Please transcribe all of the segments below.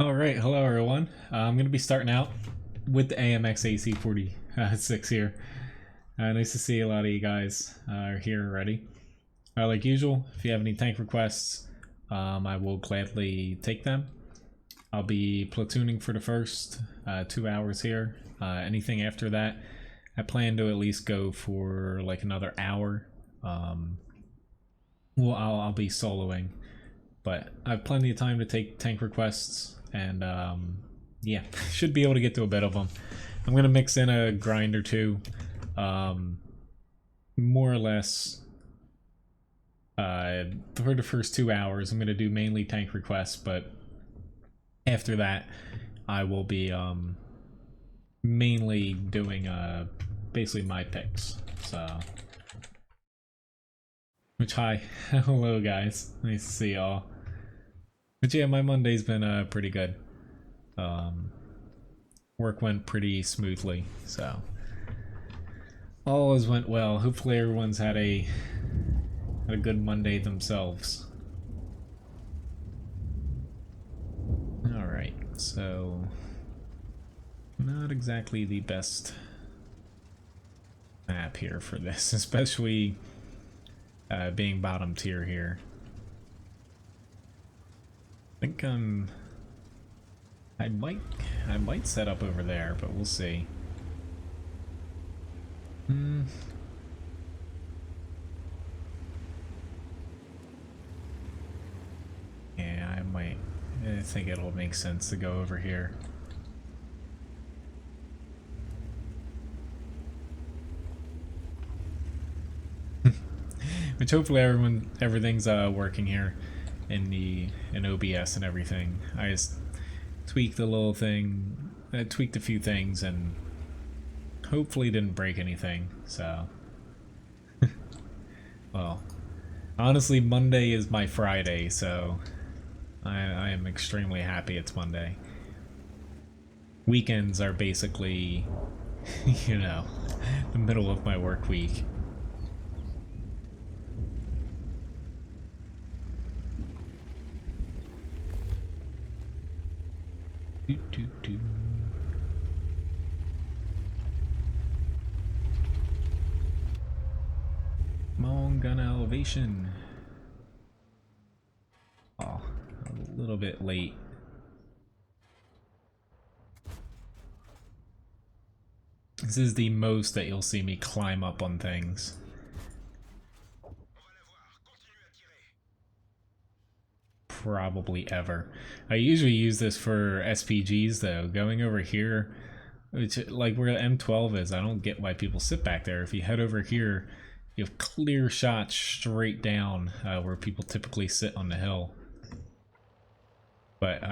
All right, hello everyone. I'm going to be starting out with the AMX AC 46 here. Nice to see a lot of you guys are here already. Like usual, if you have any tank requests, I will gladly take them. I'll be platooning for the first 2 hours here. Anything after that, I plan to at least go for like another hour. Well, I'll be soloing, but I have plenty of time to take tank requests. And yeah, should be able to get to a bit of them. I'm gonna mix in a grind or two, more or less. For the first 2 hours, I'm gonna do mainly tank requests, but after that, I will be mainly doing basically my picks. So, which hi, hello guys, nice to see y'all. But yeah, my Monday's been pretty good. Work went pretty smoothly, so all has went well. Hopefully everyone's had a good Monday themselves. Alright, so not exactly the best map here for this, especially being bottom tier here. I think I might set up over there, but we'll see. Yeah, I think it'll make sense to go over here. Which hopefully everything's working here in OBS and everything. I just tweaked a little thing, tweaked a few things, and hopefully didn't break anything. So, well, honestly, Monday is my Friday, so I am extremely happy it's Monday. Weekends are basically, you know, the middle of my work week. Come on, gun elevation. Oh, a little bit late. This is the most that you'll see me climb up on things. Probably ever. I usually use this for SPGs though. Going over here, which like where the M12 is, I don't get why people sit back there. If you head over here, you have clear shots straight down where people typically sit on the hill. But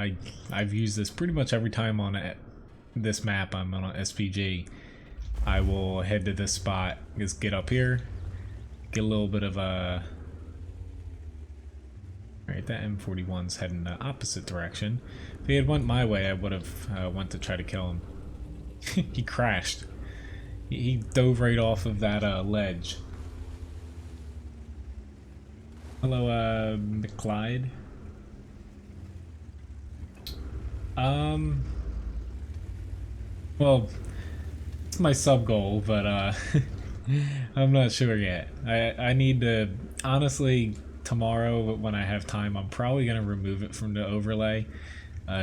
I've used this pretty much every time on this map. I'm on an SPG. I will head to this spot, just get up here, get a little bit of a. Alright, that M41's heading the opposite direction. If he had went my way, I would have went to try to kill him. He crashed. He dove right off of that ledge. Hello, McClyde. Well, it's my sub goal, but I'm not sure yet. I need to, honestly, tomorrow when I have time, I'm probably going to remove it from the overlay,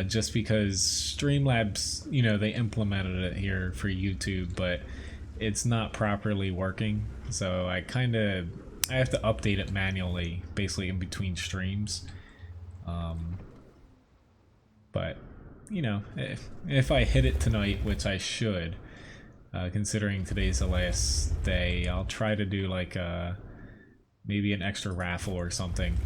just because Streamlabs, you know, they implemented it here for YouTube, but it's not properly working, so I have to update it manually, basically in between streams. But, you know, if I hit it tonight, which I should, considering today's the last day, I'll try to do like maybe an extra raffle or something.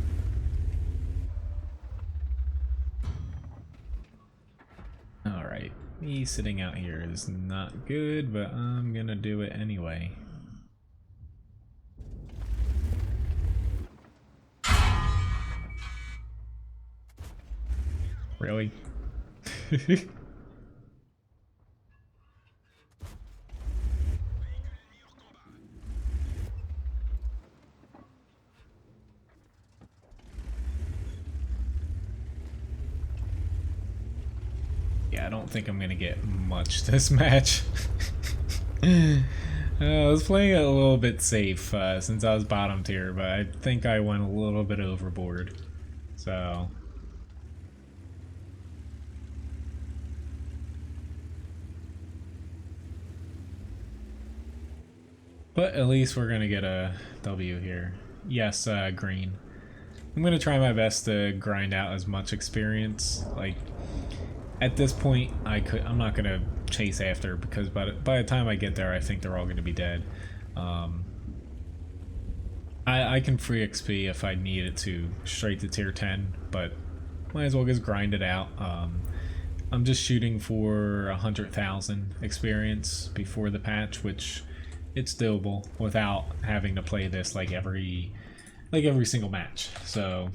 Alright, me sitting out here is not good, but I'm gonna do it anyway. Really? I don't think I'm gonna get much this match. I was playing it a little bit safe since I was bottom tier, but I think I went a little bit overboard. So... but at least we're gonna get a W here. Yes, green. I'm gonna try my best to grind out as much experience. Like, at this point, I'm not gonna chase after, because by the time I get there, I think they're all gonna be dead. I can free XP if I needed to straight to tier 10, but might as well just grind it out. I'm just shooting for 100,000 experience before the patch, which it's doable without having to play this like every single match. So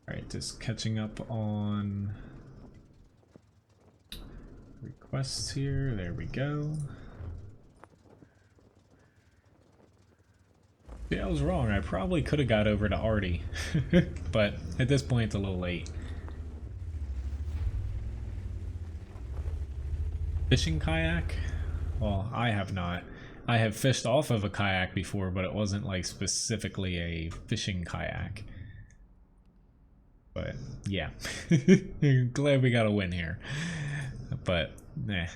alright, just catching up on requests here. There we go. Yeah, I was wrong. I probably could have got over to Artie, but at this point it's a little late. Fishing kayak? Well, I have not. I have fished off of a kayak before, but it wasn't like specifically a fishing kayak. But yeah, glad we got a win here. But nah.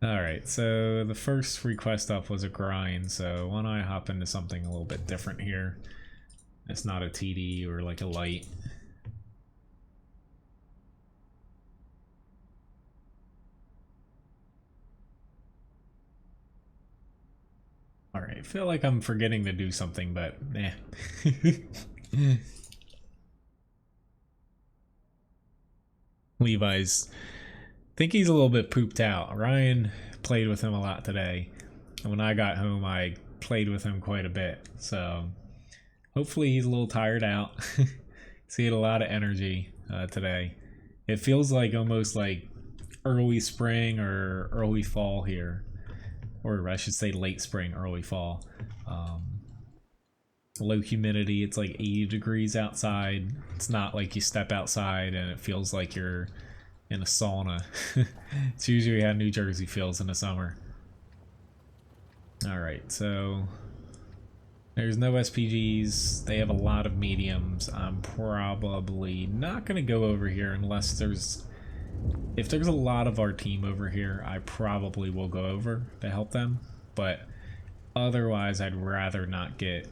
Alright, so the first request up was a grind, so why don't I hop into something a little bit different here. It's not a TD or like a light. Alright, I feel like I'm forgetting to do something, but eh. Levi's... I think he's a little bit pooped out. Ryan played with him a lot today, and when I got home I played with him quite a bit, so hopefully he's a little tired out. He had a lot of energy today. It feels like almost like early spring or early fall here, or I should say late spring, early fall. Low humidity, it's like 80 degrees outside. It's not like you step outside and it feels like you're in a sauna. It's usually how New Jersey feels in the summer. Alright, so there's no SPGs. They have a lot of mediums. I'm probably not going to go over here unless if there's a lot of our team over here, I probably will go over to help them. But otherwise, I'd rather not get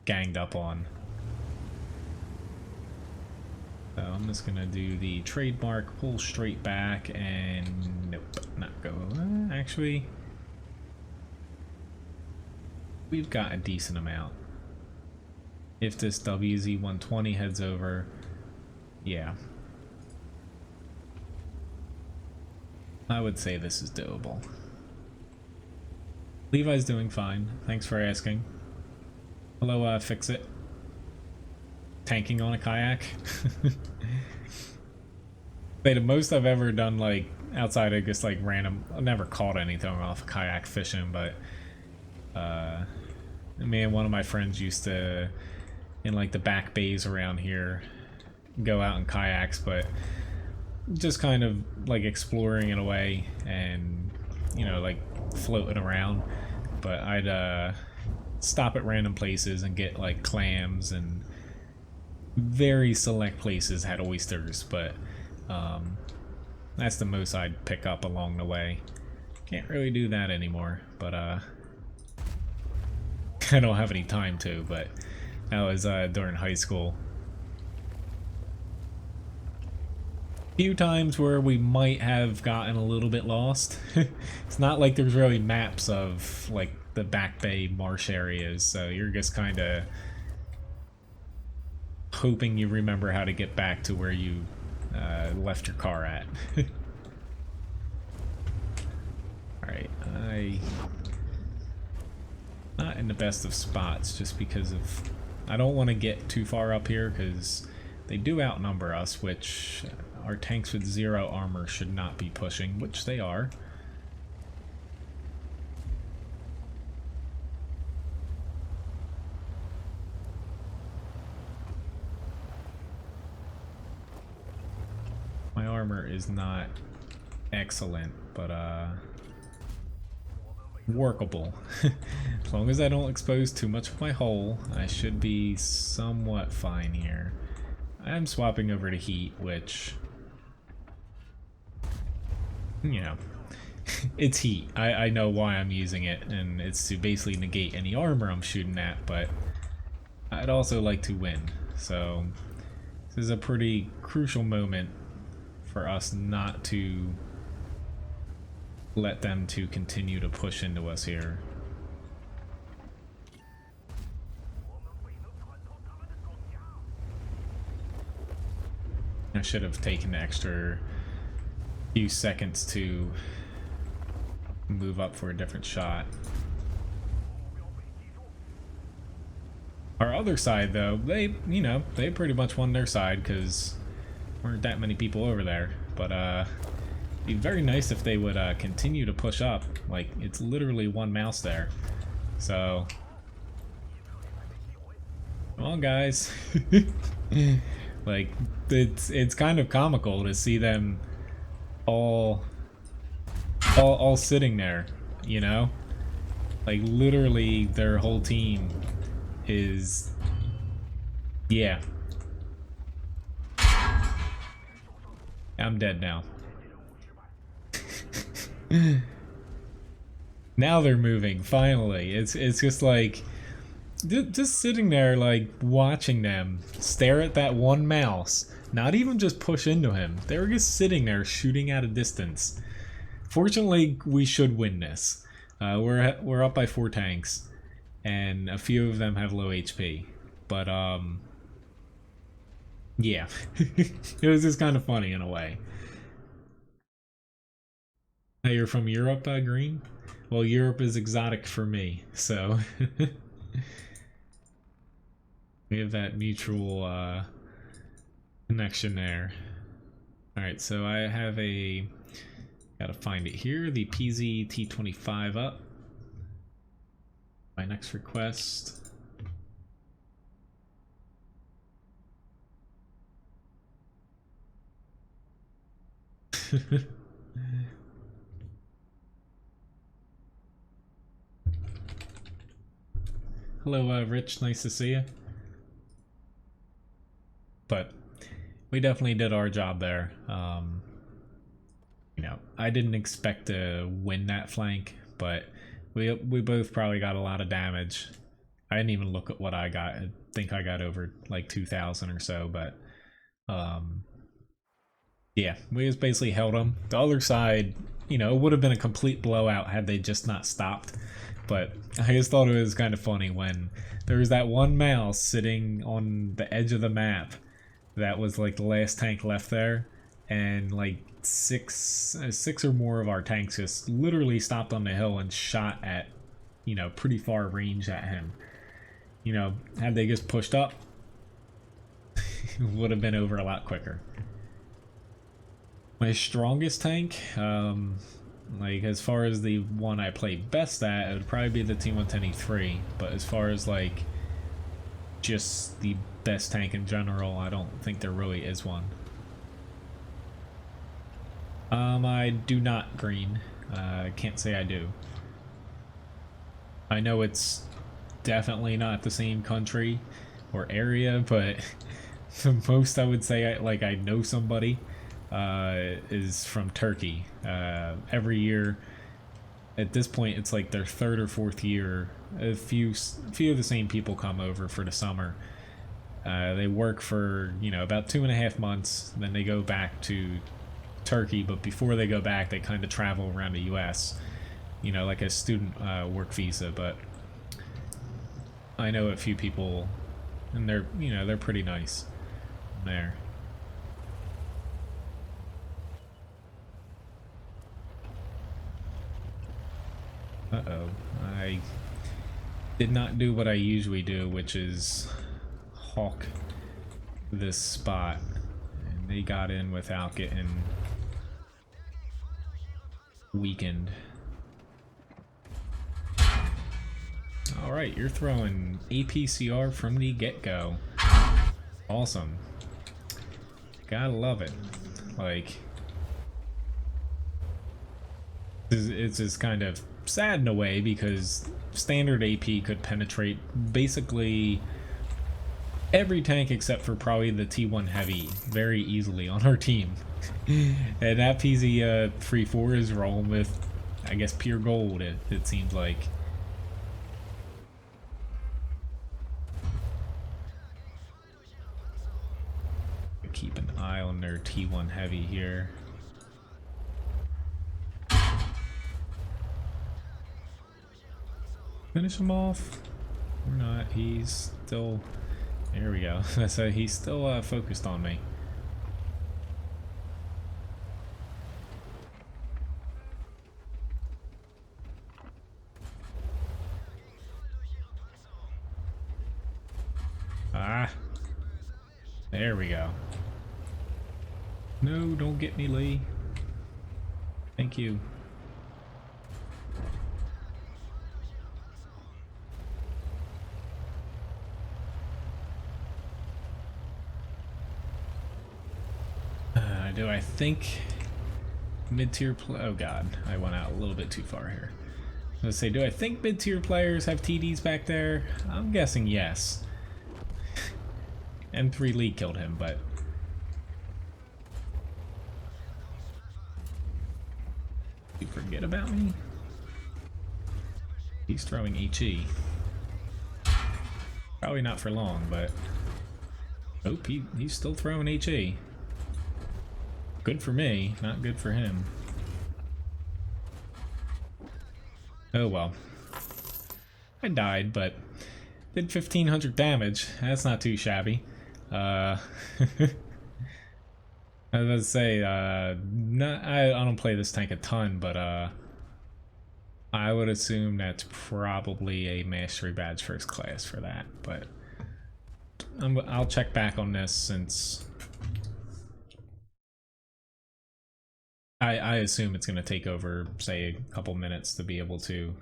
ganged up on. So I'm just gonna do the trademark, pull straight back, and nope, not go. Actually, we've got a decent amount. If this WZ-120 heads over, yeah. I would say this is doable. Levi's doing fine. Thanks for asking. Hello, Fix It. Tanking on a kayak. The most I've ever done, like outside of just like random, I've never caught anything off a kayak fishing, but me and one of my friends used to, in like the back bays around here, go out in kayaks, but just kind of like exploring in a way, and you know, like floating around. But I'd stop at random places and get like clams, and very select places had oysters, but that's the most I'd pick up along the way. Can't really do that anymore, but I don't have any time to, but that was during high school. Few times where we might have gotten a little bit lost. It's not like there's really maps of like the back bay marsh areas, so you're just kind of hoping you remember how to get back to where you left your car at. Alright, not in the best of spots just because of, I don't want to get too far up here because they do outnumber us, which our tanks with 0 armor should not be pushing, which they are. is not excellent, but workable. As long as I don't expose too much of my hull, I should be somewhat fine here. I'm swapping over to heat, which, you know, it's heat. I know why I'm using it, and it's to basically negate any armor I'm shooting at, but I'd also like to win. So this is a pretty crucial moment for us not to let them to continue to push into us here. I should have taken the extra few seconds to move up for a different shot. Our other side, though, they pretty much won their side because there weren't that many people over there. But it'd be very nice if they would continue to push up. Like, it's literally one mouse there. So, come on, guys. Like, it's kind of comical to see them all sitting there, you know? Like, literally their whole team is, yeah. I'm dead now. Now they're moving, finally. It's just like, just sitting there, like, watching them stare at that one mouse, not even just push into him. They were just sitting there shooting at a distance. Fortunately, we should win this. We're up by 4 tanks, and a few of them have low HP. But yeah, it was just kind of funny in a way. Now you're from Europe, Green? Well, Europe is exotic for me, so we have that mutual connection there. Alright, so I have a, gotta find it here, the Pz.T25 up. My next request. Hello, Rich. Nice to see you. But we definitely did our job there. You know, I didn't expect to win that flank, but we both probably got a lot of damage. I didn't even look at what I got. I think I got over like 2,000 or so, but yeah, we just basically held them. The other side, you know, it would have been a complete blowout had they just not stopped. But I just thought it was kind of funny when there was that one mouse sitting on the edge of the map that was like the last tank left there, and like six or more of our tanks just literally stopped on the hill and shot at, you know, pretty far range at him. You know, had they just pushed up, it would have been over a lot quicker. My strongest tank, like as far as the one I play best at, it would probably be the T110E3, but as far as like just the best tank in general, I don't think there really is one. I do not, Green. I can't say I do. I know it's definitely not the same country or area, but the most I would say I know somebody is from Turkey. Every year at this point it's like their 3rd or 4th year, a few of the same people come over for the summer. They work for, you know, about 2.5 months, then they go back to Turkey, but before they go back they kind of travel around the US, you know, like a student work visa. But I know a few people, and they're, you know, they're pretty nice there. Uh-oh, I did not do what I usually do, which is hawk this spot, and they got in without getting weakened. Alright, you're throwing APCR from the get-go. Awesome. Gotta love it. Like, It's just kind of sad in a way because standard AP could penetrate basically every tank except for probably the T1 Heavy very easily on our team. And that Pz.Kpfw is rolling with, I guess, pure gold, it seems like. Keep an eye on their T1 Heavy here. Finish him off. Or not. He's still... There we go. So he's still focused on me. Ah. There we go. No, don't get me, Lee. Thank you. Do I think mid-tier oh god, I went out a little bit too far here. Let's say, do I think mid-tier players have TDs back there? I'm guessing yes. M3 Lee killed him, but... You forget about me? He's throwing HE. Probably not for long, but... Oh, he's still throwing HE. Good for me, not good for him. Oh well. I died, but did 1500 damage. That's not too shabby. I was about to say, I don't play this tank a ton, but I would assume that's probably a Mastery Badge First Class for that, but I'll check back on this since I assume it's going to take over, say, a couple minutes to be able to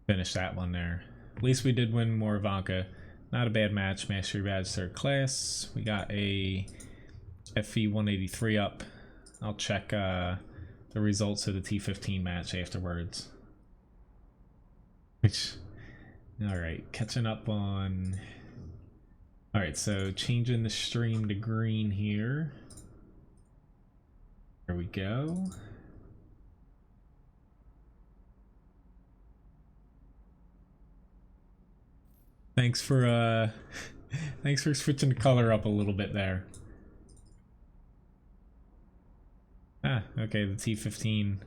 finish that one there. At least we did win more Ivanka. Not a bad match. Mastery Badge Third Class. We got a FV183 up. I'll check the results of the T15 match afterwards. Alright, catching up on... Alright, so changing the stream to green here. There we go. Thanks for thanks for switching the color up a little bit there. Ah, okay, the T15.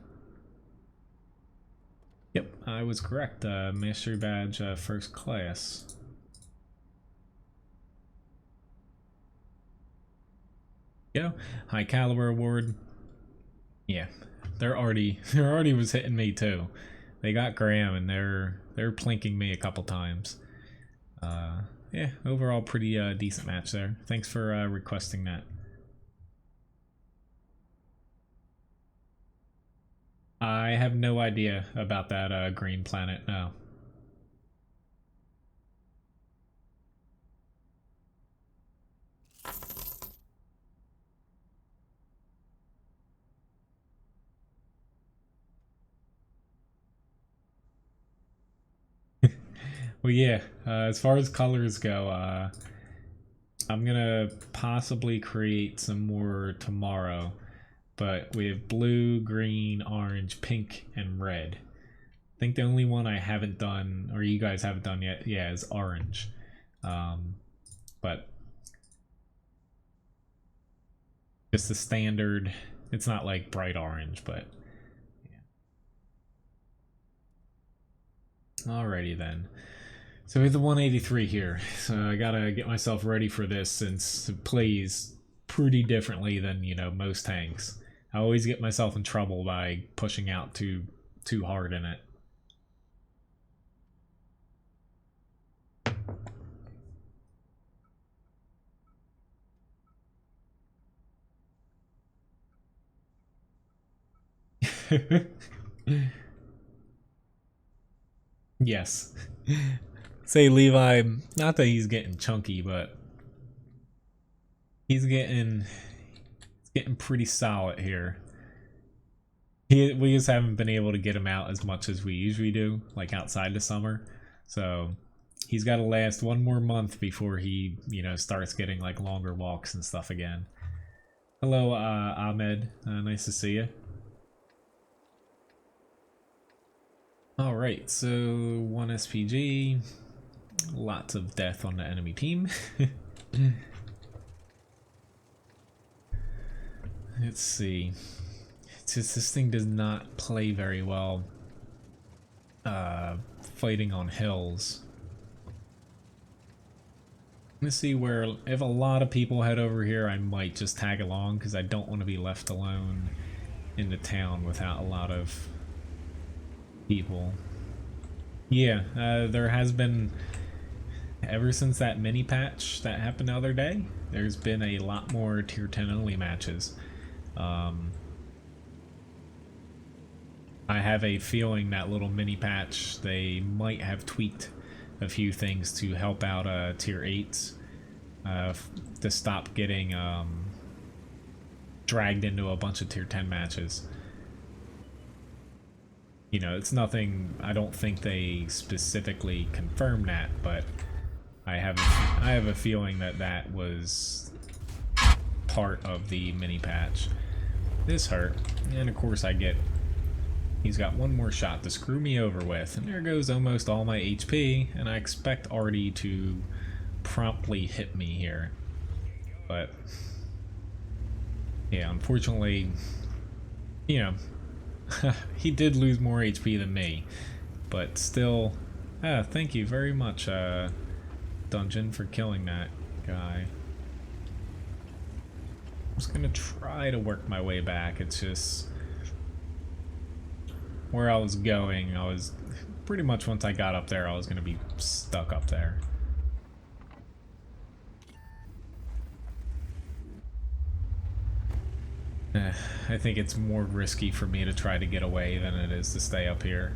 Yep, I was correct. Mastery Badge First Class. Yeah, High Caliber Award. Yeah, they're already was hitting me too. They got Graham and they're plinking me a couple times. Yeah, overall pretty decent match there. Thanks for requesting that. I have no idea about that green planet now. Well, yeah, as far as colors go, I'm gonna possibly create some more tomorrow, but we have blue, green, orange, pink, and red. I think the only one I haven't done, or you guys haven't done yet, yeah, is orange. But just the standard, it's not like bright orange, but yeah. Alrighty then. So we have the 183 here, so I gotta get myself ready for this since it plays pretty differently than, you know, most tanks. I always get myself in trouble by pushing out too hard in it. Yes. Say Levi, not that he's getting chunky, but he's getting pretty solid here. We just haven't been able to get him out as much as we usually do, like outside the summer. So he's got to last one more month before he, you know, starts getting like longer walks and stuff again. Hello, Ahmed. Nice to see you. Alright, so 1 SPG. Lots of death on the enemy team. Let's see. It's just this thing does not play very well fighting on hills. Let's see where, if a lot of people head over here, I might just tag along because I don't want to be left alone in the town without a lot of people. Yeah, there has been, ever since that mini patch that happened the other day, there's been a lot more tier 10 only matches. I have a feeling that little mini patch, they might have tweaked a few things to help out tier 8s to stop getting dragged into a bunch of tier 10 matches. You know, it's nothing, I don't think they specifically confirmed that, but I have a feeling that that was part of the mini patch. This hurt, and of course I get, he's got one more shot to screw me over with, and there goes almost all my HP, and I expect Artie to promptly hit me here. But yeah, unfortunately, you know, he did lose more HP than me, but still, thank you very much, Dungeon, for killing that guy. I'm just gonna try to work my way back. It's just where I was going, I was pretty much, once I got up there, I was gonna be stuck up there. I think it's more risky for me to try to get away than it is to stay up here.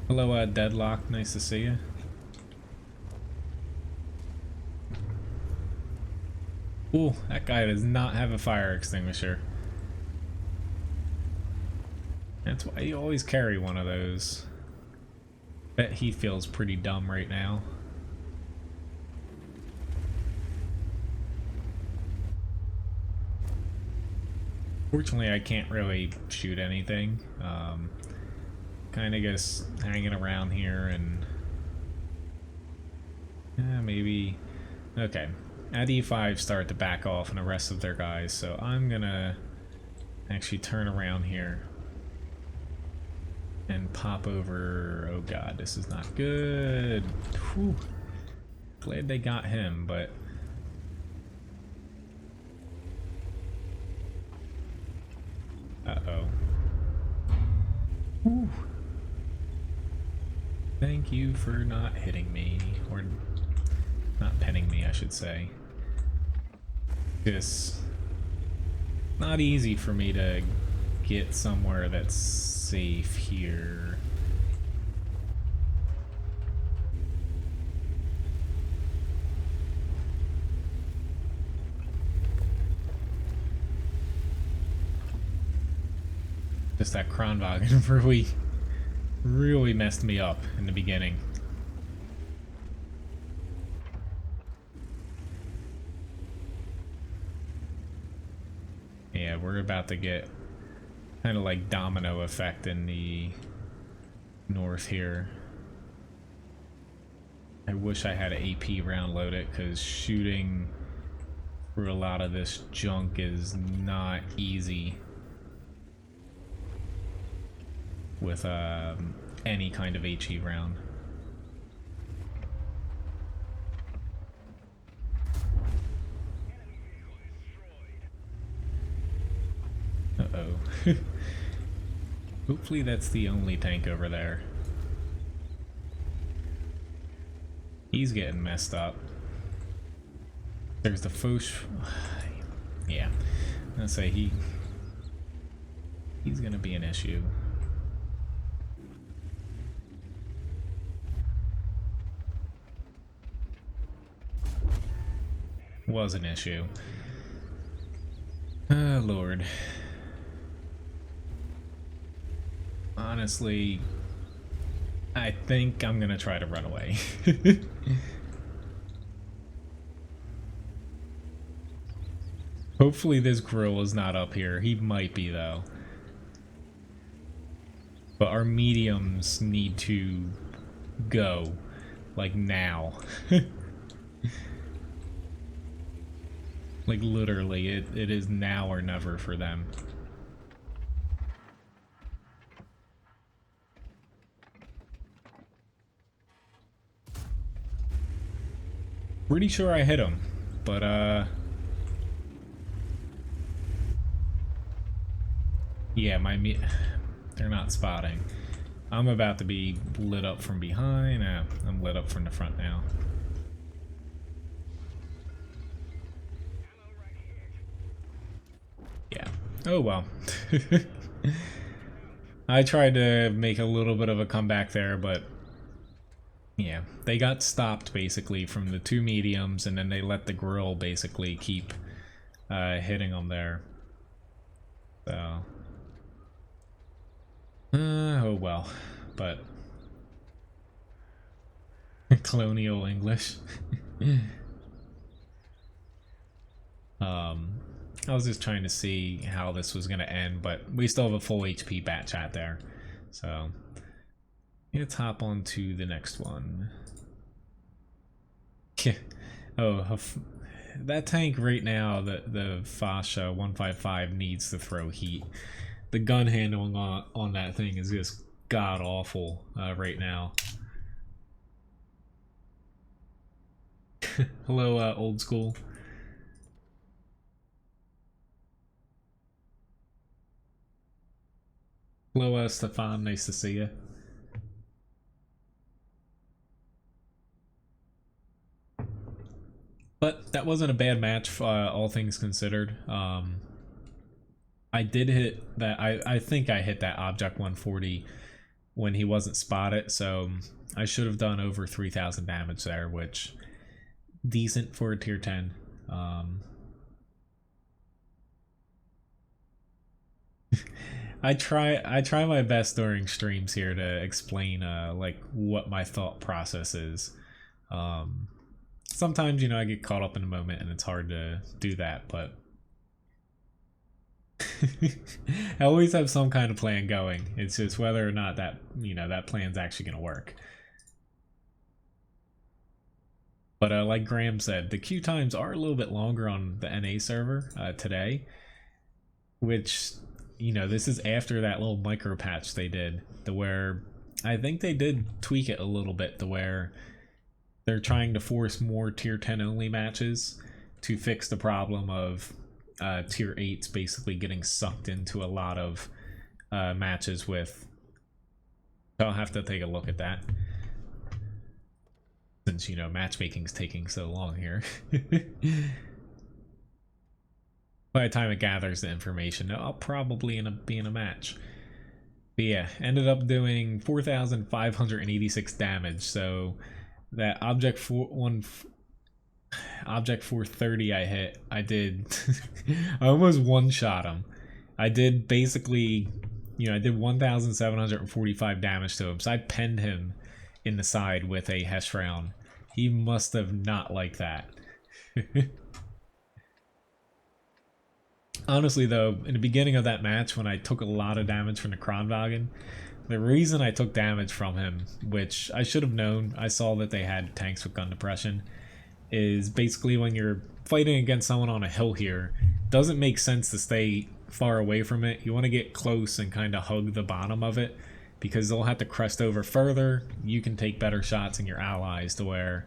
Hello, Deadlock, nice to see you. Ooh, that guy does not have a fire extinguisher. That's why you always carry one of those. Bet he feels pretty dumb right now. Fortunately, I can't really shoot anything. Kind of just hanging around here and maybe. Okay, at E5 start to back off and the rest of their guys, so I'm gonna actually turn around here and pop over. Oh god, this is not good. Whew. Glad they got him, but uh-oh. Whew. Thank you for not hitting me, or not pinning me, I should say. It's not easy for me to get somewhere that's safe here. Just that Kronwagen really messed me up in the beginning. Yeah, we're about to get kind of like domino effect in the north here. I wish I had an AP round loaded, because shooting through a lot of this junk is not easy with any kind of HE round. Uh-oh. Hopefully that's the only tank over there. He's getting messed up. There's the Foch. Yeah, I'm gonna say he's gonna be an issue. Was an issue. Oh, Lord. Honestly, I think I'm gonna try to run away. Hopefully this grill is not up here. He might be though. But our mediums need to go. Like now. Like literally, it is now or never for them. Pretty sure I hit him, but yeah, they're not spotting. I'm about to be lit up from behind. I'm lit up from the front now. Yeah. Oh well. I tried to make a little bit of a comeback there, but yeah, they got stopped basically from the two mediums, and then they let the grill basically keep hitting them there. So, oh well, but colonial English. I was just trying to see how this was gonna end, but we still have a full HP bat chat there, so. Let's hop on to the next one. Oh, that tank right now, the Fasha 155 needs to throw heat. The gun handling on that thing is just god awful right now. Hello, old school. Hello, Stefan. Nice to see you. But that wasn't a bad match, all things considered. I did hit that. I think I hit that object 140 when he wasn't spotted, so I should have done over 3,000 damage there, which decent for a tier 10. I try my best during streams here to explain like what my thought process is. Sometimes, you know, I get caught up in the moment and it's hard to do that, but I always have some kind of plan going. It's just whether or not that, you know, that plan's actually going to work. But like Graham said, the queue times are a little bit longer on the NA server today, which, you know, this is after that little micro patch they did, to where I think they did tweak it a little bit to where they're trying to force more tier 10 only matches to fix the problem of tier 8s basically getting sucked into a lot of matches with. I'll have to take a look at that, since, you know, matchmaking's taking so long here. By the time it gathers the information, I'll probably end up being a match. But yeah, ended up doing 4,586 damage, so that object 430 I hit, I did I almost one-shot him. I did basically, you know, I did 1,745 damage to him, so I pinned him in the side with a Hesh round. He must have not liked that. Honestly though, in the beginning of that match when I took a lot of damage from the Kronwagen, the reason I took damage from him, which I should have known, I saw that they had tanks with gun depression, is basically when you're fighting against someone on a hill here, doesn't make sense to stay far away from it. You want to get close and kind of hug the bottom of it, because they'll have to crest over further. You can take better shots in your allies, to where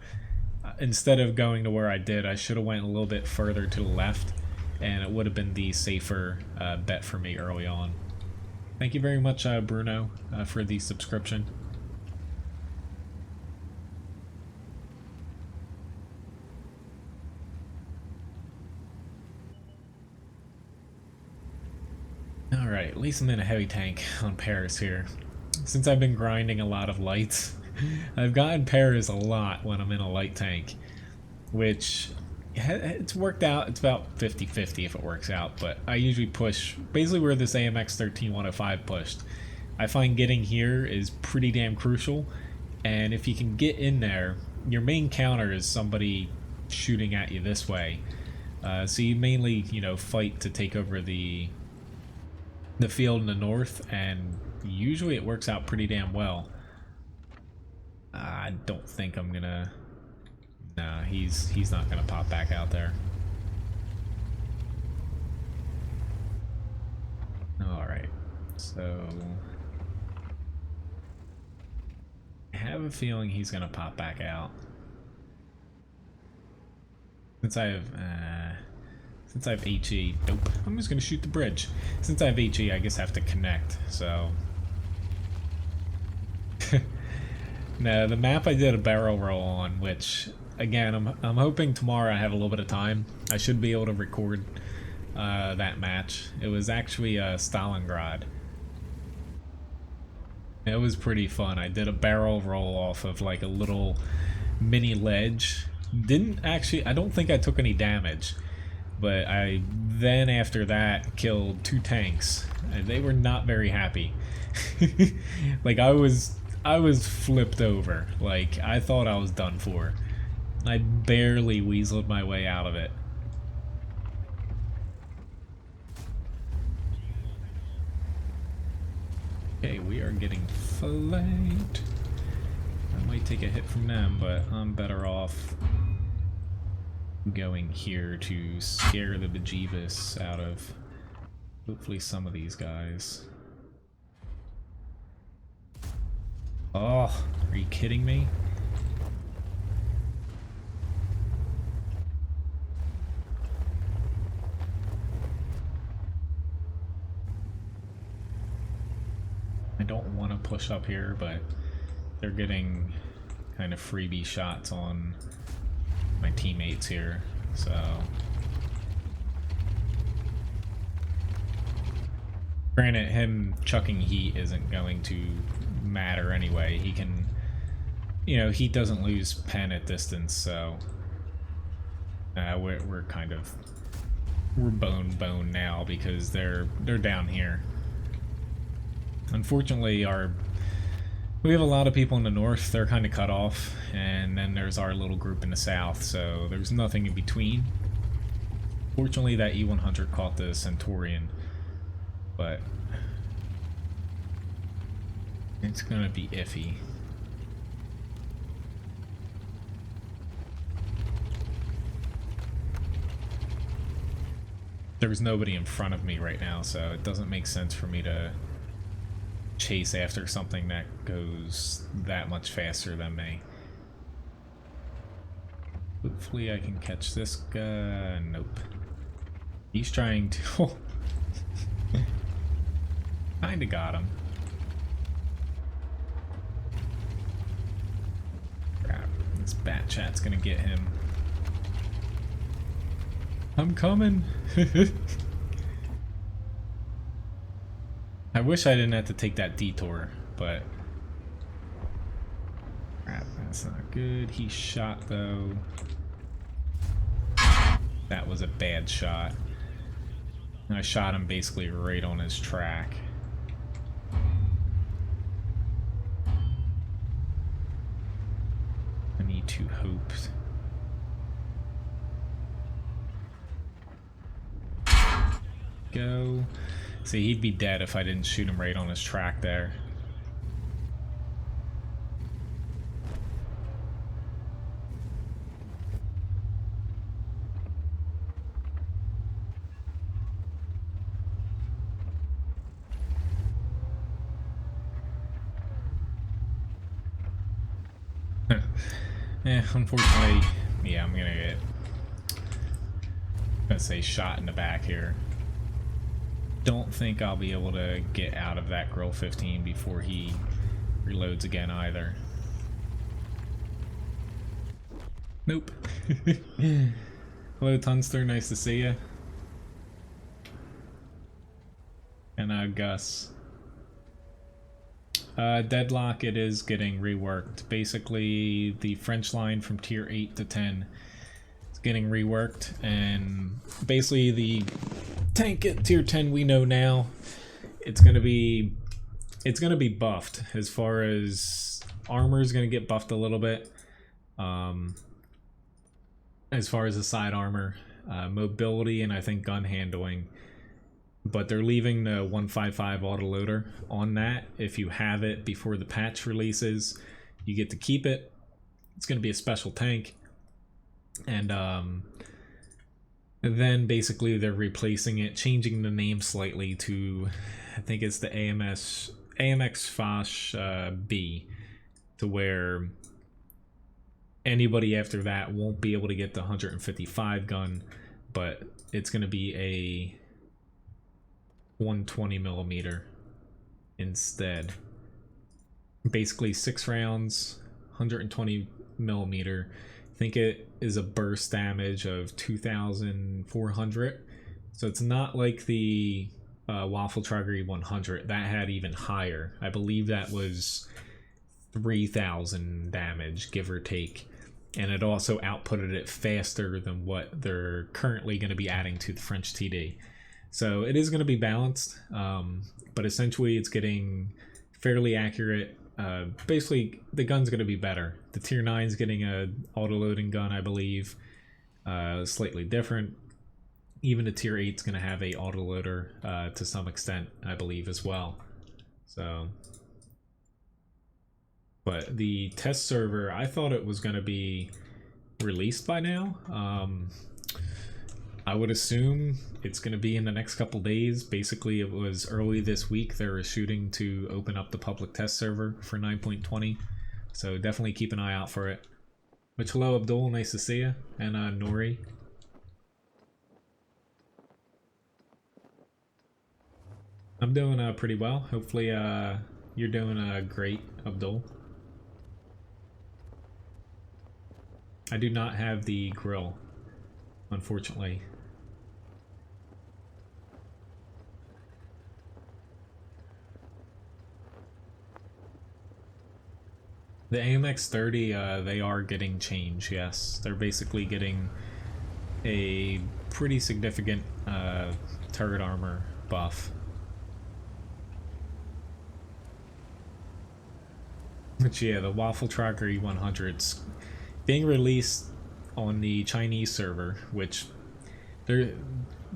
instead of going to where I did, I should have went a little bit further to the left, and it would have been the safer bet for me early on. Thank you very much, Bruno, for the subscription. Alright, at least I'm in a heavy tank on Paris here. Since I've been grinding a lot of lights, I've gotten Paris a lot when I'm in a light tank, which it's worked out. It's about 50-50 if it works out, but I usually push basically where this AMX 13105 pushed, I find getting here is pretty damn crucial, and if you can get in there, your main counter is somebody shooting at you this way. So you mainly, you know, fight to take over the field in the north, and usually it works out pretty damn well. I don't think I'm gonna... Nah, he's not gonna pop back out there. Alright, so... I have a feeling he's gonna pop back out. Since I have HE, nope, I'm just gonna shoot the bridge. Since I have HE, I guess I have to connect, so... No, the map I did a barrel roll on, which, again, I'm hoping tomorrow I have a little bit of time. I should be able to record that match. It was actually Stalingrad. It was pretty fun. I did a barrel roll off of like a little mini ledge. Didn't actually, I don't think I took any damage, but I then after that killed 2 tanks, and they were not very happy. Like I was flipped over. Like I thought I was done for. I barely weaseled my way out of it. Okay, we are getting flanked. I might take a hit from them, but I'm better off going here to scare the bejeebus out of hopefully some of these guys. Oh, are you kidding me? I don't want to push up here, but they're getting kind of freebie shots on my teammates here, so... Granted, him chucking heat isn't going to matter anyway. He can, you know, heat doesn't lose pen at distance, so we're kind of bone now because they're down here. Unfortunately, we have a lot of people in the north. They're kind of cut off, and then there's our little group in the south, so there's nothing in between. Fortunately, that E100 caught the Centurion, but it's gonna be iffy. There's nobody in front of me right now, so it doesn't make sense for me to chase after something that goes that much faster than me. Hopefully I can catch this guy. Nope. He's trying to... Kinda got him. Crap, this bat chat's gonna get him. I'm coming! I wish I didn't have to take that detour, but... Crap, that's not good. He shot, though. That was a bad shot. I shot him basically right on his track. I need to hope. Go. See, he'd be dead if I didn't shoot him right on his track there. Unfortunately, yeah, I'm gonna say shot in the back here. Don't think I'll be able to get out of that Grill 15 before he reloads again either. Nope. Hello Tunster, nice to see you. And Gus. Deadlock, it is getting reworked. Basically, the French line from tier 8 to 10 is getting reworked, and basically the tank at tier 10 we know now, it's going to be it's going to be buffed. As far as armor is going to get buffed a little bit. As far as the side armor, mobility, and I think gun handling. But they're leaving the 155 autoloader on that. If you have it before the patch releases, you get to keep it. It's going to be a special tank. And then basically they're replacing it, changing the name slightly to, I think it's the AMX B, to where anybody after that won't be able to get the 155 gun, but it's going to be a 120 millimeter instead. Basically 6 rounds, 120 millimeter. I think it is a burst damage of 2,400. So it's not like the Waffle Trager 100 that had even higher. I believe that was 3,000 damage, give or take. And it also outputted it faster than what they're currently going to be adding to the French TD. So it is going to be balanced, but essentially it's getting fairly accurate. Basically, the gun's going to be better. The Tier 9's getting a auto-loading gun, I believe, slightly different. Even the Tier 8's going to have a autoloader to some extent, I believe, as well. So, but the test server, I thought it was going to be released by now. I would assume it's going to be in the next couple days. Basically, it was early this week. They were shooting to open up the public test server for 9.20. So definitely keep an eye out for it. Which, hello, Abdul. Nice to see you. And Nori. I'm doing pretty well. Hopefully you're doing great, Abdul. I do not have the grill, unfortunately. The AMX 30, they are getting change, yes. They're basically getting a pretty significant turret armor buff. But yeah, the Waffle Trager E100's being released on the Chinese server, which they're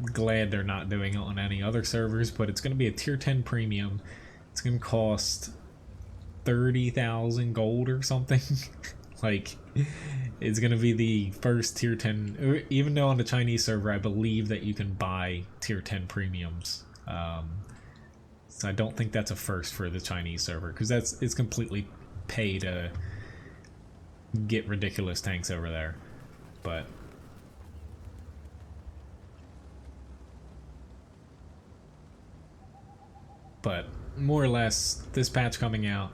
glad they're not doing it on any other servers, but it's going to be a tier 10 premium. It's going to cost 30,000 gold or something. Like, it's going to be the first tier 10, even though on the Chinese server I believe that you can buy tier 10 premiums. So I don't think that's a first for the Chinese server, because it's completely pay to get ridiculous tanks over there. But more or less, this patch coming out,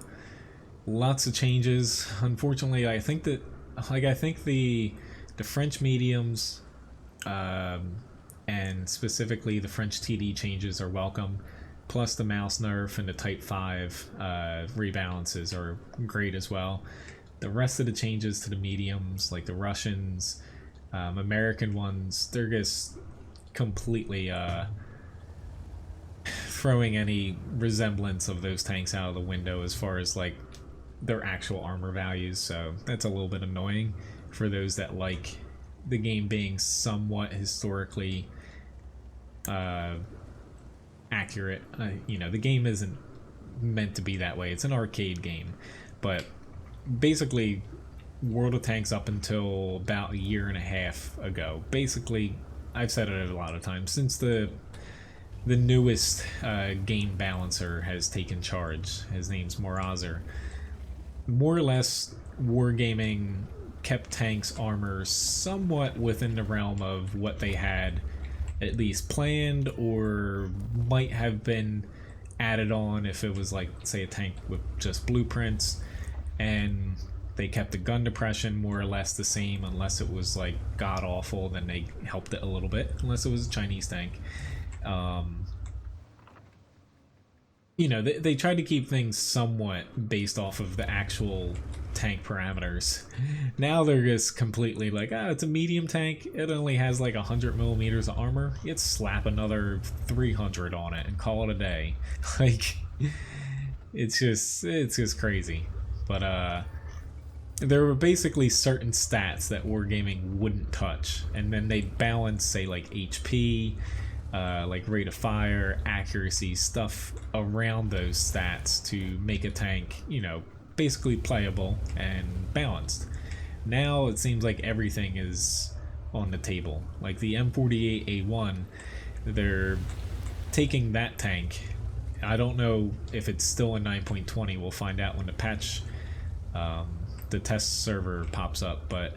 lots of changes. Unfortunately, I think that, I think the French mediums, and specifically the French TD changes are welcome. Plus the mouse nerf and the Type 5 rebalances are great as well. The rest of the changes to the mediums, like the Russians, American ones, they're just completely throwing any resemblance of those tanks out of the window as far as like their actual armor values. So that's a little bit annoying for those that like the game being somewhat historically accurate. You know, the game isn't meant to be that way. It's an arcade game, but basically World of Tanks up until about a year and a half ago, basically, I've said it a lot of times, since the newest game balancer has taken charge, his name's Morazer, more or less Wargaming kept tanks armor somewhat within the realm of what they had at least planned, or might have been added on if it was like, say, a tank with just blueprints, and they kept the gun depression more or less the same, unless it was like god awful, then they helped it a little bit, unless it was a Chinese tank. You know, they tried to keep things somewhat based off of the actual tank parameters. Now they're just completely like, it's a medium tank, it only has like 100 millimeters of armor, you'd slap another 300 on it and call it a day. Like, it's just crazy. But there were basically certain stats that wargaming wouldn't touch, and then they'd balance, say, like HP, like rate of fire, accuracy, stuff around those stats to make a tank, you know, basically playable and balanced. Now it seems like everything is on the table. Like the M48A1, they're taking that tank. I don't know if it's still in 9.20. We'll find out when the patch, the test server pops up, but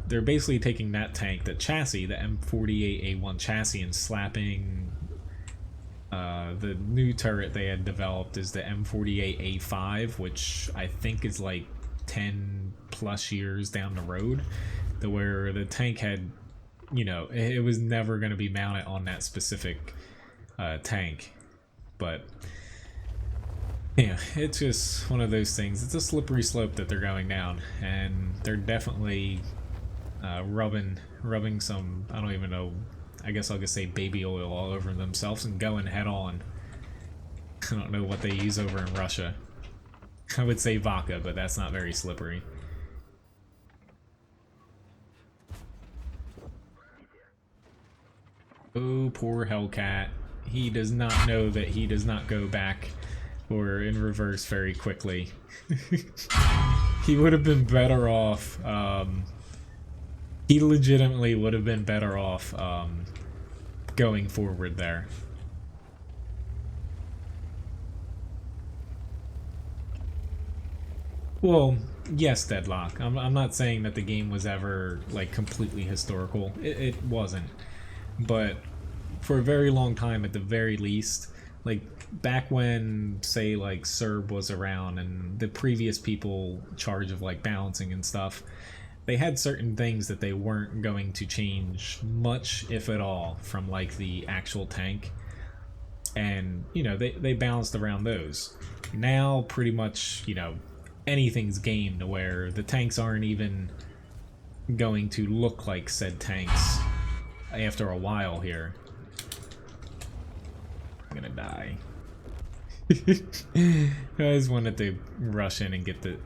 they're basically taking that tank, the chassis, the M48A1 chassis, and slapping the new turret they had developed is the M48A5, which I think is like 10 plus years down the road, to where the tank had, you know, it was never going to be mounted on that specific tank. But yeah, it's just one of those things. It's a slippery slope that they're going down, and they're definitely rubbing some, I don't even know, I guess I'll just say baby oil all over themselves and going head on. I don't know what they use over in Russia. I would say vodka, but that's not very slippery. Oh, poor Hellcat. He does not know that he does not go back or in reverse very quickly. He would have been better off. He legitimately would have been better off going forward there. Well, yes, Deadlock. I'm not saying that the game was ever like completely historical. It wasn't. But for a very long time, at the very least, like back when, say, like Strv was around and the previous people in charge of like balancing and stuff, they had certain things that they weren't going to change much, if at all, from like the actual tank. And, you know, they balanced around those. Now, pretty much, you know, anything's game to where the tanks aren't even going to look like said tanks after a while here. I'm gonna die. I just wanted to rush in and get the...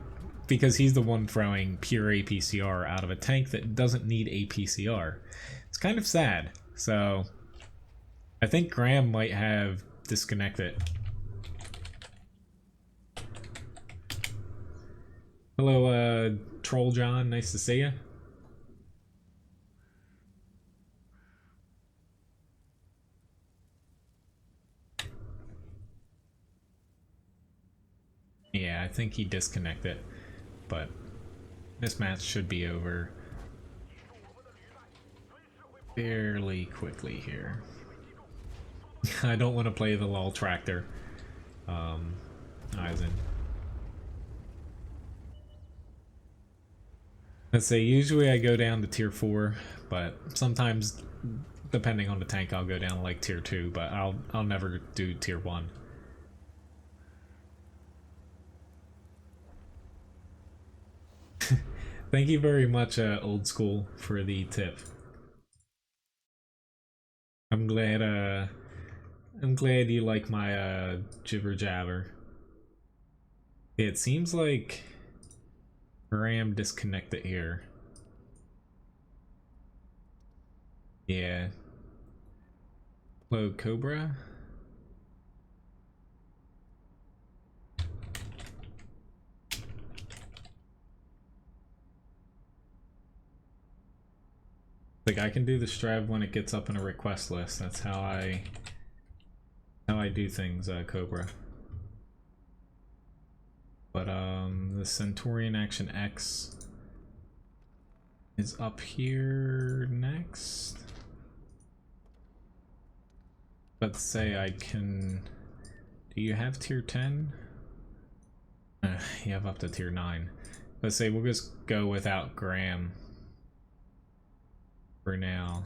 because he's the one throwing pure APCR out of a tank that doesn't need APCR. It's kind of sad. So I think Graham might have disconnected. Hello, Troll John. Nice to see you. Yeah, I think he disconnected, but this match should be over fairly quickly here. I don't want to play the LOL tractor. Eisen. Let's say usually I go down to tier 4, but sometimes depending on the tank I'll go down to like tier 2, but I'll never do tier 1. Thank you very much, Old School, for the tip. I'm glad you like my jibber jabber. It seems like Graham disconnected here. Yeah. Hello, Cobra. Like, I can do the Strv when it gets up in a request list. That's how I do things, Cobra. But the Centurion Action X is up here next. Let's say I can... Do you have tier 10? You have up to tier 9. Let's say we'll just go without Graham for now.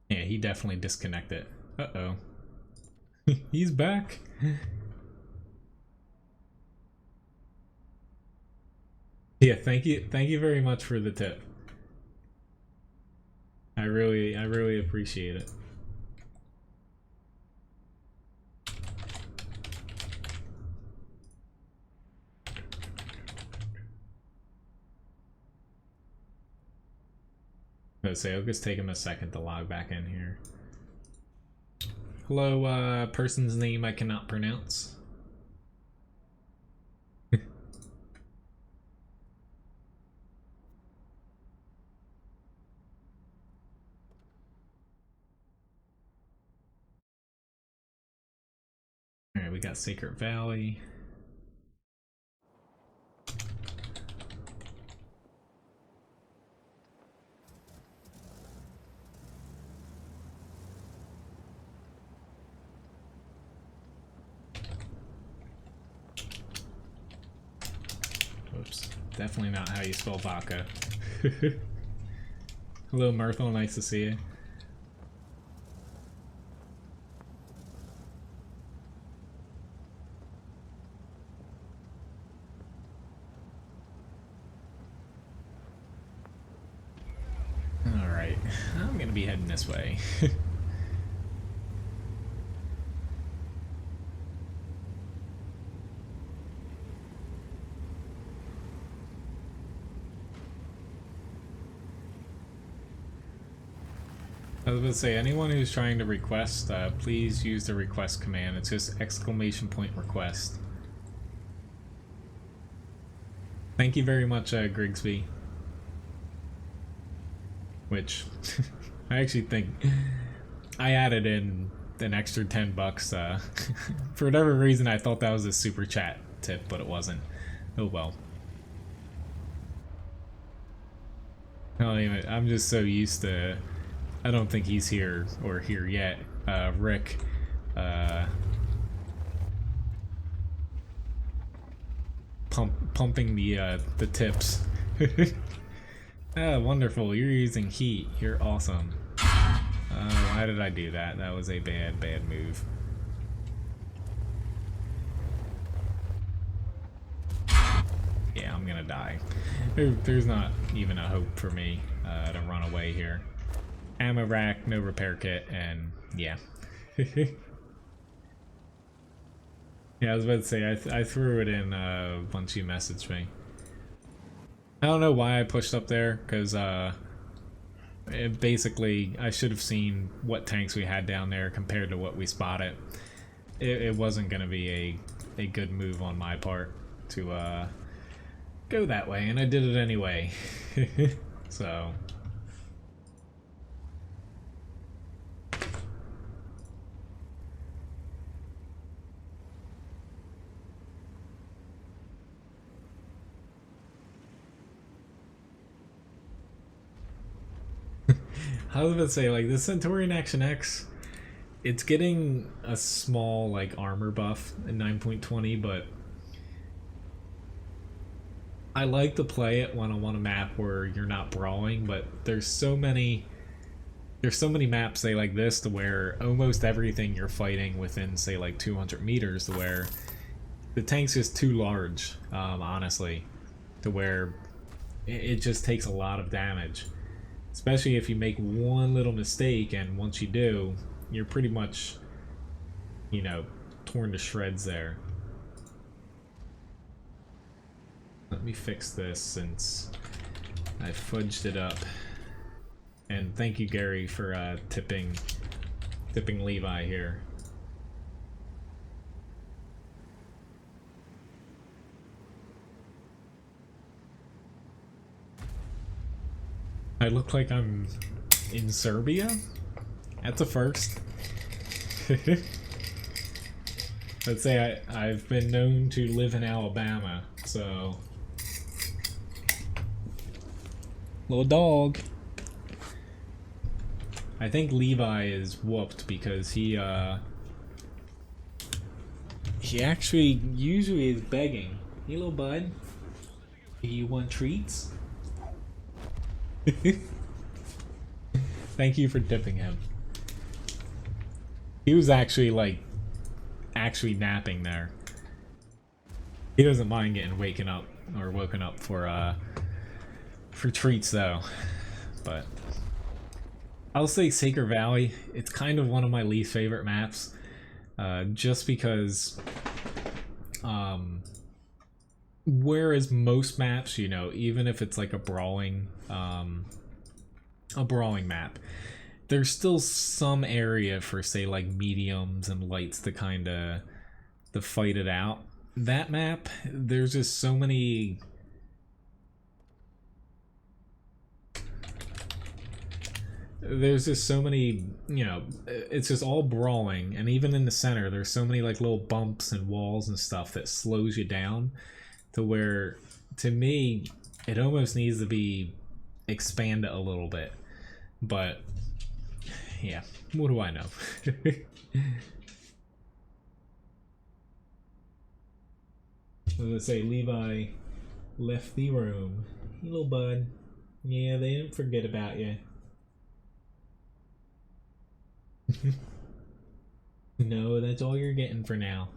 Yeah, he definitely disconnected. Uh-oh. He's back. Yeah, thank you very much for the tip. I really appreciate it. So it'll just take him a second to log back in here. Hello, person's name I cannot pronounce. Alright, we got Sacred Valley. Oops, definitely not how you spell vodka. Hello, Myrtle, nice to see you. Alright, I'm gonna be heading this way. I was going to say, anyone who's trying to request, please use the request command. It's just !request. Thank you very much, Grigsby. Which, I actually think I added in an extra $10. For whatever reason, I thought that was a super chat tip, but it wasn't. Oh well. Anyway, I'm just so used to... I don't think he's here or here yet. Rick, pumping the tips. Ah, wonderful. You're using heat. You're awesome. Why did I do that? That was a bad move. Yeah, I'm gonna die. There's not even a hope for me to run away here. Ammo rack, no repair kit, and yeah. Yeah, I was about to say, I threw it in once you messaged me. I don't know why I pushed up there, because basically I should have seen what tanks we had down there compared to what we spotted. It wasn't going to be a good move on my part to go that way, and I did it anyway. So... I was about to say, like, the Centurion Action X, it's getting a small, like, armor buff in 9.20, but I like to play it when I'm on a map where you're not brawling, but there's so many maps, say, like this, to where almost everything you're fighting within, say, like, 200 meters, to where the tank's just too large, honestly, to where it just takes a lot of damage. Especially if you make one little mistake, and once you do, you're pretty much, you know, torn to shreds there. Let me fix this since I fudged it up. And thank you, Gary, for tipping Levi here. I look like I'm in Serbia? That's a first. Let's say I've been known to live in Alabama, so... Little dog. I think Levi is whooped because he actually usually is begging. Hey, little bud. You want treats? Thank you for tipping him. He was actually actually napping there. He doesn't mind getting woken up for treats though. But I'll say Sacred Valley. It's kind of one of my least favorite maps, just because whereas most maps, you know, even if it's like a brawling a brawling map. There's still some area for, say, like mediums and lights to kind of to fight it out. That map, there's just so many. There's just so many, you know, it's just all brawling, and even in the center, there's so many like little bumps and walls and stuff that slows you down to where, to me, it almost needs to be expanded a little bit. But yeah, what do I know? I was gonna say Levi left the room. Hey, little bud. Yeah, they didn't forget about you. No, that's all you're getting for now.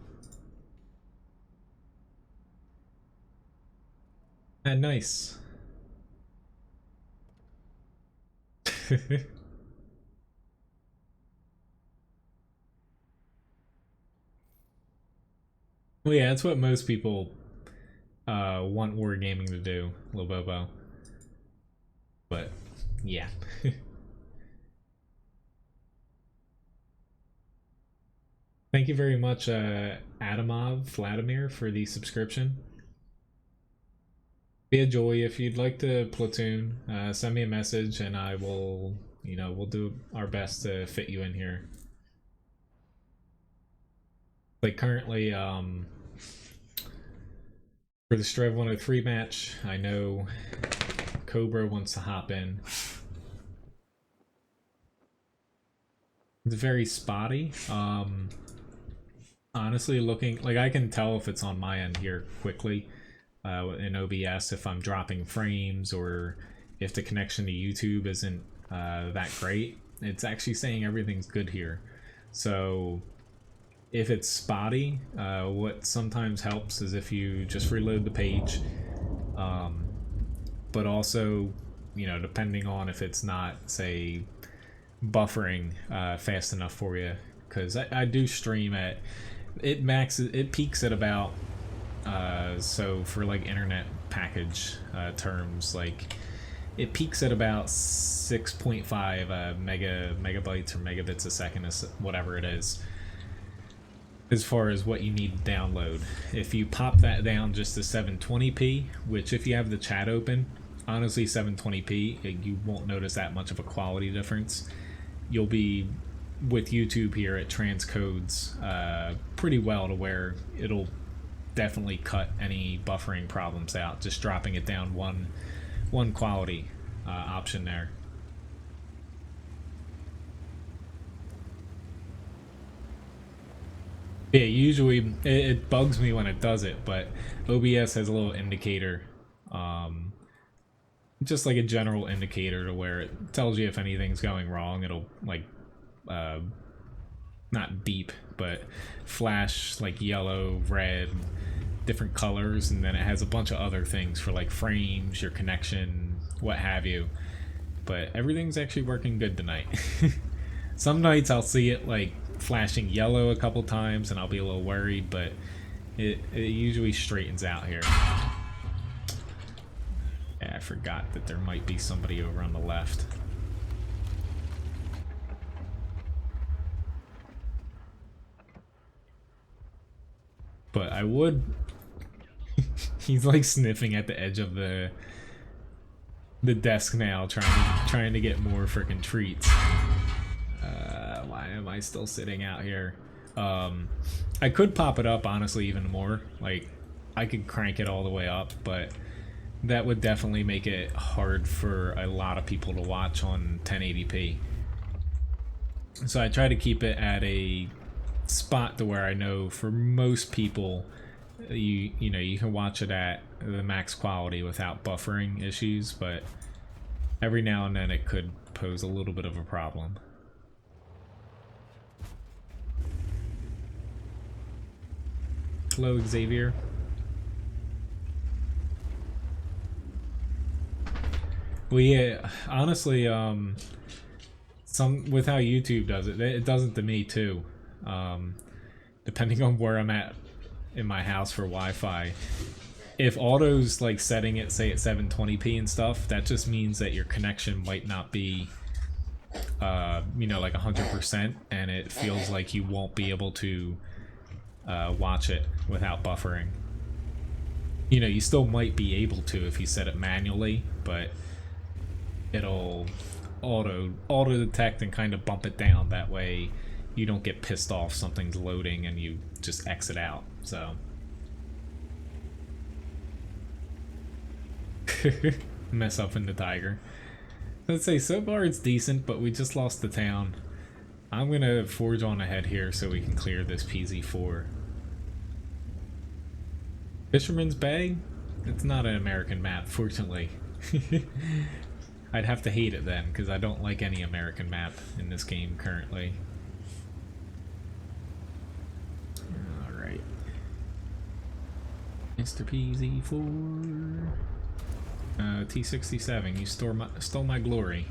Nice. Well, yeah, that's what most people want wargaming to do, Lil Bobo. But yeah. Thank you very much, Adamov Vladimir, for the subscription. Be a joy. If you'd like to platoon, send me a message and I will, you know, we'll do our best to fit you in here. Like currently, for the Strv 103 match, I know Cobra wants to hop in. It's very spotty. Honestly, looking like I can tell if it's on my end here quickly in OBS if I'm dropping frames or if the connection to YouTube isn't that great. It's actually saying everything's good here. So if it's spotty, what sometimes helps is if you just reload the page. But also, you know, depending on if it's not, say, buffering fast enough for you, because I do stream at it peaks at about so for like internet package terms, like it peaks at about 6.5 megabytes or megabits a second, whatever it is, as far as what you need to download. If you pop that down just to 720p, which if you have the chat open, honestly 720p, you won't notice that much of a quality difference. You'll be, with YouTube here, it transcodes pretty well to where it'll definitely cut any buffering problems out, just dropping it down one quality option there. Yeah, usually it bugs me when it does it, but OBS has a little indicator, just like a general indicator to where it tells you if anything's going wrong. It'll like not beep, but flash like yellow, red, different colors, and then it has a bunch of other things for like frames, your connection, what have you. But everything's actually working good tonight. Some nights I'll see it like flashing yellow a couple times and I'll be a little worried, but it usually straightens out here. Yeah, I forgot that there might be somebody over on the left. But I would... He's like sniffing at the edge of the desk now, trying to get more freaking treats. Why am I still sitting out here? I could pop it up, honestly, even more. Like, I could crank it all the way up, but that would definitely make it hard for a lot of people to watch on 1080p. So I try to keep it at a spot to where I know for most people, you know, you can watch it at the max quality without buffering issues, but every now and then it could pose a little bit of a problem. Hello, Xavier. Well, yeah, honestly, with how YouTube does it, it does it to me too. Depending on where I'm at in my house for Wi-Fi, if auto's like setting it, say at 720p and stuff, that just means that your connection might not be, you know, like 100%, and it feels like you won't be able to watch it without buffering. You know, you still might be able to if you set it manually, but it'll auto detect and kind of bump it down. That way you don't get pissed off something's loading and you just exit out. So mess up in the Tiger. Let's say so far it's decent, but we just lost the town. I'm gonna forge on ahead here so we can clear this PZ4. Fisherman's Bay? It's not an American map, fortunately. I'd have to hate it then, because I don't like any American map in this game currently. Alright. Mr. PZ4. T67, you stole my glory.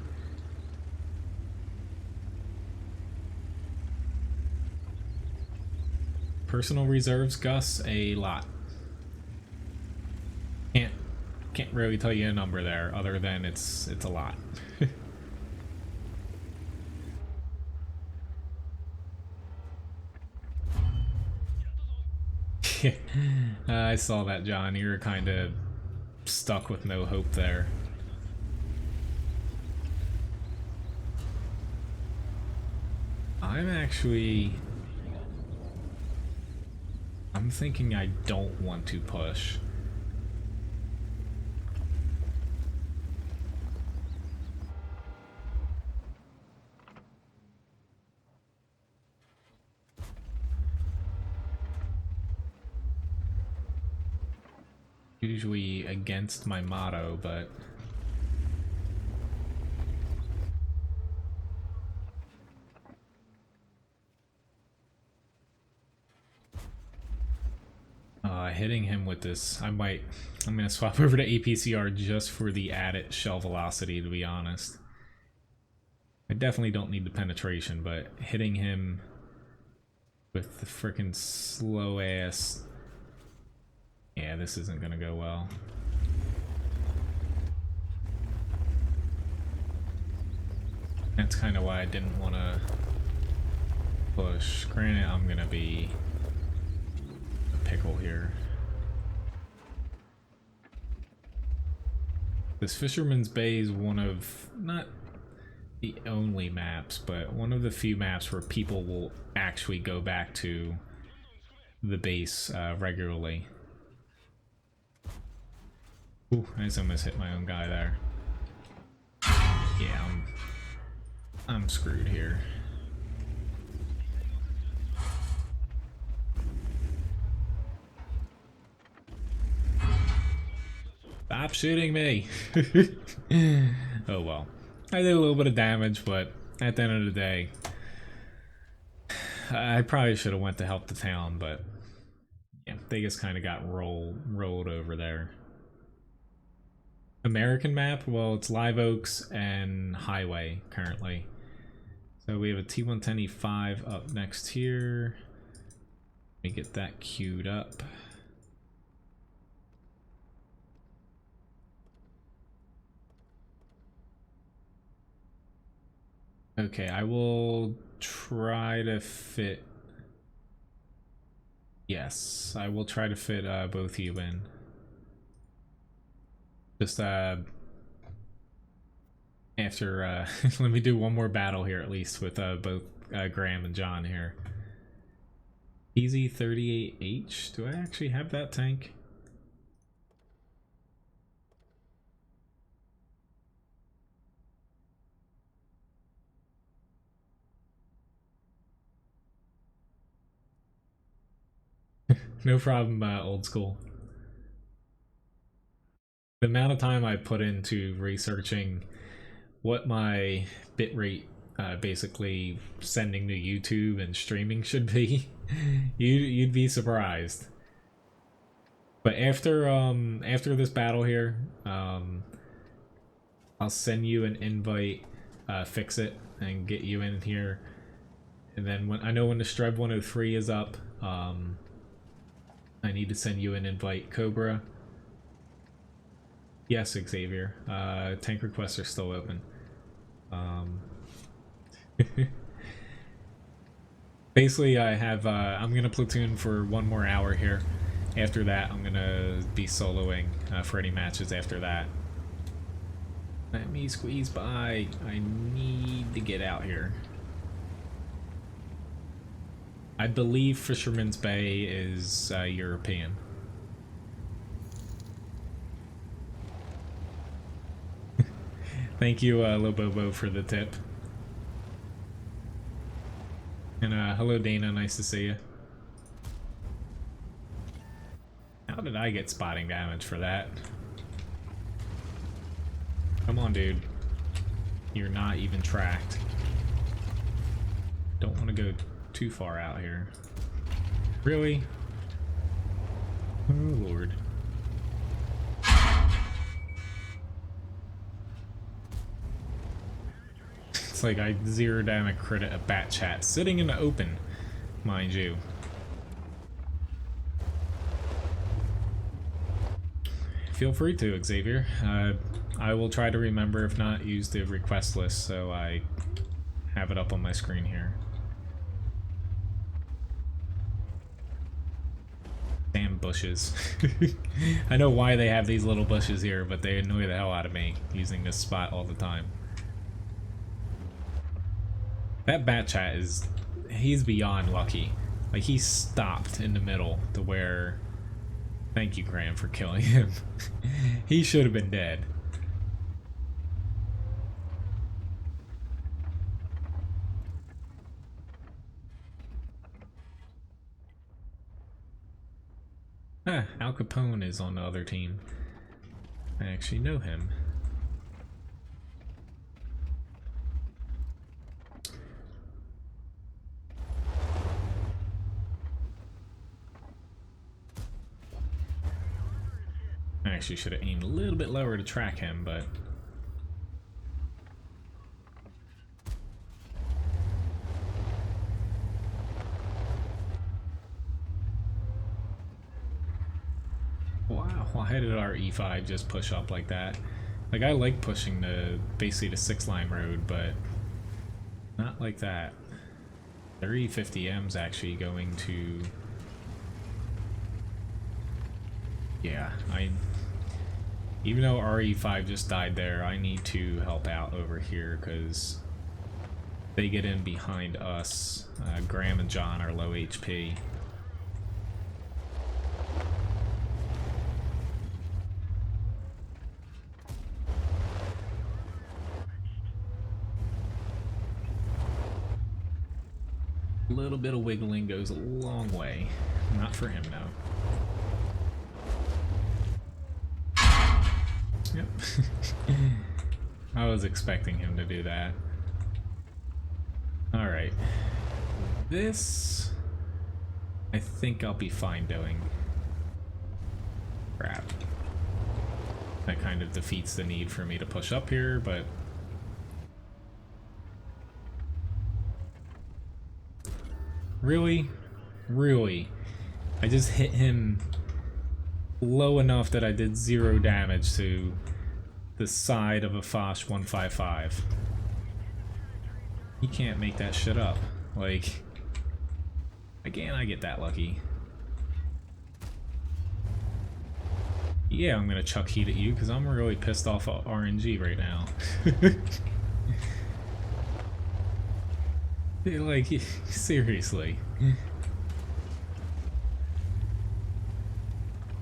Personal reserves, Gus, a lot. Can't really tell you a number there, other than it's a lot. I saw that, John. You were kind of stuck with no hope there. I'm thinking I don't want to push. Usually against my motto, but hitting him with this, I'm gonna swap over to APCR just for the added shell velocity, to be honest. I definitely don't need the penetration, but hitting him with the frickin' slow ass, yeah, this isn't gonna go well. That's kind of why I didn't want to push. Granted, I'm gonna be a pickle here. This Fisherman's Bay is one of, not the only maps, but one of the few maps where people will actually go back to the base regularly. Ooh, I just almost hit my own guy there. Yeah, I'm screwed here. Stop shooting me! Oh well. I did a little bit of damage, but at the end of the day, I probably should have went to help the town, but yeah, they just kind of got rolled over there. American map? Well, it's Live Oaks and Highway currently. So we have a T110E5 up next here. Let me get that queued up. Okay, I will try to fit... Yes, I will try to fit both of you in. Just after, let me do one more battle here at least with both Graham and John here. Pz.Kpfw, do I actually have that tank? No problem, old school. The amount of time I put into researching what my bitrate basically sending to YouTube and streaming should be, you'd be surprised. But after this battle here, I'll send you an invite, fix it, and get you in here. And then when the Strv 103 is up, I need to send you an invite, Cobra. Yes, Xavier. Tank requests are still open. Basically, I have. I'm gonna platoon for 1 more hour here. After that, I'm gonna be soloing for any matches after that. Let me squeeze by. I need to get out here. I believe Fisherman's Bay is European. Thank you, Lobobo, for the tip. And hello, Dana. Nice to see you. How did I get spotting damage for that? Come on, dude. You're not even tracked. Don't want to go too far out here. Really? Oh, Lord. It's like I zero damage credit a bat chat sitting in the open, mind you. Feel free to, Xavier. I will try to remember, if not, use the request list so I have it up on my screen here. Damn bushes. I know why they have these little bushes here, but they annoy the hell out of me using this spot all the time. That bat chat is... he's beyond lucky. Like, he stopped in the middle to where... Thank you, Graham, for killing him. He should have been dead. Ah, Al Capone is on the other team. I actually know him. I actually should have aimed a little bit lower to track him, but... Wow, why did our E5 just push up like that? Like, I like pushing the, basically the 6-line road, but not like that. Their E50M's actually going to... Yeah, even though RE5 just died there, I need to help out over here because they get in behind us. Graham and John are low HP. A little bit of wiggling goes a long way. Not for him, though. Yep. I was expecting him to do that. Alright. This... I think I'll be fine doing. Crap. That kind of defeats the need for me to push up here, but... Really? Really? I just hit him low enough that I did 0 damage to the side of a Foch 155. You can't make that shit up. Like, again, I get that lucky. Yeah, I'm gonna chuck heat at you because I'm really pissed off at RNG right now. Like, seriously.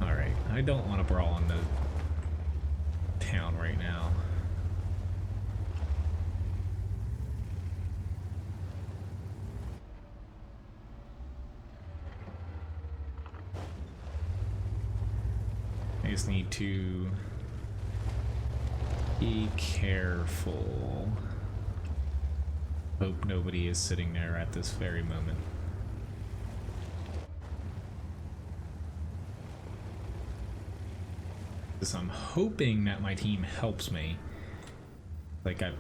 Alright, I don't want to brawl in the town right now. I just need to be careful. Hope nobody is sitting there at this very moment. Because I'm hoping that my team helps me. Like I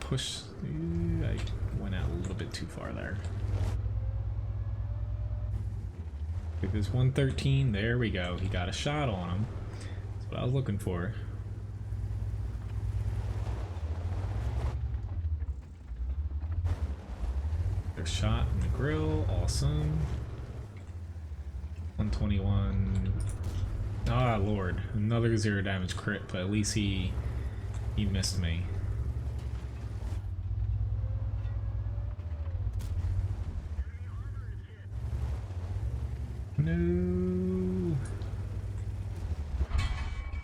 went out a little bit too far there. Like this 113, there we go. He got a shot on him. That's what I was looking for. Another shot in the grill, awesome. 121. Ah, Lord, another 0 damage crit, but at least he missed me. No,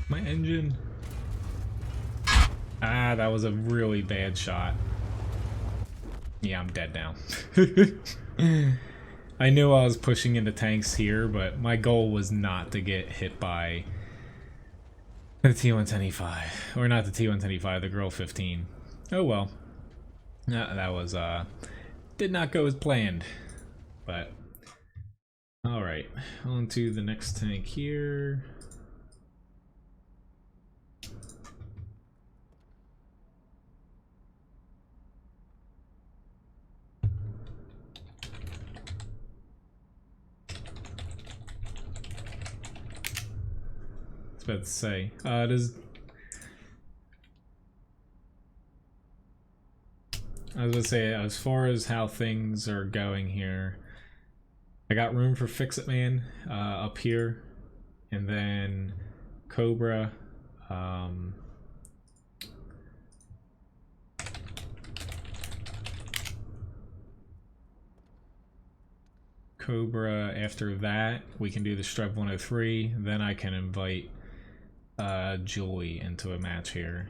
my engine. Ah, that was a really bad shot. Yeah, I'm dead now. I knew I was pushing into tanks here, but my goal was not to get hit by the T-110E5. Or not the T-110E5, the Girl 15. Oh well. That was, did not go as planned. But, alright. On to the next tank here. About to say, does I was gonna say, as far as how things are going here, I got room for Fix-It Man up here, and then Cobra. Cobra. After that, we can do the Strv 103. Then I can invite Julie into a match here.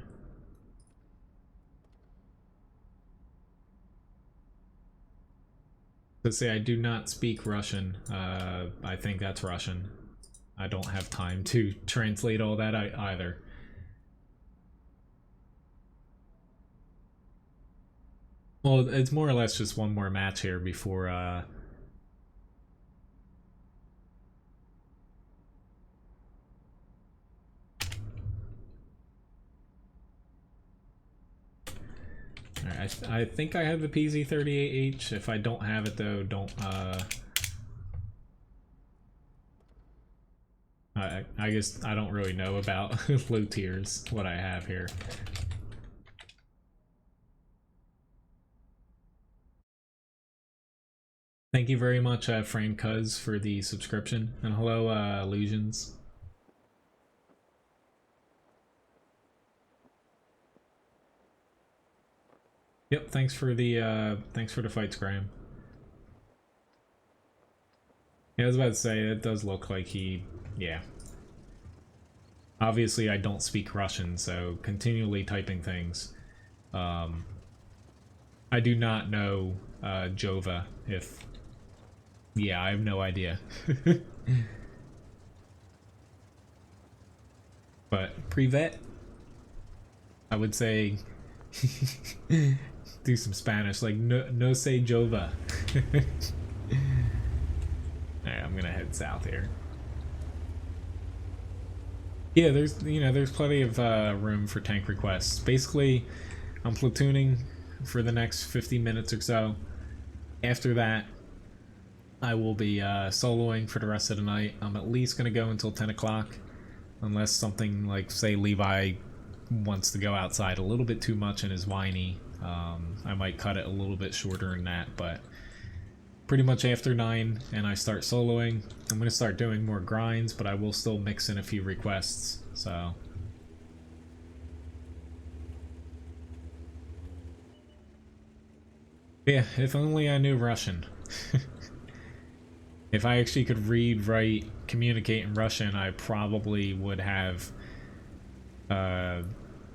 Let's say I do not speak Russian. I think that's Russian. I don't have time to translate all that either. Well, it's more or less just one more match here before I think I have the Pz.Kpfw. If I don't have it though, don't I guess I don't really know about low tiers, what I have here. Thank you very much, Frank Cuz, for the subscription, and hello, Illusions. Yep, thanks for the fights, Graham. Yeah, I was about to say, it does look like he, yeah. Obviously, I don't speak Russian, so continually typing things. I do not know Jova, if... Yeah, I have no idea. But, Privet, I would say... do some Spanish, like no say Jova. Alright, I'm gonna head south here. Yeah, there's plenty of room for tank requests. Basically, I'm platooning for the next 50 minutes or so. After that, I will be soloing for the rest of the night. I'm at least gonna go until 10 o'clock, unless something like, say, Levi wants to go outside a little bit too much and is whiny. I might cut it a little bit shorter than that, but pretty much after 9 and I start soloing, I'm going to start doing more grinds, but I will still mix in a few requests, so... Yeah, if only I knew Russian. If I actually could read, write, communicate in Russian, I probably would have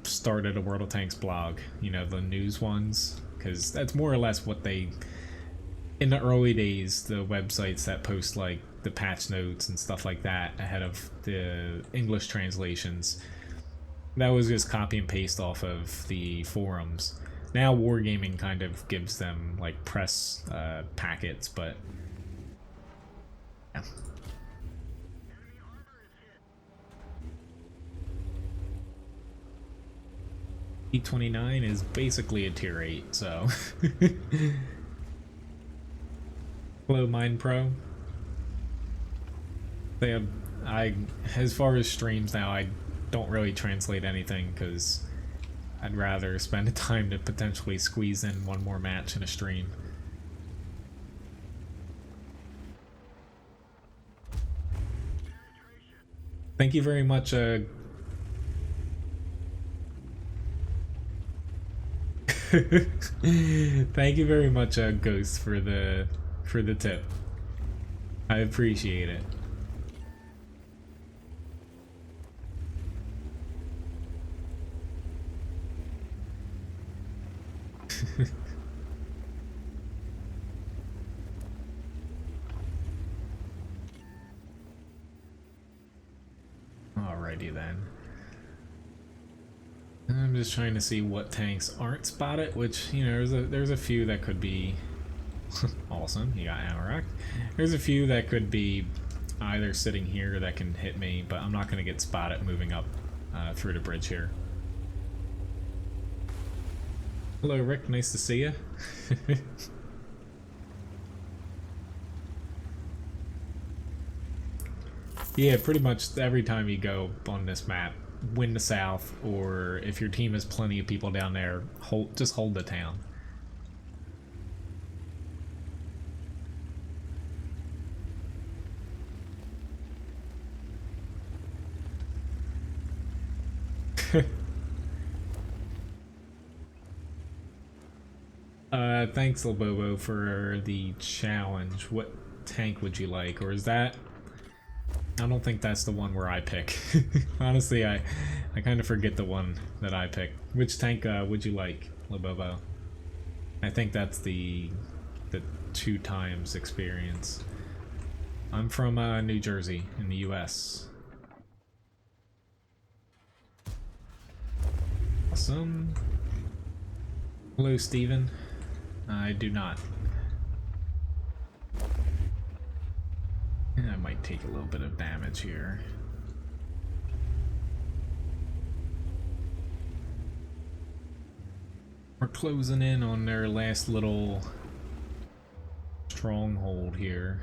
started a World of Tanks blog, you know, the news ones, because that's more or less what they, in the early days, the websites that post like the patch notes and stuff like that ahead of the English translations, that was just copy and paste off of the forums. Now Wargaming kind of gives them like press packets, but yeah. E29 is basically a tier 8, so... Hello, Mind Pro. As far as streams now, I don't really translate anything, because I'd rather spend the time to potentially squeeze in one more match in a stream. Thank you very much, thank you very much, Ghost, for the tip. I appreciate it. Alrighty then. I'm just trying to see what tanks aren't spotted, which, you know, there's a few that could be awesome. You got Amarak. There's a few that could be either sitting here that can hit me, but I'm not going to get spotted moving up through the bridge here. Hello, Rick. Nice to see you. Yeah, pretty much every time you go on this map, win the south, or if your team has plenty of people down there, just hold the town. Thanks, Lobobo, for the challenge. What tank would you like? Or is that... I don't think that's the one where I pick. Honestly, I kind of forget the one that I pick. Which tank would you like, Lobobo? I think that's the 2 times experience. I'm from New Jersey in the US. Awesome. Hello, Steven. I do not. I might take a little bit of damage here. We're closing in on their last little stronghold here.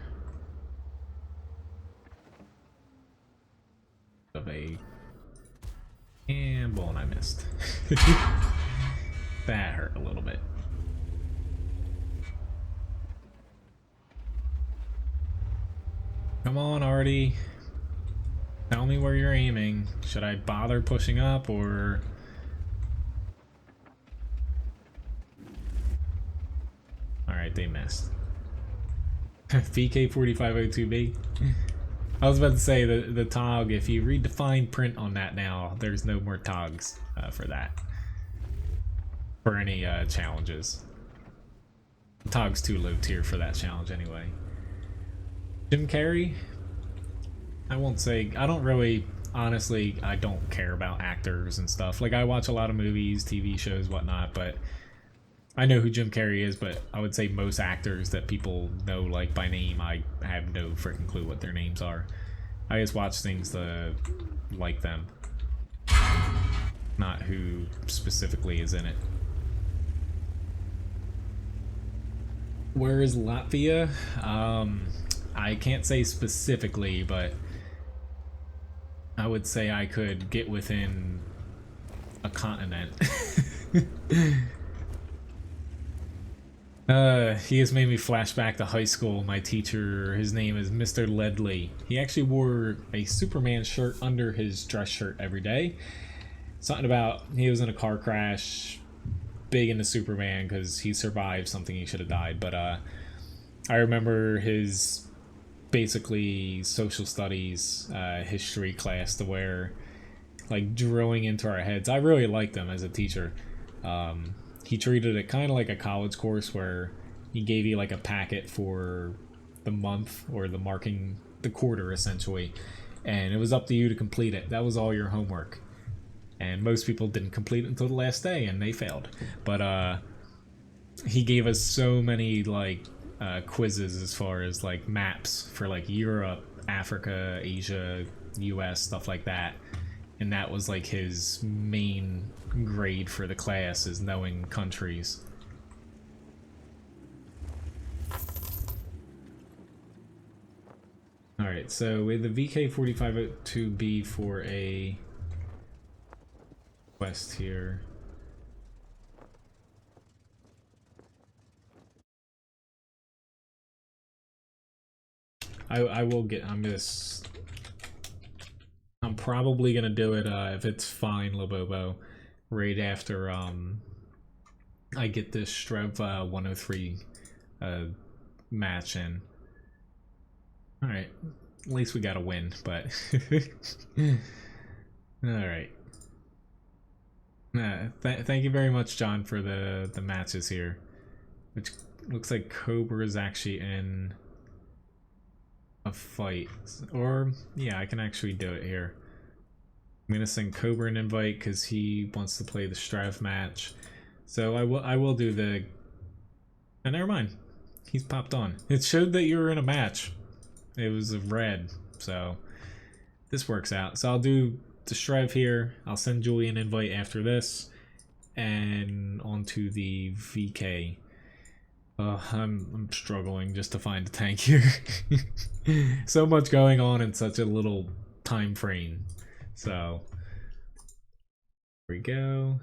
Of a and I missed. That hurt a little bit. Come on, Artie. Tell me where you're aiming. Should I bother pushing up, or... Alright, they missed. Vk4502B. I was about to say, the TOG, if you read the fine print on that now, there's no more TOGs for that. For any challenges. The TOG's too low tier for that challenge anyway. Jim Carrey? I won't say, I don't really, honestly, I don't care about actors and stuff. Like, I watch a lot of movies, TV shows, whatnot, but I know who Jim Carrey is, but I would say most actors that people know, like, by name, I have no freaking clue what their names are. I just watch things to like them, not who specifically is in it. Where is Latvia? I can't say specifically, but I would say I could get within a continent. He has made me flash back to high school. My teacher, his name is Mr. Ledley. He actually wore a Superman shirt under his dress shirt every day. Something about, he was in a car crash, big into Superman because he survived something he should have died. But I remember his basically social studies history class to where, like, drilling into our heads. I really liked him as a teacher. He treated it kind of like a college course where he gave you like a packet for the month or the marking, the quarter essentially, and it was up to you to complete it. That was all your homework, and most people didn't complete it until the last day and they failed. But he gave us so many like quizzes as far as like maps for like Europe, Africa, Asia, US, stuff like that. And that was like his main grade for the class, is knowing countries. Alright, so with the Vk4502B for a quest here. I'm I'm probably gonna do it if it's fine, Lobobo, right after I get this Strv 103 match in. Alright, at least we got a win, but alright. Thank you very much, John, for the matches here. Which looks like Cobra is actually in a fight. Or, yeah, I can actually do it here. I'm gonna send Cobra an invite because he wants to play the Strv match. So I will do the... Oh, never mind. He's popped on. It showed that you were in a match. It was a red, so this works out. So I'll do the Strv here. I'll send Julie an invite after this. And onto the VK. I'm struggling just to find a tank here. So much going on in such a little time frame. So here we go.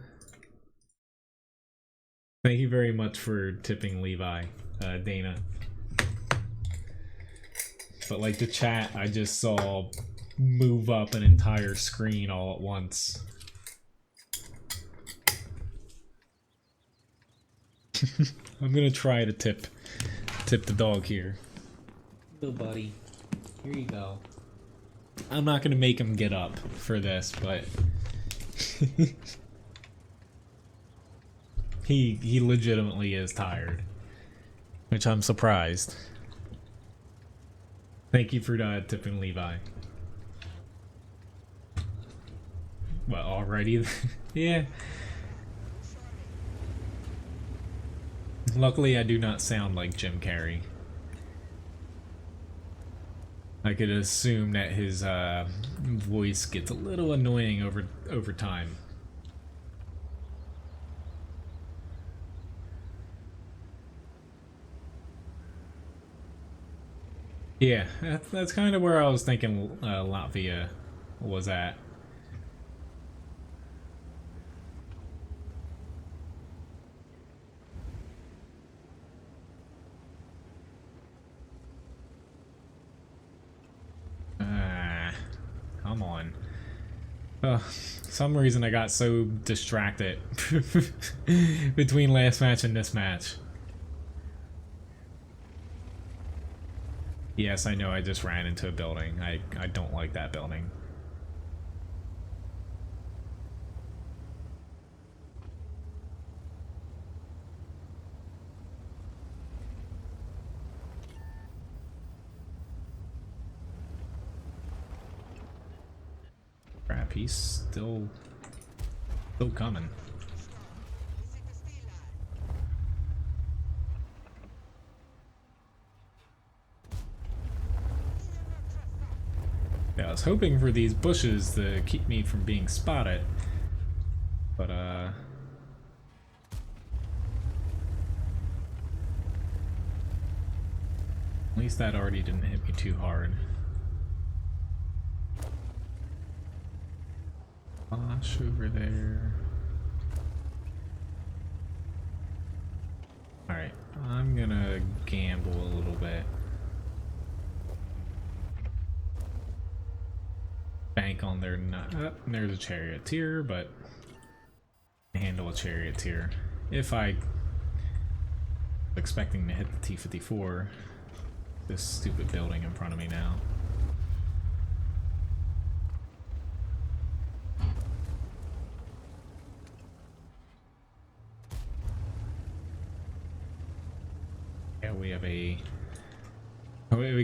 Thank you very much for tipping Levi, Dana. But like the chat, I just saw move up an entire screen all at once. I'm gonna try to tip the dog here. Little buddy, here you go. I'm not gonna make him get up for this, but he legitimately is tired, which I'm surprised. Thank you for tipping Levi. Well, already? Yeah. Luckily, I do not sound like Jim Carrey. I could assume that his voice gets a little annoying over time. Yeah, that's kind of where I was thinking Latvia was at. Come on. Some reason I got so distracted between last match and this match. Yes, I know I just ran into a building. I don't like that building. Crap, he's still coming. Yeah, I was hoping for these bushes to keep me from being spotted, but at least that already didn't hit me too hard. Flash over there. Alright, I'm gonna gamble a little bit. Bank on their there's a charioteer, but handle a charioteer. If I expecting to hit the T-54, this stupid building in front of me now. Yeah, we have we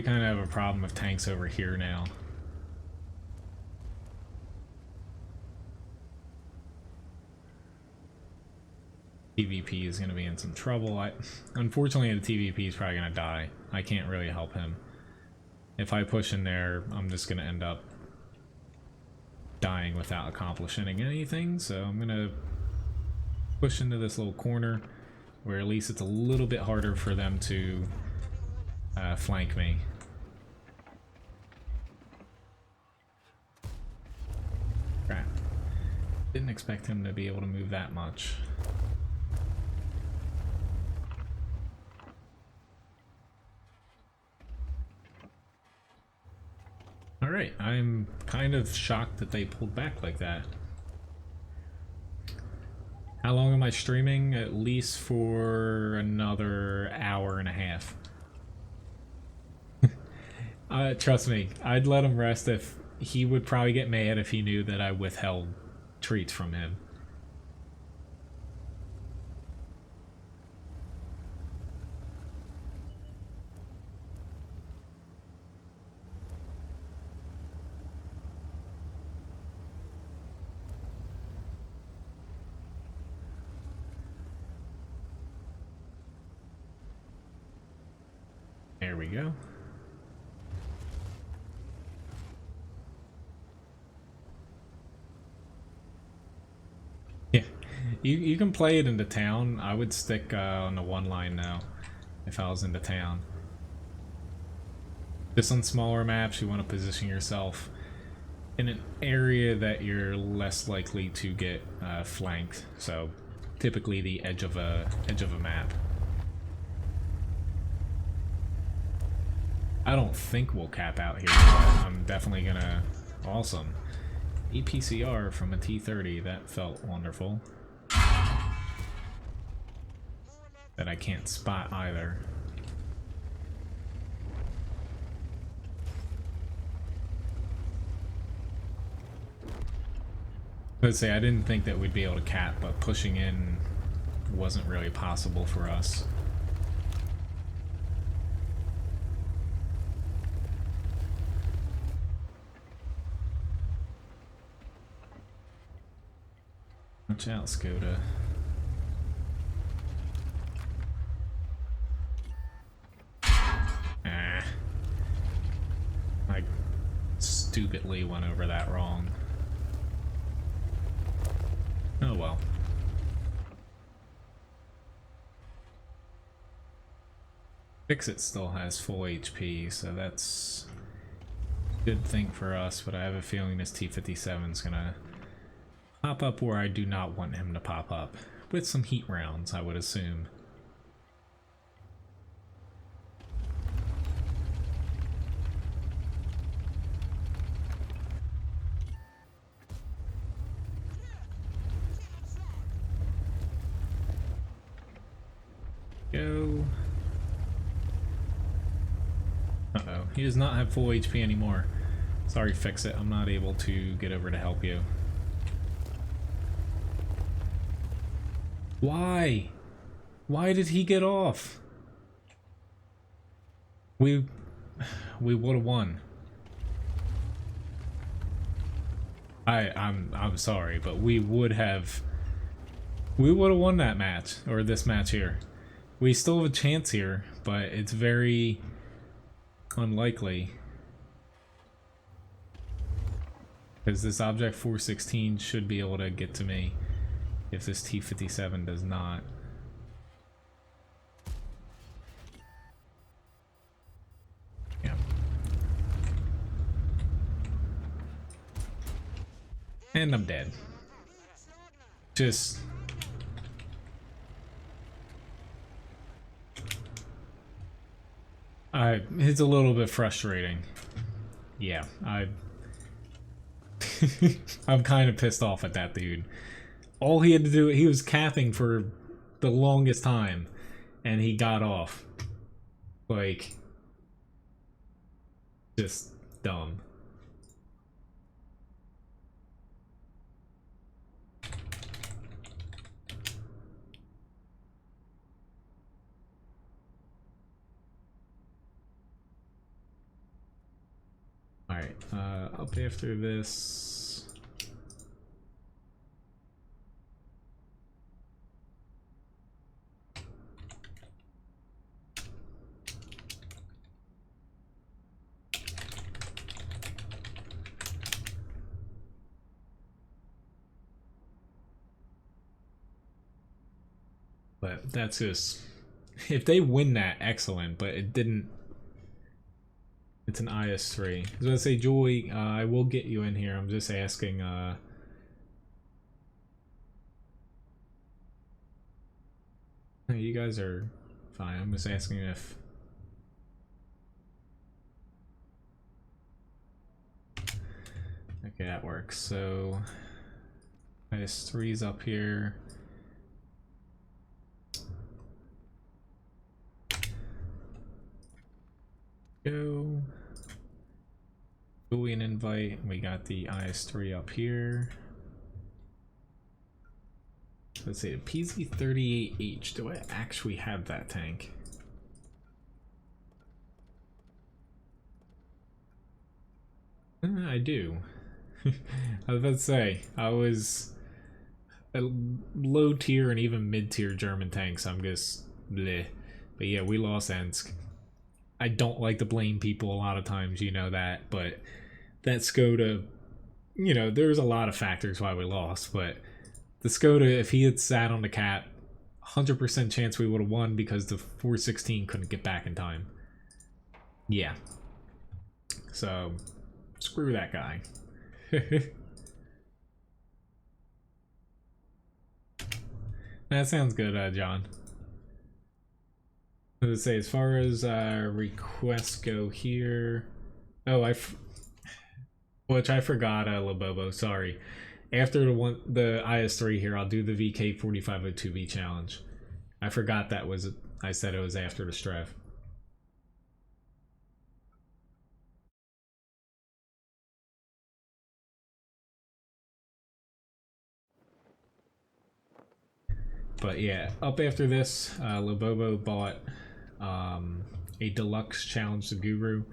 kind of have a problem with tanks over here now. TVP is going to be in some trouble. Unfortunately, the TVP is probably going to die. I can't really help him. If I push in there, I'm just going to end up dying without accomplishing anything. So I'm going to push into this little corner where at least it's a little bit harder for them to flank me. Crap. Didn't expect him to be able to move that much. Alright, I'm kind of shocked that they pulled back like that. How long am I streaming? At least for another hour and a half. Trust me, I'd let him rest. If he would probably get mad if he knew that I withheld treats from him. There we go. Yeah, you can play it into town. I would stick on the one line now if I was into town. Just on smaller maps, you want to position yourself in an area that you're less likely to get flanked. So typically the edge of a map. I don't think we'll cap out here, but I'm definitely gonna... Awesome. EPCR from a T30, that felt wonderful. That I can't spot either. Let's say I didn't think that we'd be able to cap, but pushing in wasn't really possible for us. Watch out, Skoda. Ah. I stupidly went over that wrong. Oh well. Fix-It still has full HP, so that's a good thing for us, but I have a feeling this T-57's gonna pop up where I do not want him to pop up. With some heat rounds, I would assume. Go. Uh-oh. He does not have full HP anymore. Sorry, Fix-It. I'm not able to get over to help you. Why? Why did he get off? We would have won. I'm sorry, but we would have won that match, or this match here. We still have a chance here, but it's very unlikely. Because this Object 416 should be able to get to me if this T-57 does not. Yeah. And I'm dead. Just... it's a little bit frustrating. Yeah, I'm kind of pissed off at that dude. All he had to do, he was capping for the longest time, and he got off. Like, just dumb. Alright, up after this. But that's just... If they win that, excellent, but it didn't... It's an IS-3. I was gonna say, Joy, I will get you in here. I'm just asking, no, you guys are fine. I'm just asking if... Okay, that works. So -3's up here. Go. Boolean invite. We got the IS-3 up here. Let's see, the Pz.Kpfw. Do I actually have that tank? I do. I was about to say, I was a low tier and even mid tier German tanks. I'm just bleh. But yeah, we lost Ensk. I don't like to blame people a lot of times, you know that, but that Skoda, you know, there's a lot of factors why we lost, but the Skoda, if he had sat on the cap, 100% chance we would have won because the 416 couldn't get back in time. Yeah. So, screw that guy. That sounds good, John. I was say, as far as requests go here, oh, which I forgot, Labobo. Sorry. After the IS-3 here, I'll do the VK4502V challenge. I forgot that was. I said it was after the Strv. But yeah, up after this, Labobo bought a deluxe challenge to Guru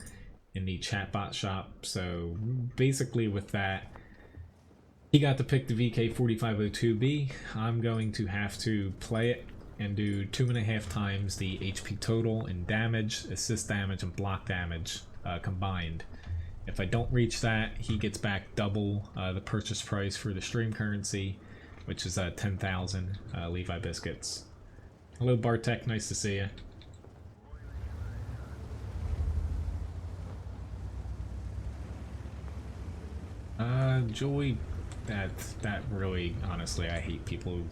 in the chatbot shop. So basically with that, he got to pick the VK4502B. I'm going to have to play it and do 2.5 times the HP total in damage, assist damage, and block damage combined. If I don't reach that, he gets back double the purchase price for the stream currency, which is 10,000 Levi biscuits. Hello Bartek, nice to see you. Joy, that really, honestly, I hate people who...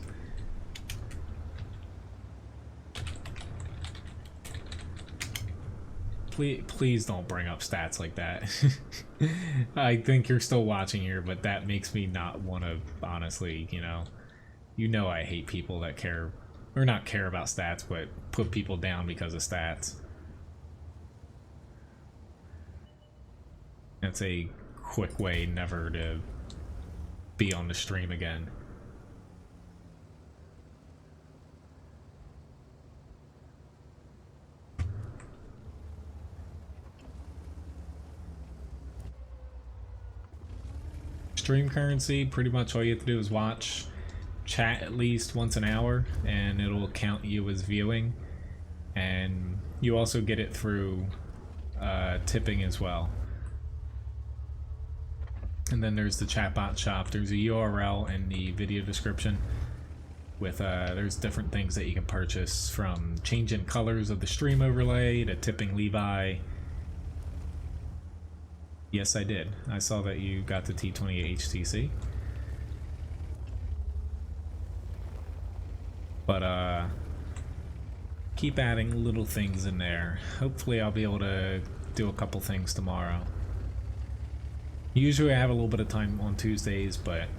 Please don't bring up stats like that. I think you're still watching here, but that makes me not want to, honestly, you know I hate people that care, or not care about stats, but put people down because of stats. That's a quick way never to be on the stream again. Stream currency, pretty much all you have to do is watch, chat at least once an hour, and it'll count you as viewing. And you also get it through tipping as well. And then there's the chatbot shop. There's a URL in the video description with there's different things that you can purchase, from changing colors of the stream overlay to tipping Levi. Yes, I did. I saw that you got the T28 HTC. But keep adding little things in there. Hopefully I'll be able to do a couple things tomorrow. Usually I have a little bit of time on Tuesdays, but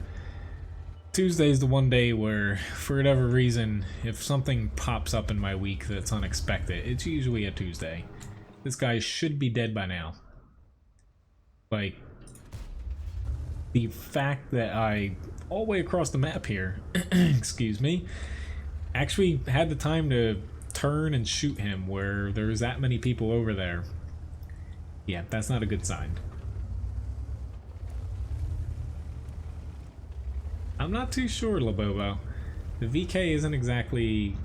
Tuesday's the one day where, for whatever reason, if something pops up in my week that's unexpected, it's usually a Tuesday. This guy should be dead by now. Like, the fact that I, all the way across the map here, excuse me, actually had the time to turn and shoot him where there's that many people over there. Yeah, that's not a good sign. I'm not too sure, Labobo. The VK isn't exactly,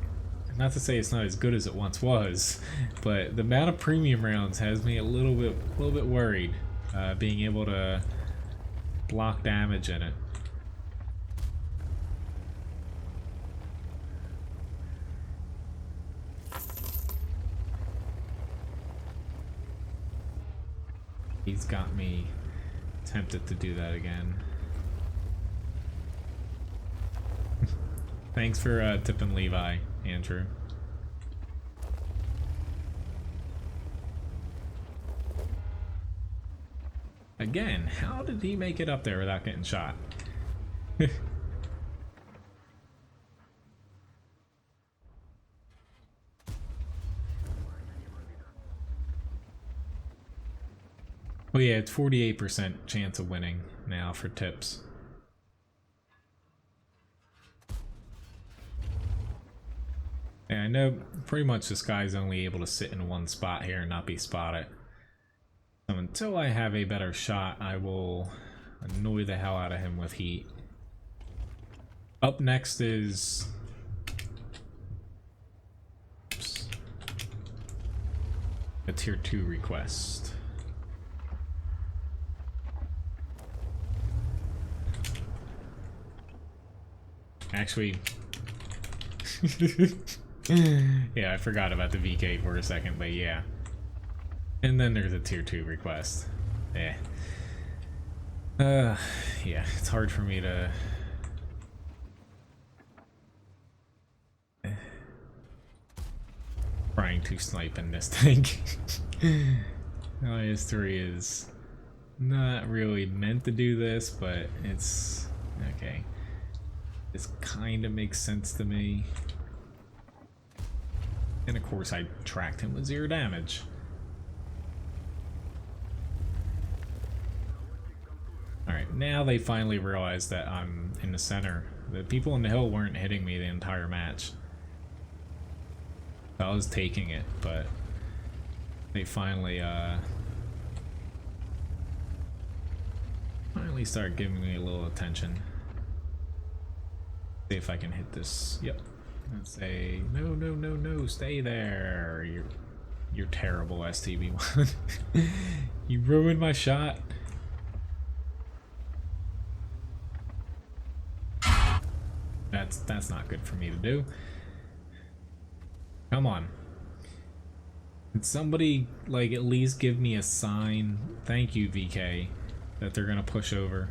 not to say it's not as good as it once was, but the amount of premium rounds has me a little bit worried, being able to block damage in it. He's got me tempted to do that again. Thanks for tipping Levi, Andrew. Again, how did he make it up there without getting shot? Well, yeah, it's 48% chance of winning now for tips. Yeah, I know pretty much this guy's only able to sit in one spot here and not be spotted. So until I have a better shot, I will annoy the hell out of him with heat. Up next is... Oops. A tier 2 request. Actually... yeah, I forgot about the VK for a second, but yeah. And then there's a tier 2 request. Yeah. Yeah, it's hard for me to... trying to snipe in this tank. IS-3 is not really meant to do this, but it's... okay. This kind of makes sense to me. And of course I tracked him with 0 damage. Alright, now they finally realize that I'm in the center. The people in the hill weren't hitting me the entire match. I was taking it, but they finally start giving me a little attention. See if I can hit this. Yep. And say, no, no, no, no, stay there. You're terrible, STB1. You ruined my shot. That's not good for me to do. Come on. Can somebody, like, at least give me a sign? Thank you, VK, that they're gonna push over.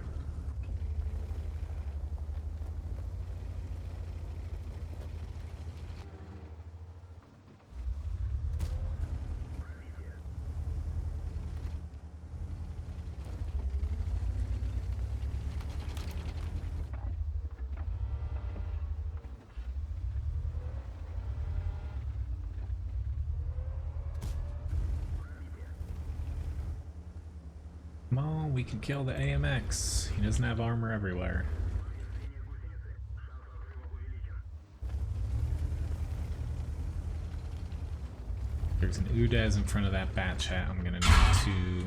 Come on, we can kill the AMX. He doesn't have armor everywhere. There's an Udez in front of that bat chat I'm gonna need to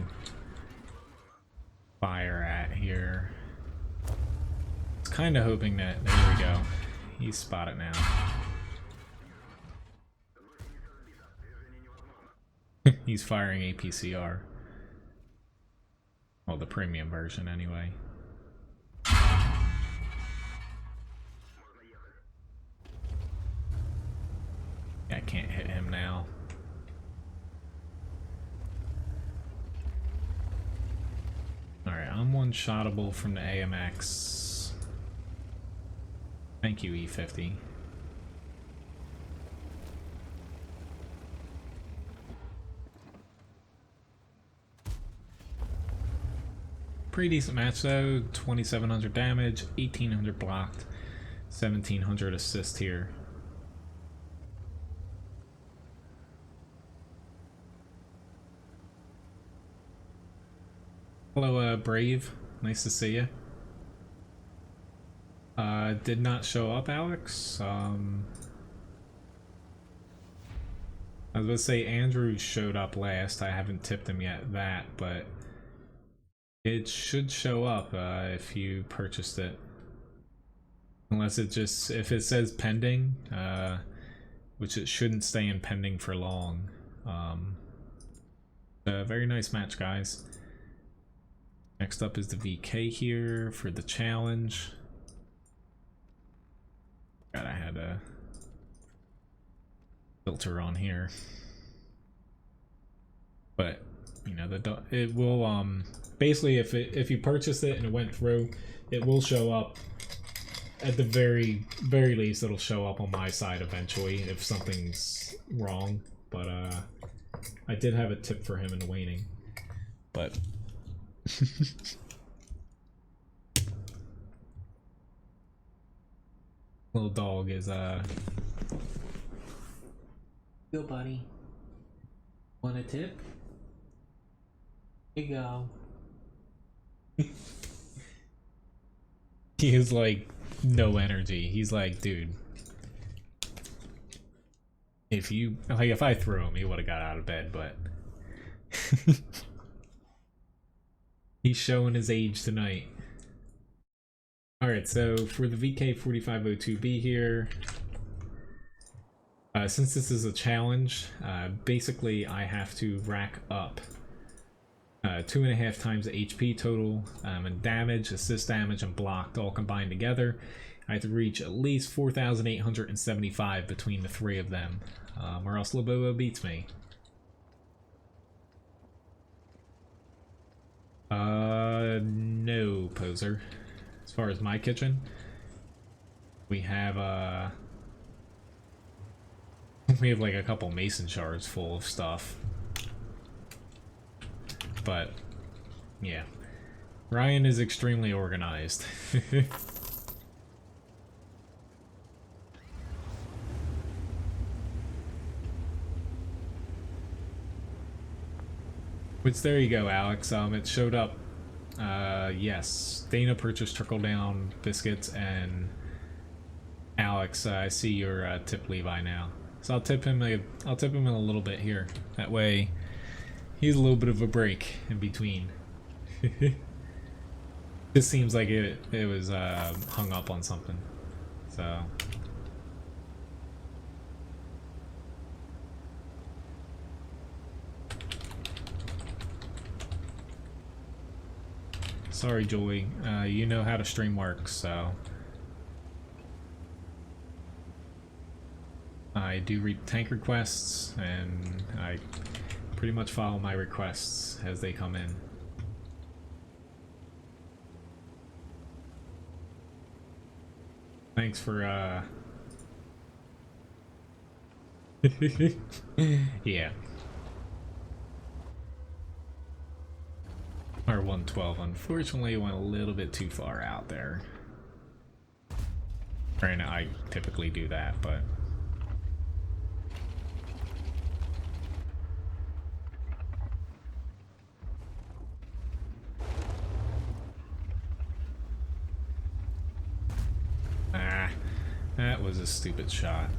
fire at here. I was kind of hoping that... there we go. He's spotted now. He's firing APCR. Well, the premium version, anyway. Yeah, I can't hit him now. Alright, I'm one-shottable from the AMX. Thank you, E50. Pretty decent match though. 2700 damage, 1800 blocked, 1700 assist here. Hello, Brave. Nice to see you. Did not show up, Alex. I was gonna say Andrew showed up last. I haven't tipped him yet but it should show up if you purchased it. Unless it just, if it says pending, which it shouldn't stay in pending for long. A very nice match, guys. Next up is the VK here for the challenge. God, I had a filter on here. But, you know, it will, basically if you purchase it and it went through, it will show up. At the very least, it'll show up on my side eventually if something's wrong. But I did have a tip for him in waning. But Little dog is Go, buddy. Want a tip? Here you go. He is like no energy. He's like, dude, if I threw him, he would have got out of bed, but he's showing his age tonight. Alright, so for the VK4502B here, since this is a challenge, basically I have to rack up 2.5 times the HP total, and damage, assist damage, and blocked all combined together. I have to reach at least 4,875 between the three of them, or else Lobobo beats me. No, poser. As far as my kitchen, we have like a couple mason shards full of stuff. But yeah, Ryan is extremely organized. Which, there you go, Alex. It showed up. Yes, Dana purchased Trickle Down biscuits, and Alex, I see your tip Levi now. So I'll tip him in a little bit here. That way, he's a little bit of a break in between. This seems like it was hung up on something. So. Sorry, Joey. You know how the stream works, so. I do read tank requests, and I pretty much follow my requests as they come in. Thanks for, yeah. R112, unfortunately, went a little bit too far out there. Granted, I typically do that, but... Ah, that was a stupid shot.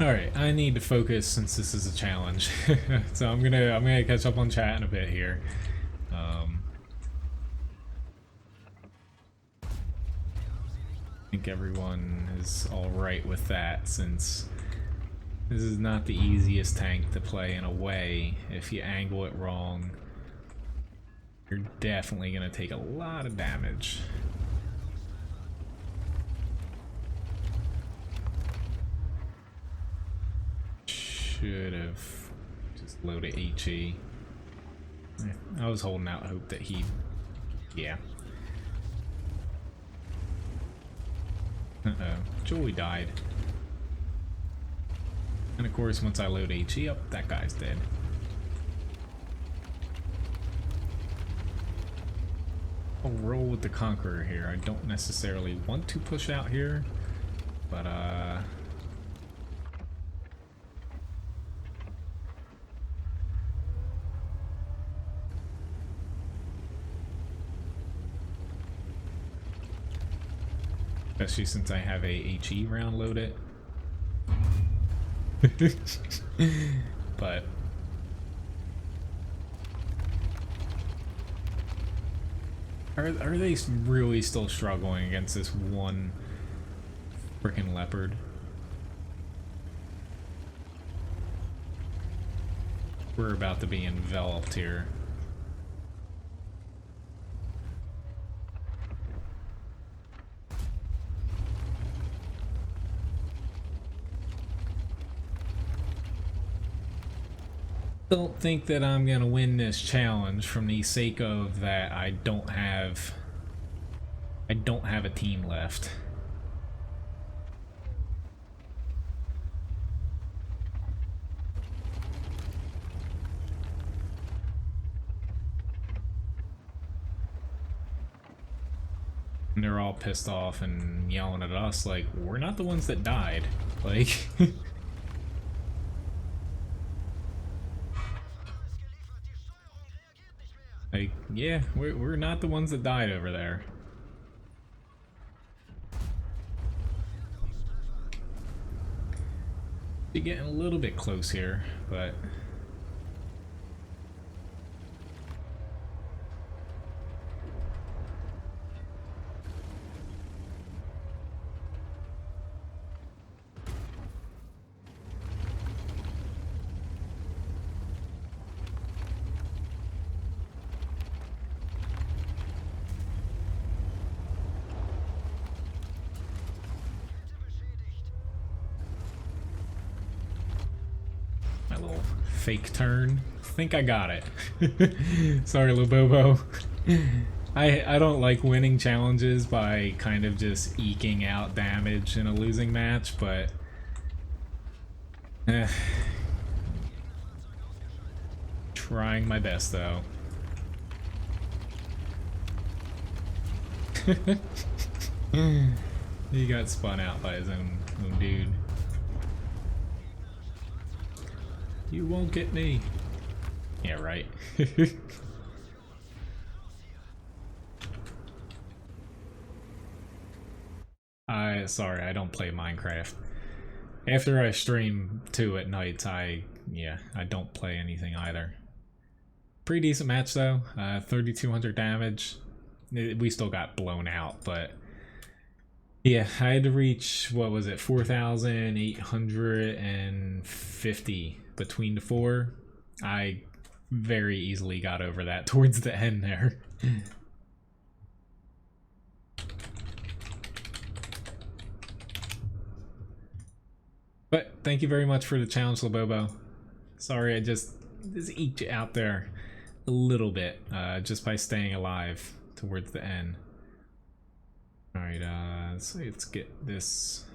Alright, I need to focus since this is a challenge. So I'm gonna catch up on chat in a bit here. I think everyone is alright with that, since this is not the easiest tank to play in a way. If you angle it wrong, you're definitely gonna take a lot of damage. Should have just loaded HE. I was holding out hope that he'd... yeah. Uh-oh. Joey died. And of course, once I load HE up, that guy's dead. I'll roll with the Conqueror here. I don't necessarily want to push out here, but especially since I have a HE round loaded. But are they really still struggling against this one freaking leopard? We're about to be enveloped here. don't think that I'm gonna win this challenge from the sake of that I don't have a team left. And they're all pissed off and yelling at us like, we're not the ones that died. Like like, yeah, we're not the ones that died over there. You're getting a little bit close here, but fake turn. I think I got it. Sorry, Lobobo. I don't like winning challenges by kind of just eking out damage in a losing match, but trying my best though. He got spun out by his own dude. You won't get me. Yeah, right. Sorry, I don't play Minecraft. After I stream 2 at night, I don't play anything either. Pretty decent match though. 3,200 damage. We still got blown out, but yeah, I had to reach, what was it, 4,850 between the 4. I very easily got over that towards the end there. But thank you very much for the challenge, Labobo. Sorry, I just eked you out there a little bit, just by staying alive towards the end. Alright, so let's get this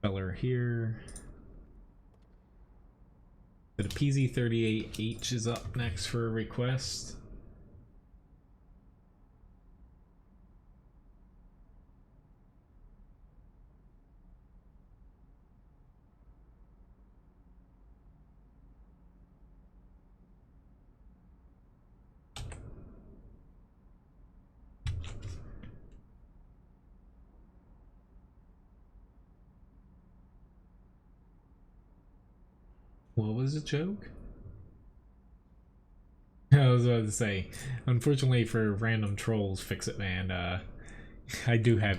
feller here. The Pz.Kpfw is up next for a request. What was the joke? I was about to say, unfortunately for random trolls, Fix It Man, I do have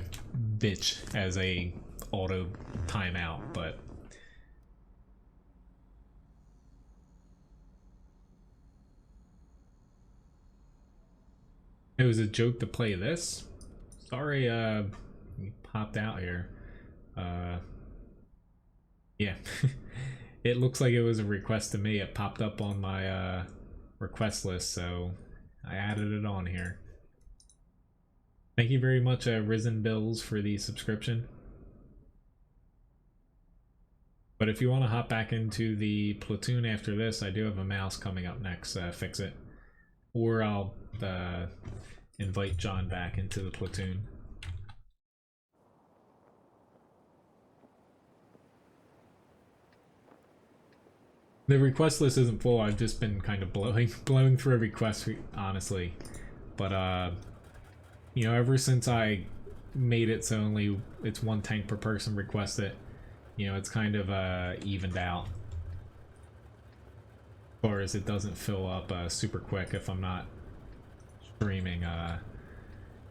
bitch as a auto timeout, but it was a joke to play this. Sorry, you popped out here. Yeah. It looks like it was a request to me. It popped up on my request list, so I added it on here. Thank you very much, Risen Bills, for the subscription. But if you want to hop back into the platoon after this, I do have a mouse coming up next, Fix It. Or I'll invite John back into the platoon. The request list isn't full. I've just been kind of blowing through requests, honestly. But you know, ever since I made it so only it's 1 tank per person request it, you know, it's kind of evened out. As far as it doesn't fill up super quick if I'm not streaming.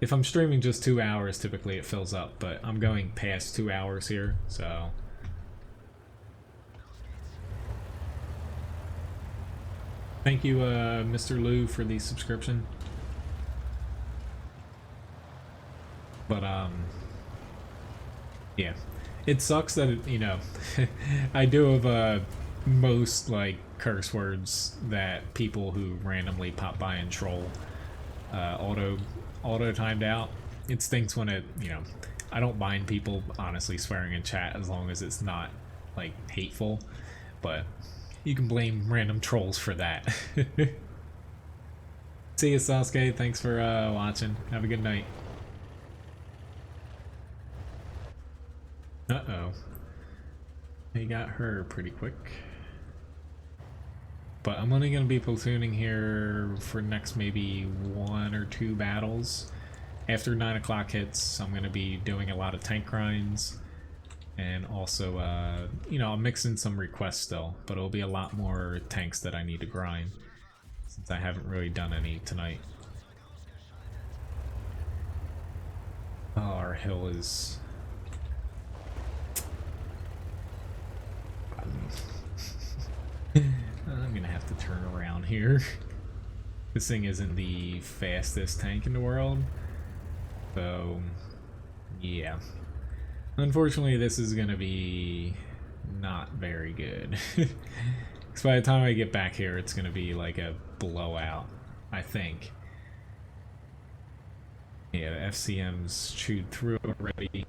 If I'm streaming just 2 hours, typically it fills up, but I'm going past 2 hours here, so. Thank you, Mr. Lou, for the subscription. But, yeah. It sucks that, you know, I do have, most, like, curse words that people who randomly pop by and troll auto timed out. It stinks when it, you know, I don't mind people honestly swearing in chat as long as it's not like hateful, but you can blame random trolls for that. See you, Sasuke. Thanks for watching. Have a good night. Uh-oh. He got her pretty quick. But I'm only going to be platooning here for next maybe 1 or 2 battles. After 9 o'clock hits, I'm going to be doing a lot of tank grinds. And also, you know, I'll mix in some requests still, but it'll be a lot more tanks that I need to grind, since I haven't really done any tonight. Oh, our hill is... I'm gonna have to turn around here. This thing isn't the fastest tank in the world, so yeah. Unfortunately, this is gonna be not very good. Because by the time I get back here, it's gonna be like a blowout, I think. Yeah, the FCM's chewed through already.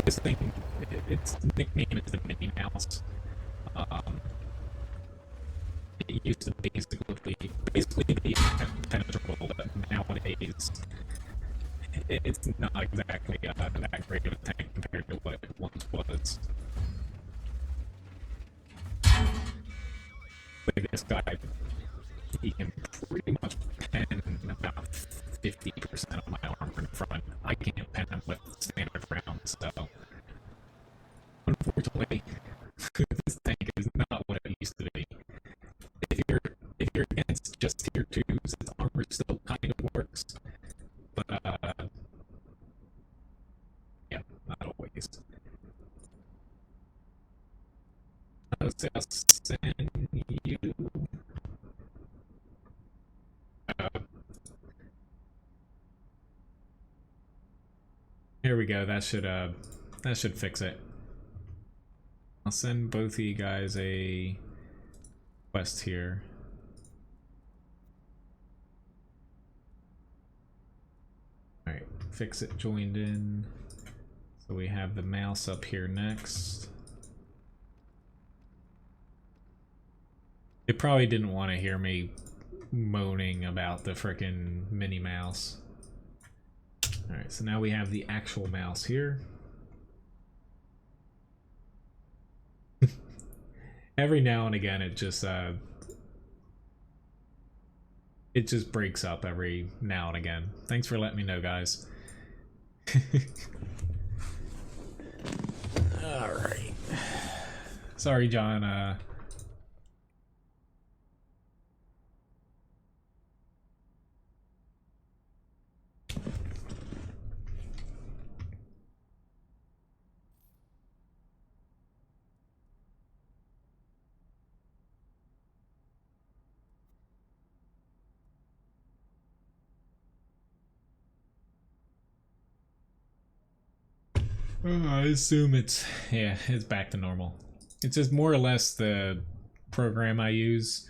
This thing, its nickname is the Minnie Mouse. It used to basically be impenetrable, but nowadays it's not exactly that great of a tank compared to what it once was. Like this guy, he can pretty much pen about 50% of my armor in front. I can't pen him with standard rounds, so unfortunately, this tank is not what it used to be. If you're against just tier 2s, its armor still kind of works, but yeah, not always. I'll send you. Here we go. That should fix it. I'll send both of you guys a quest here. Alright, fix it joined in. So we have the mouse up here next. They probably didn't want to hear me moaning about the frickin' mini mouse. Alright, so now we have the actual mouse here. Every now and again it just breaks up every now and again. Thanks for letting me know, guys. Alright. Sorry, John, I assume it's back to normal. It's just more or less the program I use.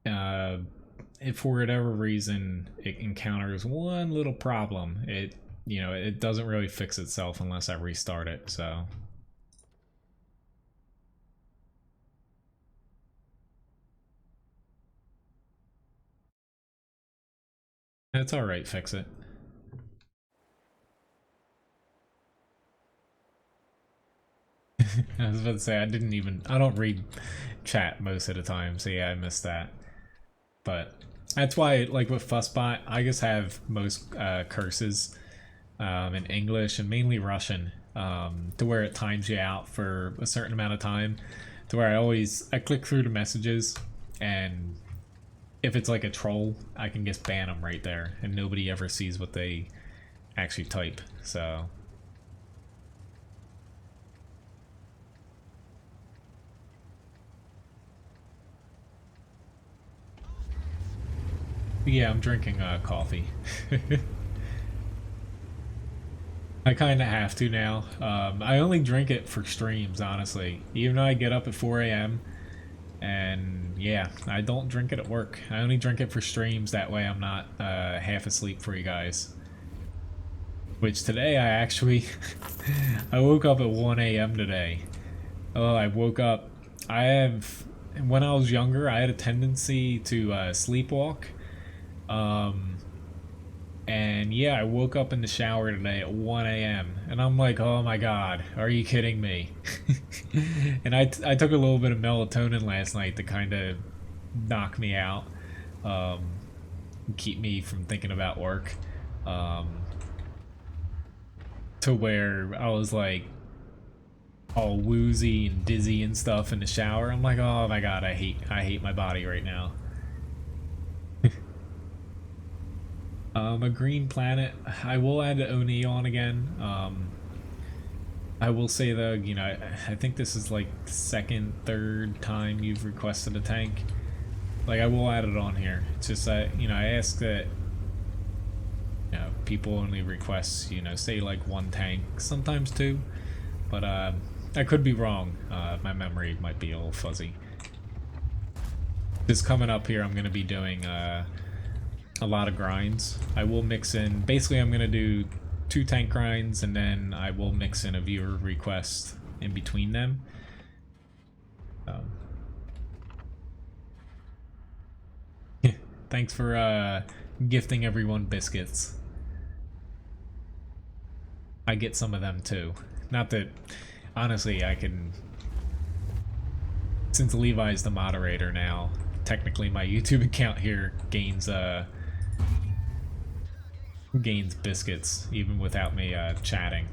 If for whatever reason it encounters one little problem, it doesn't really fix itself unless I restart it, so. It's alright, fix it. I was about to say, I don't read chat most of the time, so yeah, I missed that. But that's why, like with Fussbot, I just have most curses in English and mainly Russian, to where it times you out for a certain amount of time, to where I click through the messages, and if it's like a troll, I can just ban them right there, and nobody ever sees what they actually type, so. Yeah, I'm drinking coffee. I kind of have to now. I only drink it for streams, honestly. Even though I get up at 4 a.m. And yeah, I don't drink it at work. I only drink it for streams. That way I'm not half asleep for you guys. Which today I actually... I woke up at 1 a.m. today. Oh, I woke up... When I was younger, I had a tendency to sleepwalk. And yeah, I woke up in the shower today at 1 a.m. and I'm like, oh my god, are you kidding me? And I took a little bit of melatonin last night to kind of knock me out, keep me from thinking about work, to where I was like all woozy and dizzy and stuff in the shower. I'm like, oh my god, I hate my body right now. A green planet. I will add Oni on again. I will say though, you know, I think this is like the second, third time you've requested a tank. Like, I will add it on here. It's just that, you know, I ask that, you know, people only request, you know, say like one tank, sometimes two. But I could be wrong. My memory might be a little fuzzy. Just coming up here, I'm going to be doing a lot of grinds. I will mix in, basically I'm going to do 2 tank grinds, and then I will mix in a viewer request in between them. Thanks for gifting everyone biscuits. I get some of them too. Not that, honestly, I can... Since Levi's the moderator now, technically my YouTube account here gains biscuits even without me chatting.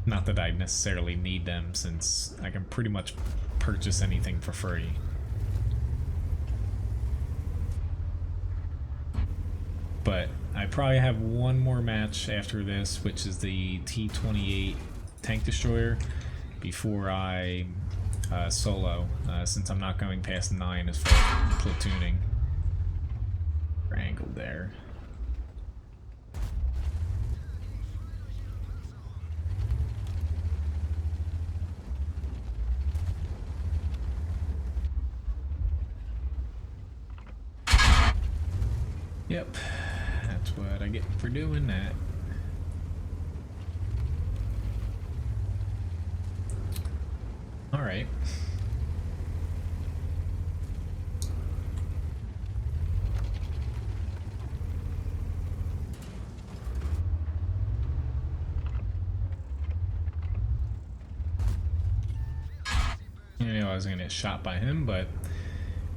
Not that I necessarily need them, since I can pretty much purchase anything for free. But I probably have one more match after this, which is the T-28 tank destroyer, before I solo, since I'm not going past 9 as far as platooning. Angled there. Yep, that's what I get for doing that. All right. You know, I was gonna get shot by him, but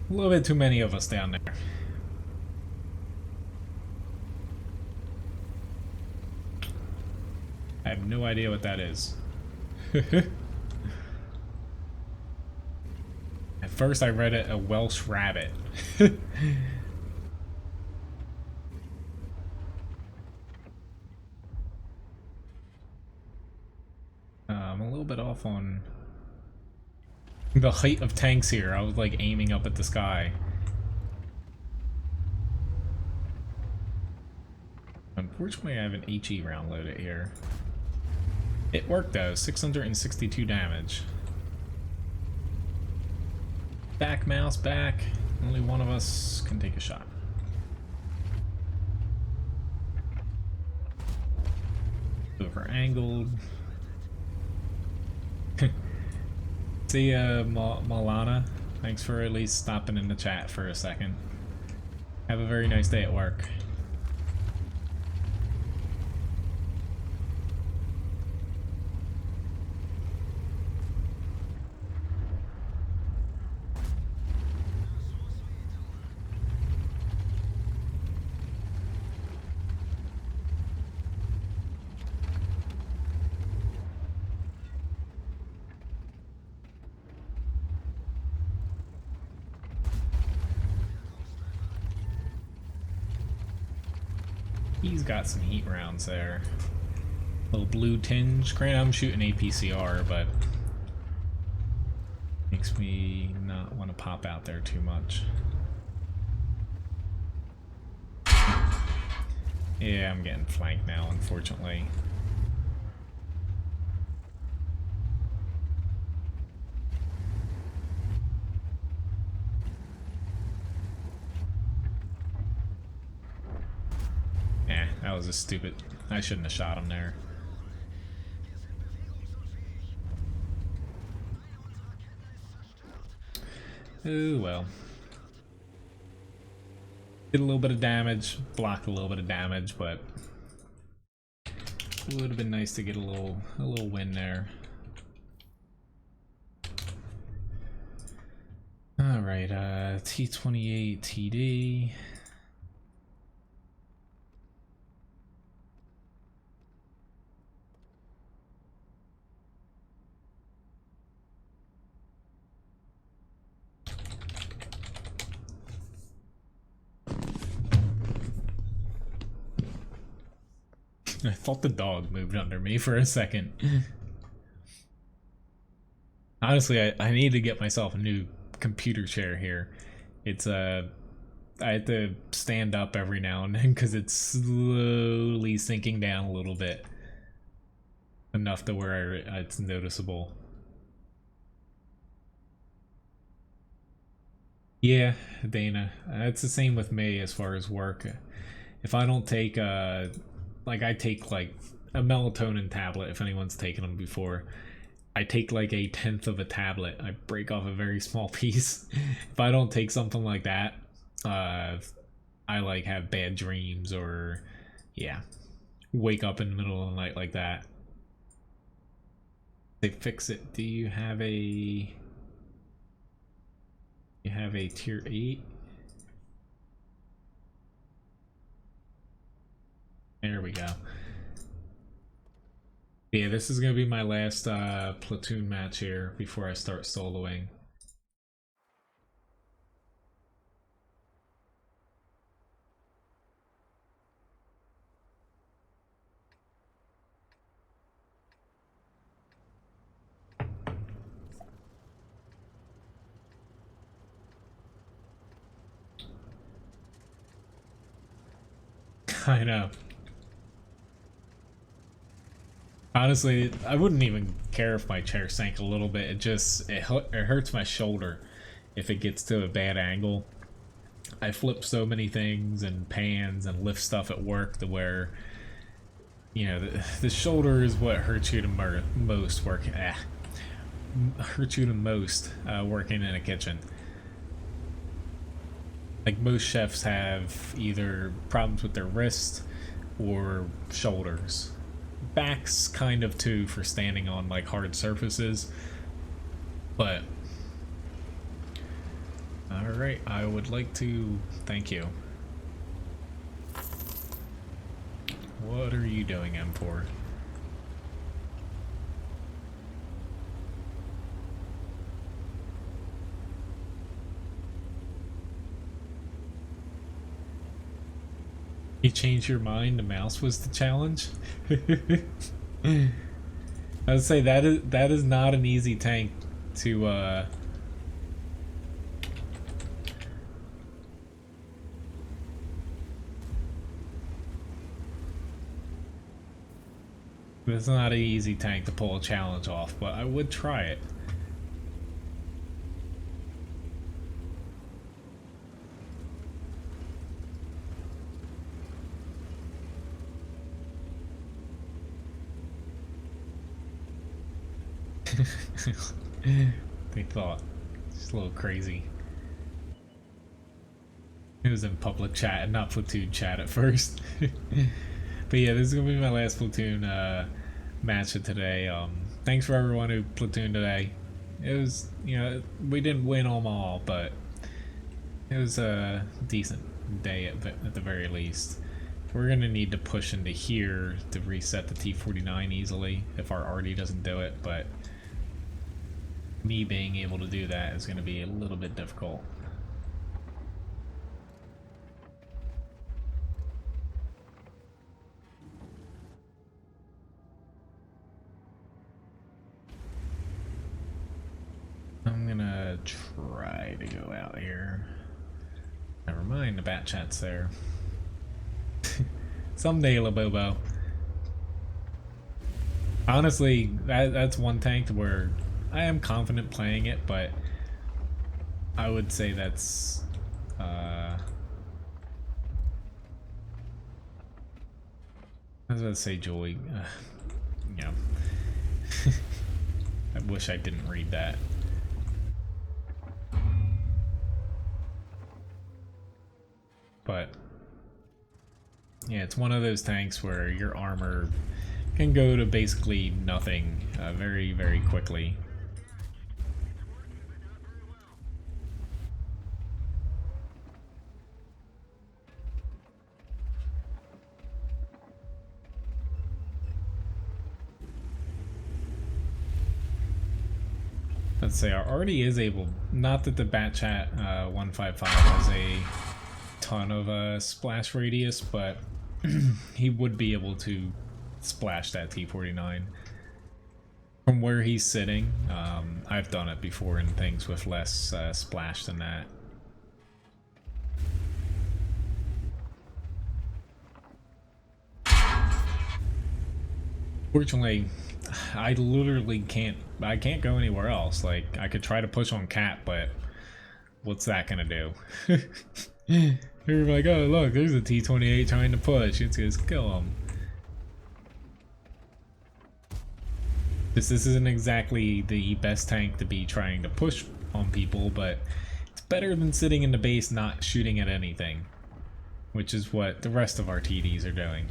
a little bit too many of us down there. I have no idea what that is. At first I read it a Welsh rabbit. I'm a little bit off on the height of tanks here. I was like aiming up at the sky. Unfortunately, I have an HE round loaded here. It worked though, 662 damage. Back, mouse, back. Only one of us can take a shot. Over angled. See, Malana, thanks for at least stopping in the chat for a second. Have a very nice day at work. He's got some heat rounds there. Little blue tinge. Granted, I'm shooting APCR, but makes me not want to pop out there too much. Yeah, I'm getting flanked now, unfortunately. That was a stupid... I shouldn't have shot him there. Oh well. Did a little bit of damage, blocked a little bit of damage, but it would have been nice to get a little win there. All right, T28 TD. I thought the dog moved under me for a second. Honestly, I need to get myself a new computer chair here. It's I have to stand up every now and then because it's slowly sinking down a little bit. Enough to where it's noticeable. Yeah, Dana. It's the same with me as far as work. If I don't take like I take like a melatonin tablet, if anyone's taken them before. I take like a tenth of a tablet. I break off a very small piece. If I don't take something like that, I like have bad dreams or yeah, wake up in the middle of the night like that. They fix it. Do you have a tier 8? There we go. Yeah, this is gonna be my last platoon match here before I start soloing. I know. Honestly, I wouldn't even care if my chair sank a little bit. It hurts my shoulder if it gets to a bad angle. I flip so many things and pans and lift stuff at work to where, you know, the shoulder is what hurts you the most working. Hurts you the most working in a kitchen. Like most chefs have either problems with their wrist or shoulders. Backs kind of too for standing on like hard surfaces, but all right, I would like to thank you. What are you doing, M4? You changed your mind? The mouse was the challenge? I would say that is not an easy tank to it's not an easy tank to pull a challenge off, but I would try it. They thought. It's a little crazy. It was in public chat and not platoon chat at first. But yeah, this is gonna be my last platoon match of today. Thanks for everyone who platooned today. It was, you know, we didn't win them all, but it was a decent day at the very least. We're gonna need to push into here to reset the T49 easily if our RD doesn't do it, but me being able to do that is gonna be a little bit difficult. I'm gonna try to go out here. Never mind, the bat chat's there. Someday, Labobo. Honestly, that's one tank where I am confident playing it, but I would say that's I was about to say Joy. Yeah. I wish I didn't read that. But yeah, it's one of those tanks where your armor can go to basically nothing very, very quickly. Let's say our already is able, not that the Batchat 155 has a ton of splash radius, but he would be able to splash that T49 from where he's sitting. I've done it before in things with less splash than that. Fortunately, I literally can't go anywhere else. Like, I could try to push on Cat, but what's that gonna do? You're like, oh look, there's a T28 trying to push. It's gonna kill him. This isn't exactly the best tank to be trying to push on people, but it's better than sitting in the base not shooting at anything, which is what the rest of our TDs are doing.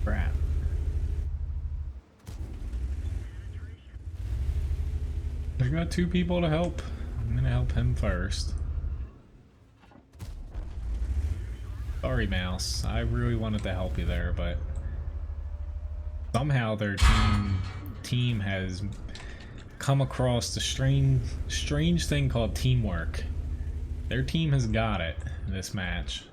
Crap. I got two people to help. I'm gonna help him first. Sorry, Mouse. I really wanted to help you there, but somehow their team has come across the strange thing called teamwork. Their team has got it in this match.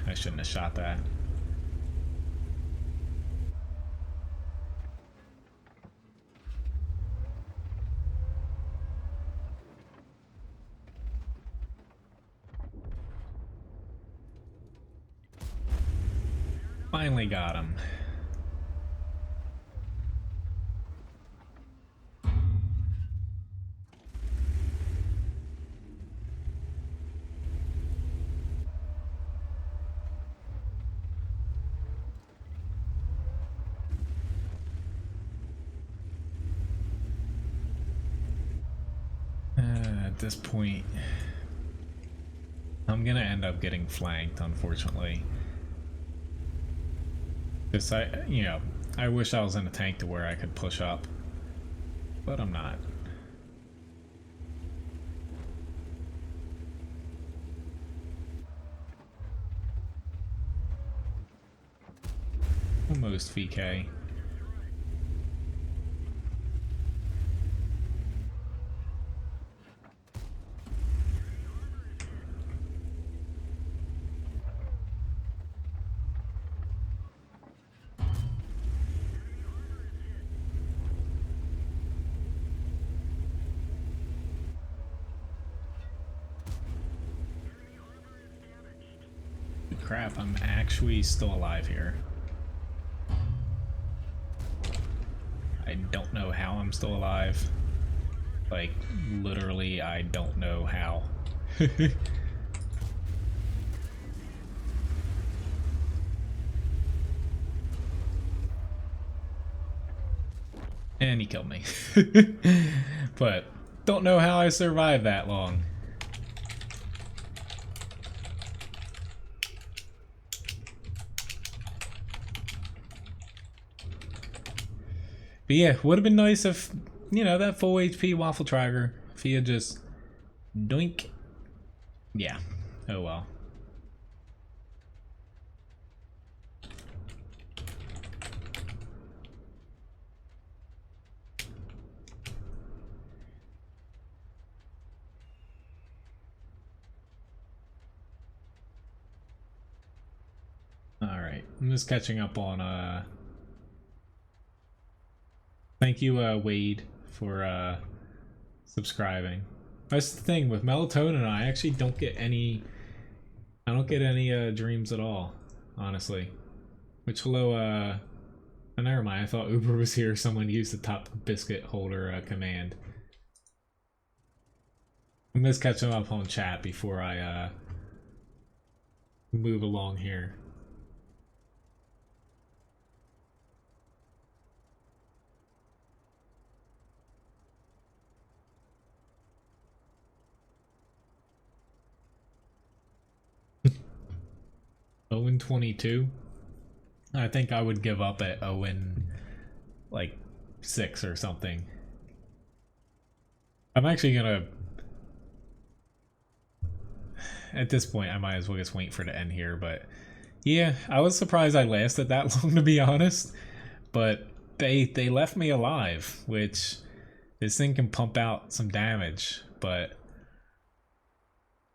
I shouldn't have shot that. Finally got him. At this point, I'm gonna end up getting flanked, unfortunately. Because I wish I was in a tank to where I could push up, but I'm not. Almost VK. Crap, I'm actually still alive here. I don't know how I'm still alive. Like, literally, I don't know how. And he killed me. But don't know how I survived that long. But yeah, would have been nice if, that full HP Waffle Tracker, if he had just Doink. Yeah. Oh well. Alright. I'm just catching up on thank you, Wade, for subscribing. That's the thing with Melatonin. I actually don't get any. I don't get any dreams at all, honestly. Which hello, oh, never mind. I thought Uber was here. Someone used the top biscuit holder command. I'm just catching up on chat before I move along here. Owen 22. I think I would give up at Owen like 6 or something. I'm actually gonna. At this point, I might as well just wait for it to end here. But yeah, I was surprised I lasted that long, to be honest. But they left me alive, which this thing can pump out some damage. But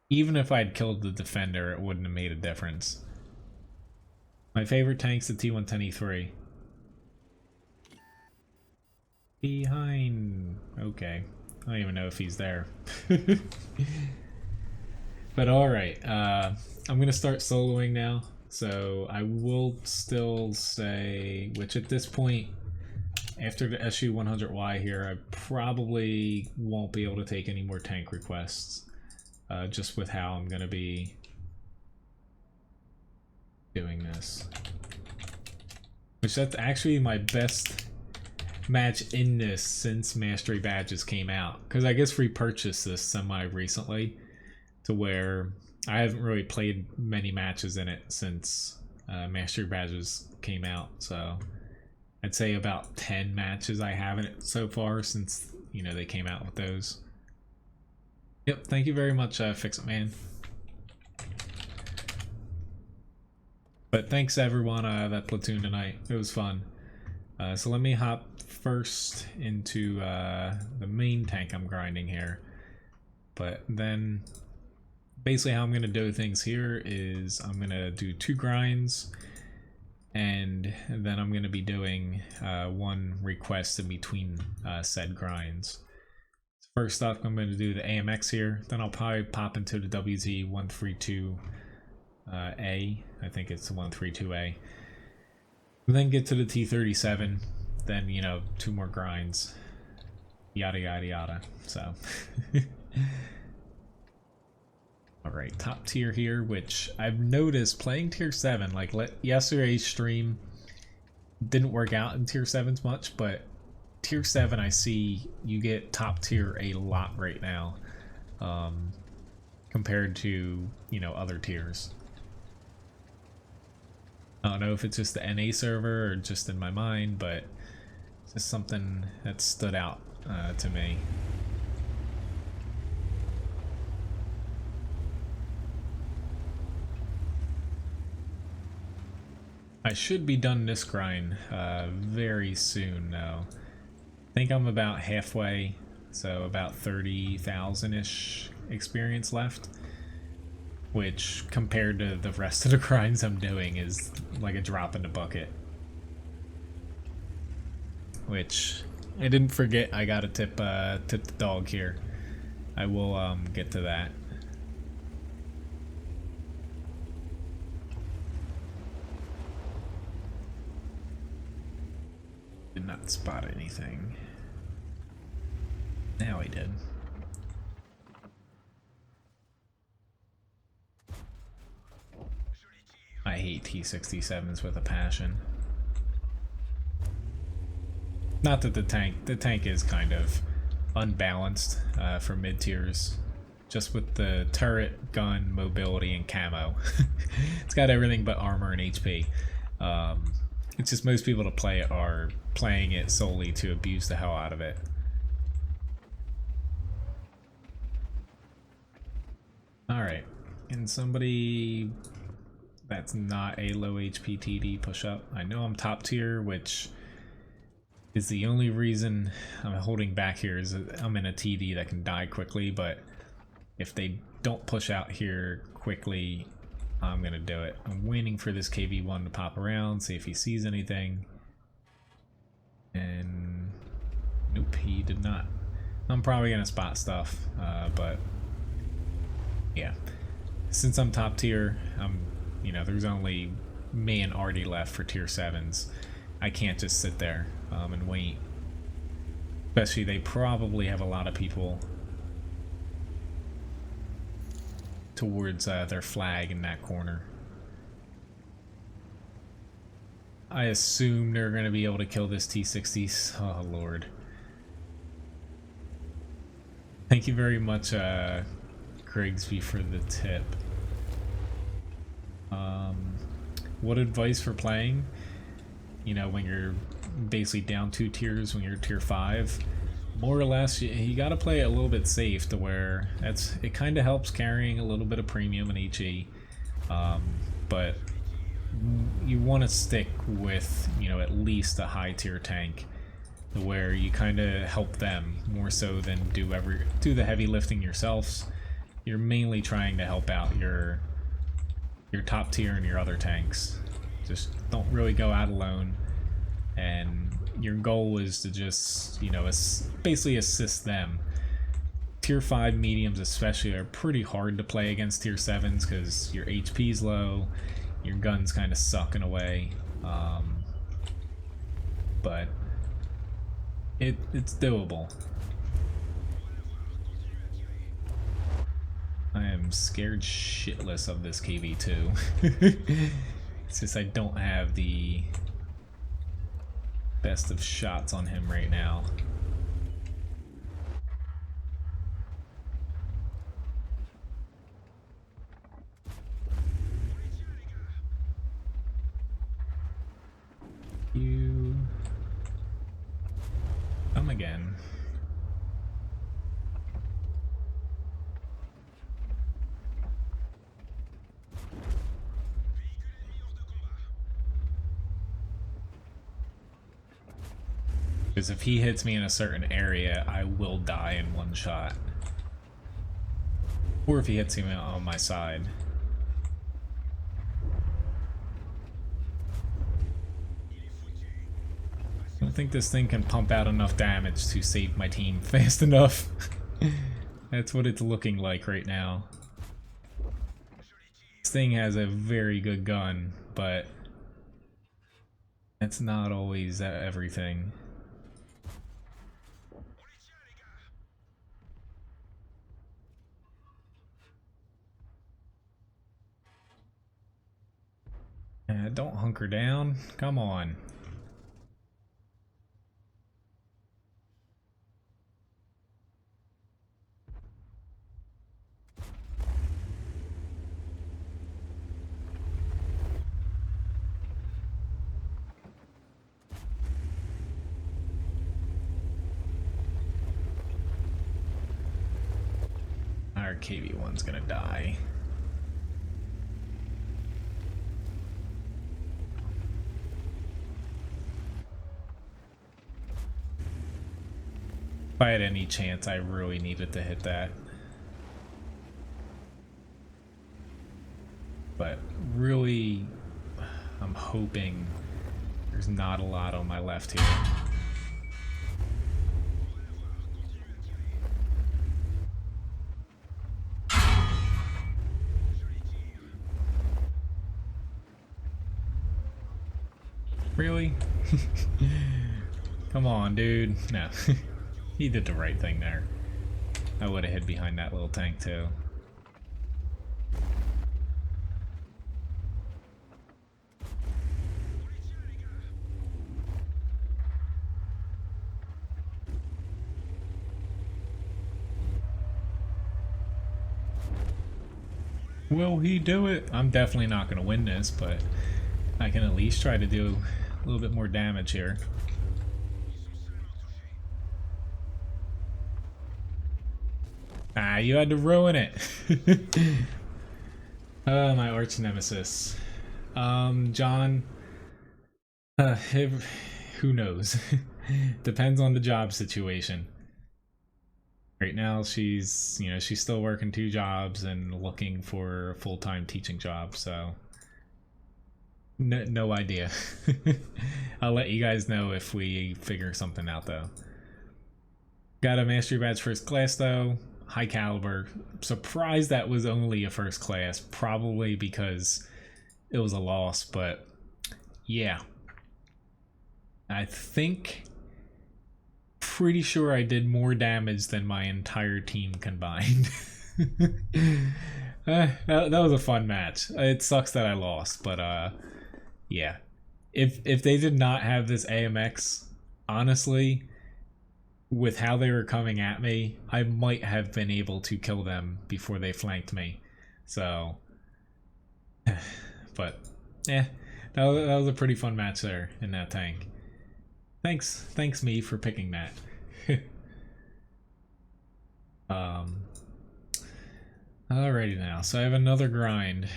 even if I'd killed the defender, it wouldn't have made a difference. My favorite tank's the T110E3. Behind. Okay. I don't even know if he's there. But alright, I'm going to start soloing now. So I will still say, which at this point, after the SU-100Y here, I probably won't be able to take any more tank requests. Just with how I'm going to be doing this. Which that's actually my best match in this since Mastery Badges came out. Because I guess repurchased this semi-recently. To where I haven't really played many matches in it since Mastery Badges came out, so I'd say about 10 matches I have in it so far since, you know, they came out with those. Yep, thank you very much, Fix It Man. But thanks everyone that platoon tonight. It was fun. So let me hop first into the main tank I'm grinding here. But then basically how I'm going to do things here is I'm going to do 2 grinds, and then I'm going to be doing 1 request in between said grinds. First off, I'm going to do the AMX here, then I'll probably pop into the WT132A, I think it's the 132A, then get to the T37, then, you know, 2 more grinds, yada yada yada, so... Alright, top tier here, which I've noticed playing tier 7, like yesterday's stream didn't work out in tier 7s much, but tier 7 I see you get top tier a lot right now, compared to, you know, other tiers. I don't know if it's just the NA server or just in my mind, but it's just something that stood out to me. I should be done this grind very soon though. I think I'm about halfway, so about 30,000-ish experience left, which compared to the rest of the grinds I'm doing is like a drop in the bucket. Which I didn't forget, I gotta tip the dog here. I will get to that. Did not spot anything. Now he did. I hate T67s with a passion. Not that the tank is kind of unbalanced for mid tiers, just with the turret, gun, mobility, and camo. It's got everything but armor and HP. It's just most people to play it are playing it solely to abuse the hell out of it. Can somebody that's not a low HP TD push up? I know I'm top tier, which is the only reason I'm holding back here is that I'm in a TD that can die quickly, but if they don't push out here quickly, I'm gonna do it. I'm waiting for this KV1 to pop around, see if he sees anything. And nope, he did not. I'm probably gonna spot stuff, but yeah. Since I'm top tier, you know, there's only me and Artie left for tier 7s. I can't just sit there and wait. Especially they probably have a lot of people towards their flag in that corner. I assume they're going to be able to kill this T-60s. Oh, Lord. Thank you very much, Grigsby, for the tip. What advice for playing? You know, when you're basically down 2 tiers, when you're tier 5, more or less, you got to play it a little bit safe to where it kind of helps carrying a little bit of premium in HE, but you want to stick with, you know, at least a high tier tank where you kind of help them more so than do the heavy lifting yourselves. You're mainly trying to help out your top tier and your other tanks. Just don't really go out alone, and your goal is to just, you know, basically assist them. Tier 5 mediums especially are pretty hard to play against tier 7s because your HP's low, your guns kind of suck in a way, but it's doable. I am scared shitless of this KV2. It's just I don't have the best of shots on him right now. You come again. Because if he hits me in a certain area, I will die in one shot. Or if he hits me on my side. I don't think this thing can pump out enough damage to save my team fast enough. That's what it's looking like right now. This thing has a very good gun, but it's not always everything. Don't hunker down. Come on. Our KV1's gonna die. If I had any chance, I really needed to hit that. But really, I'm hoping there's not a lot on my left here. Really? Come on, dude. No. He did the right thing there. I would have hid behind that little tank too. Will he do it? I'm definitely not going to win this, but I can at least try to do a little bit more damage here. Ah, you had to ruin it. My arch nemesis. John. Who knows? Depends on the job situation. Right now, she's still working 2 jobs and looking for a full-time teaching job. So, no idea. I'll let you guys know if we figure something out, though. Got a mastery badge first class though. High caliber. Surprised that was only a first class, probably because it was a loss, but yeah. I think, pretty sure I did more damage than my entire team combined. That was a fun match. It sucks that I lost, but yeah. If they did not have this AMX, honestly, with how they were coming at me, I might have been able to kill them before they flanked me. So, but yeah, that was a pretty fun match there in that tank. Thanks me for picking that. Alrighty now, so I have another grind,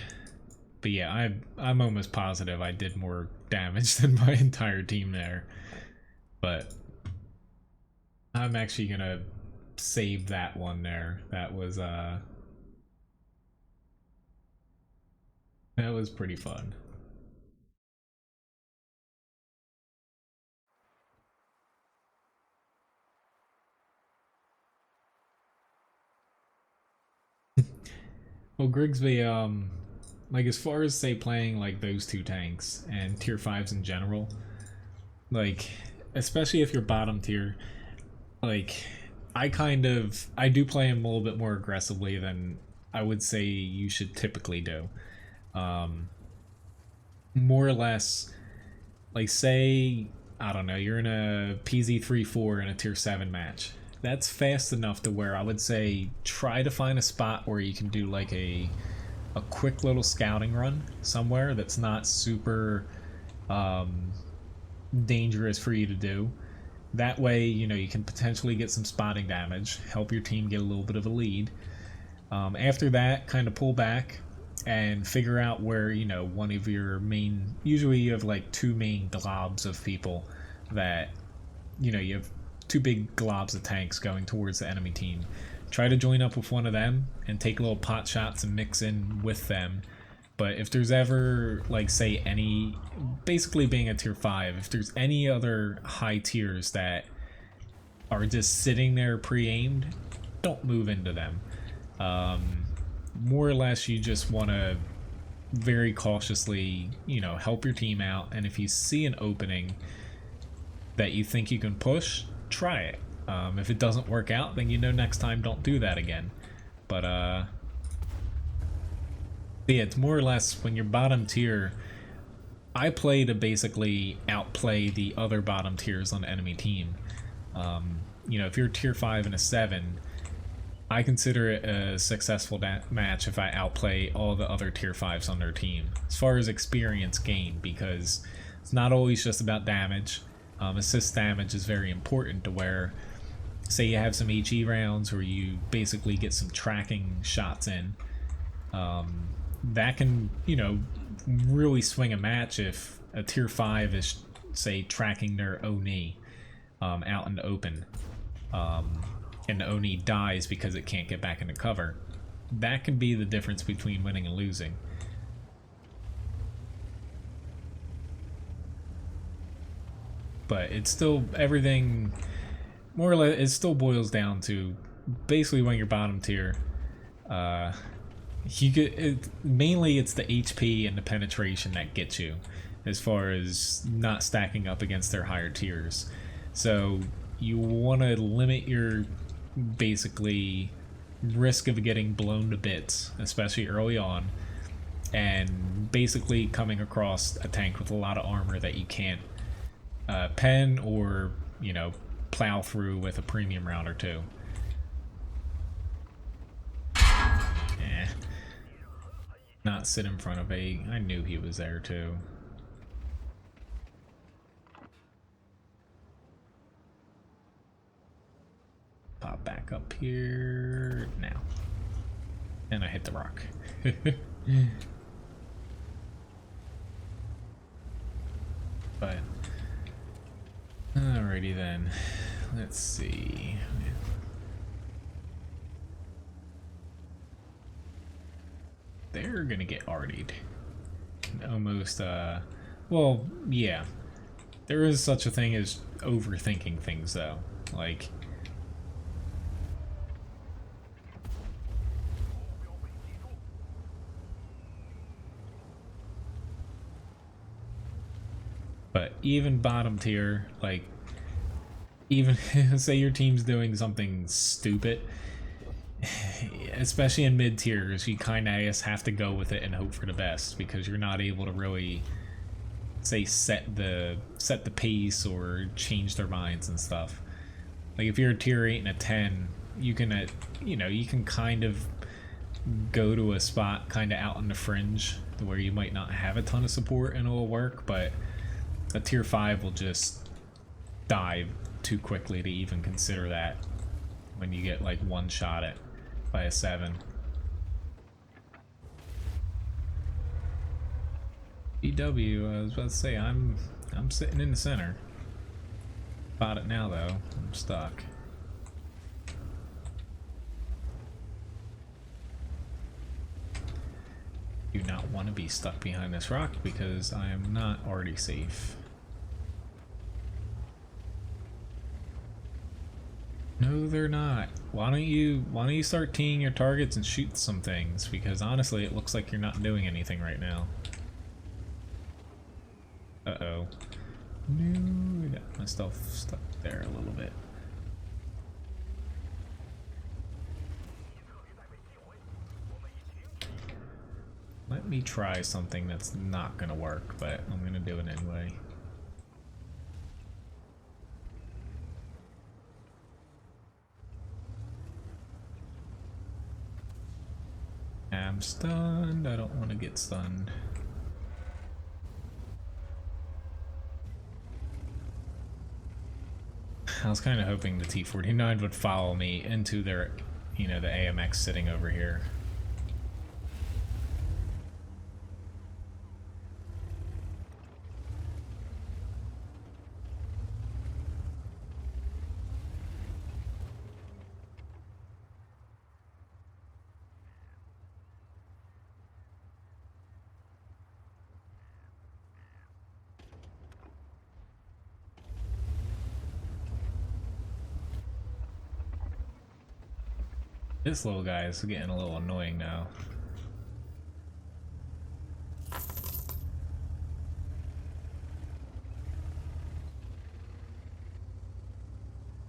but yeah, I'm almost positive I did more damage than my entire team there, but I'm actually gonna save that one there. That was pretty fun. Well, Grigsby, like as far as say playing like those 2 tanks and tier 5s in general, like especially if you're bottom tier, like I do play him a little bit more aggressively than I would say you should typically do. More or less, like say, I don't know, you're in a Pz.Kpfw in a tier 7 match. That's fast enough to where I would say try to find a spot where you can do like a quick little scouting run somewhere that's not super dangerous for you to do. That way, you can potentially get some spotting damage, help your team get a little bit of a lead. After that, kind of pull back and figure out where, one of your main, usually you have like 2 main globs of people that, you have 2 big globs of tanks going towards the enemy team. Try to join up with one of them and take little pot shots and mix in with them. But if there's ever, like, say, basically being a tier 5, if there's any other high tiers that are just sitting there pre-aimed, don't move into them. More or less, you just want to very cautiously, help your team out. And if you see an opening that you think you can push, try it. If it doesn't work out, then next time don't do that again. But yeah, it's more or less when you're bottom tier, I play to basically outplay the other bottom tiers on the enemy team. If you're tier 5 and a 7, I consider it a successful match if I outplay all the other tier 5s on their team. As far as experience gained, because it's not always just about damage. Assist damage is very important to where, say you have some HE rounds where you basically get some tracking shots in. That can, really swing a match if a tier 5 is, say, tracking their Oni out in the open. And the Oni dies because it can't get back into cover. That can be the difference between winning and losing. But it's still, everything, more or less, it still boils down to basically when you're bottom tier, mainly it's the HP and the penetration that gets you, as far as not stacking up against their higher tiers. So you want to limit your basically risk of getting blown to bits, especially early on, and basically coming across a tank with a lot of armor that you can't pen or plow through with a premium round or 2. Not sit in front of a... I knew he was there too. Pop back up here now. And I hit the rock. But alrighty then. Let's see. They're gonna get artied. Almost, well, yeah. There is such a thing as overthinking things, though. Like, but even bottom tier, like, even say your team's doing something stupid, especially in mid tiers, you kind of just have to go with it and hope for the best, because you're not able to really say set the pace or change their minds and stuff. Like if you're a tier 8 and a 10, you can you know, you can kind of go to a spot kind of out on the fringe where you might not have a ton of support and it'll work, but a tier 5 will just die too quickly to even consider that when you get like one shot at by a 7. BW, I was about to say, I'm sitting in the center. About it now though, I'm stuck. Do not want to be stuck behind this rock because I am not already safe. No, they're not. Why don't you start teeing your targets and shoot some things? Because honestly, it looks like you're not doing anything right now. Uh-oh. No, I got myself stuck there a little bit. Let me try something that's not gonna work, but I'm gonna do it anyway. I'm stunned. I don't want to get stunned. I was kind of hoping the T49 would follow me into their, you know, the AMX sitting over here. This little guy is getting a little annoying now.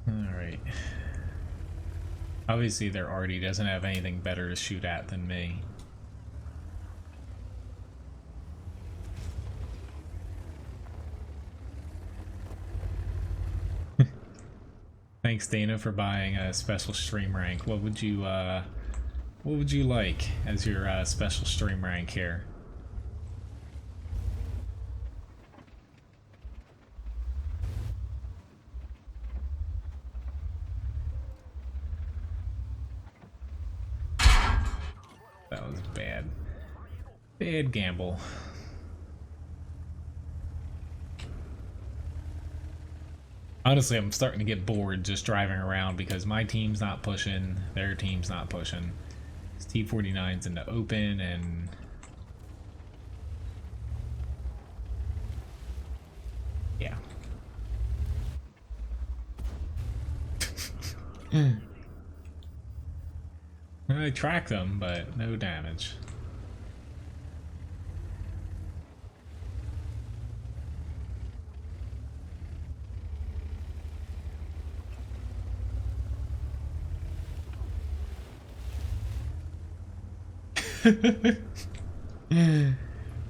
Alright. Obviously their arty doesn't have anything better to shoot at than me. Thanks, Dana, for buying a special stream rank. What would you like as your special stream rank here? That was bad. Bad gamble. Honestly, I'm starting to get bored just driving around because my team's not pushing, their team's not pushing. This T49's in the open and... yeah. I tracked them, but no damage.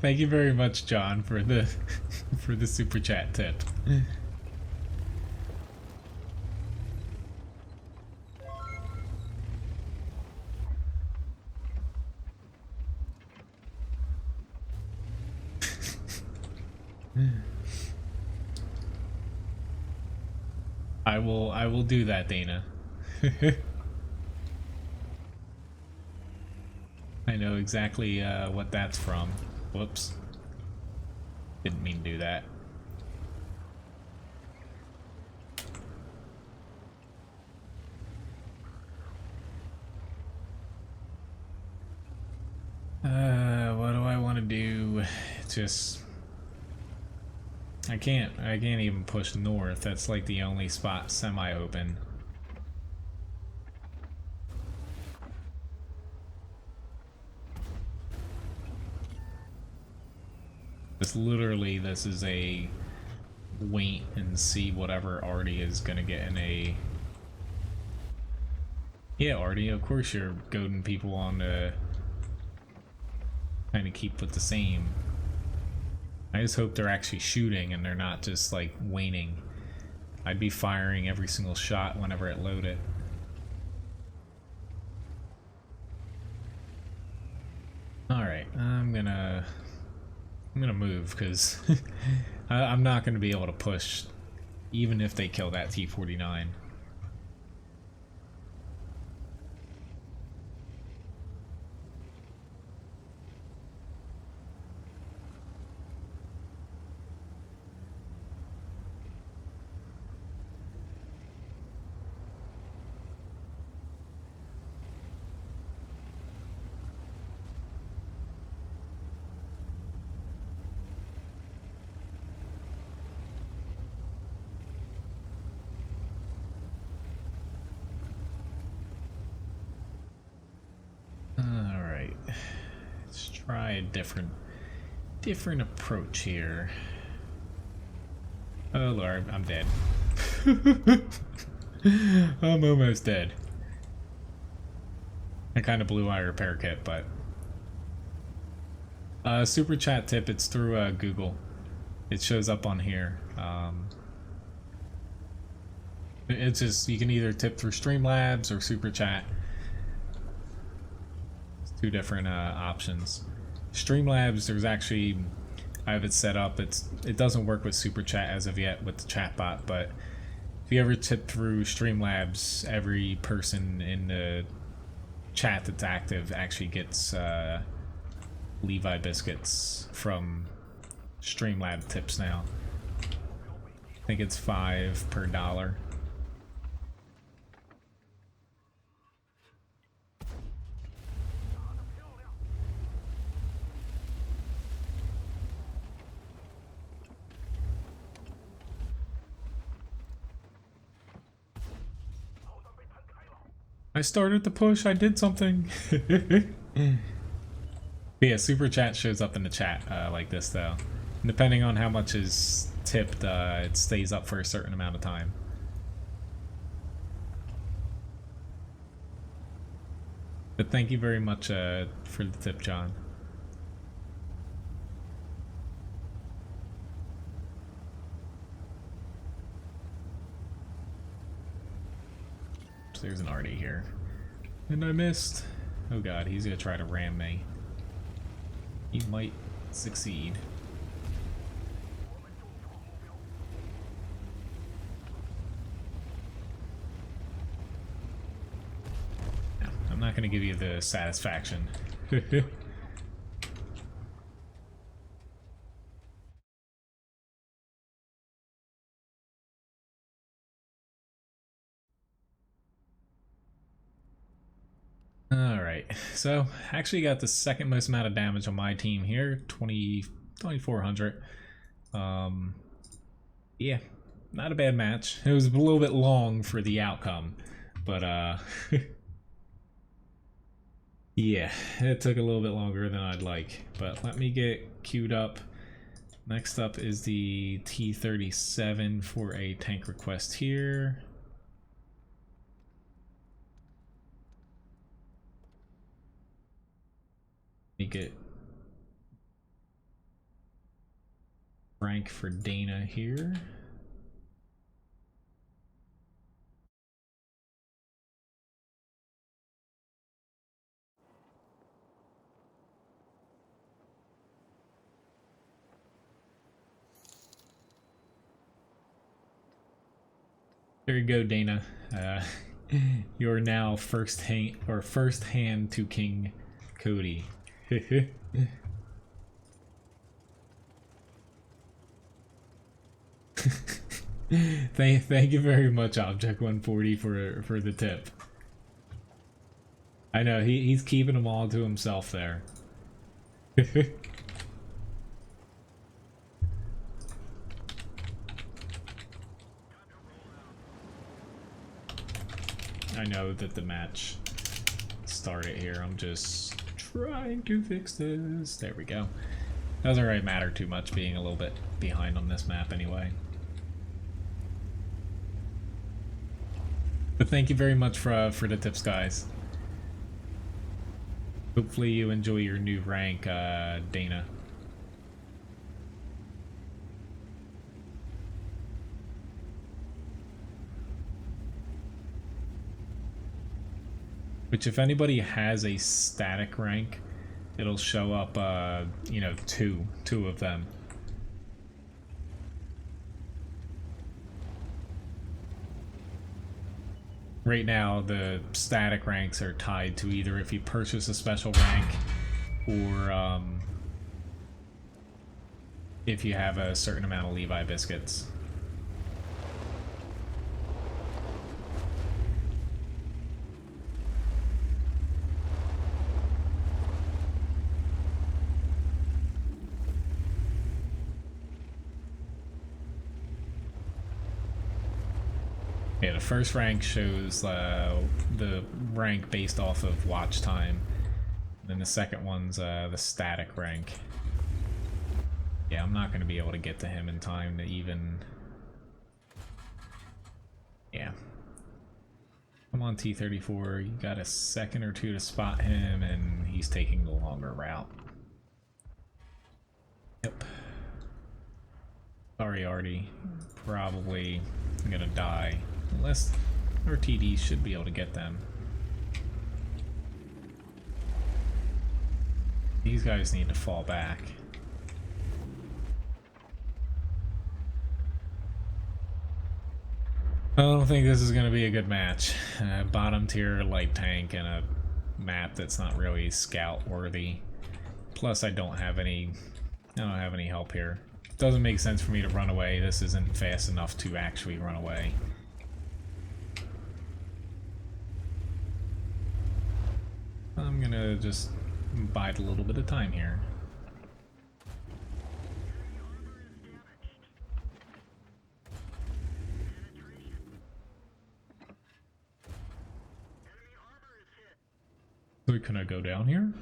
Thank you very much, John, for the for the super chat tip. I will do that, Dana. I know exactly what that's from. Whoops. Didn't mean to do that. What do I want to do? Just... I can't even push north. That's like the only spot semi-open. This is a wait and see whatever Artie is gonna get in a... Yeah, Artie, of course you're goading people on to kind of keep with the same. I just hope they're actually shooting and they're not just like waning. I'd be firing every single shot whenever it loaded. Alright, I'm gonna move because I'm not gonna be able to push even if they kill that T-49. Alright, let's try a different approach here. Oh Lord, I'm dead. I'm almost dead. I kind of blew my repair kit, but... super chat tip, it's through Google. It shows up on here. It's just, you can either tip through Streamlabs or super chat. It's two different options. Streamlabs, there's actually... I have it set up. It doesn't work with super chat as of yet with the chatbot, but if you ever tip through Streamlabs, every person in the chat that's active actually gets Levi biscuits from Streamlab tips now. I think it's 5 per dollar. I started the push, I did something. But yeah, super chat shows up in the chat like this though. And depending on how much is tipped, it stays up for a certain amount of time. But thank you very much for the tip, John. So there's an Artie here. And I missed. Oh god, he's gonna try to ram me. He might succeed. No, I'm not gonna give you the satisfaction. Alright, so actually got the second most amount of damage on my team here, 2400. Yeah, not a bad match. It was a little bit long for the outcome, but yeah, it took a little bit longer than I'd like. But let me get queued up. Next up is the T-37 for a tank request here. Make it rank for Dana here. There you go, Dana. You're now first hand to King Cody. Thank you very much, Object 140, for the tip. I know he's keeping them all to himself there. I know that the match started here. I'm just trying to fix this. There we go. Doesn't really matter too much being a little bit behind on this map anyway. But thank you very much for the tips, guys. Hopefully you enjoy your new rank, Dana. Which, if anybody has a static rank, it'll show up, you know, two of them. Right now, the static ranks are tied to either if you purchase a special rank or if you have a certain amount of Levi biscuits. Yeah, the first rank shows the rank based off of watch time. Then the second one's the static rank. Yeah, I'm not going to be able to get to him in time to even... Yeah. Come on, T-34. You got a second or two to spot him, and he's taking the longer route. Yep. Sorry, Artie. Probably gonna die. Unless our TD should be able to get them. These guys need to fall back. I don't think this is going to be a good match. Bottom tier light tank and a map that's not really scout worthy. Plus I don't have any help here. Doesn't make sense for me to run away. This isn't fast enough to actually run away. I'm gonna just bide a little bit of time here. So can I go down here?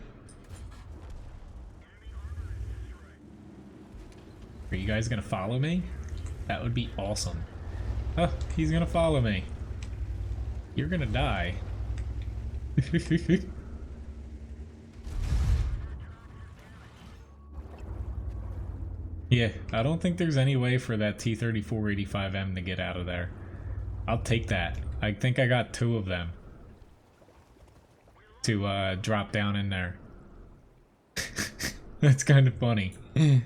Are you guys gonna follow me? That would be awesome. Oh, he's gonna follow me. You're gonna die. Yeah, I don't think there's any way for that T-3485M to get out of there. I'll take that. I think I got two of them to drop down in there. That's kind of funny. Yeah,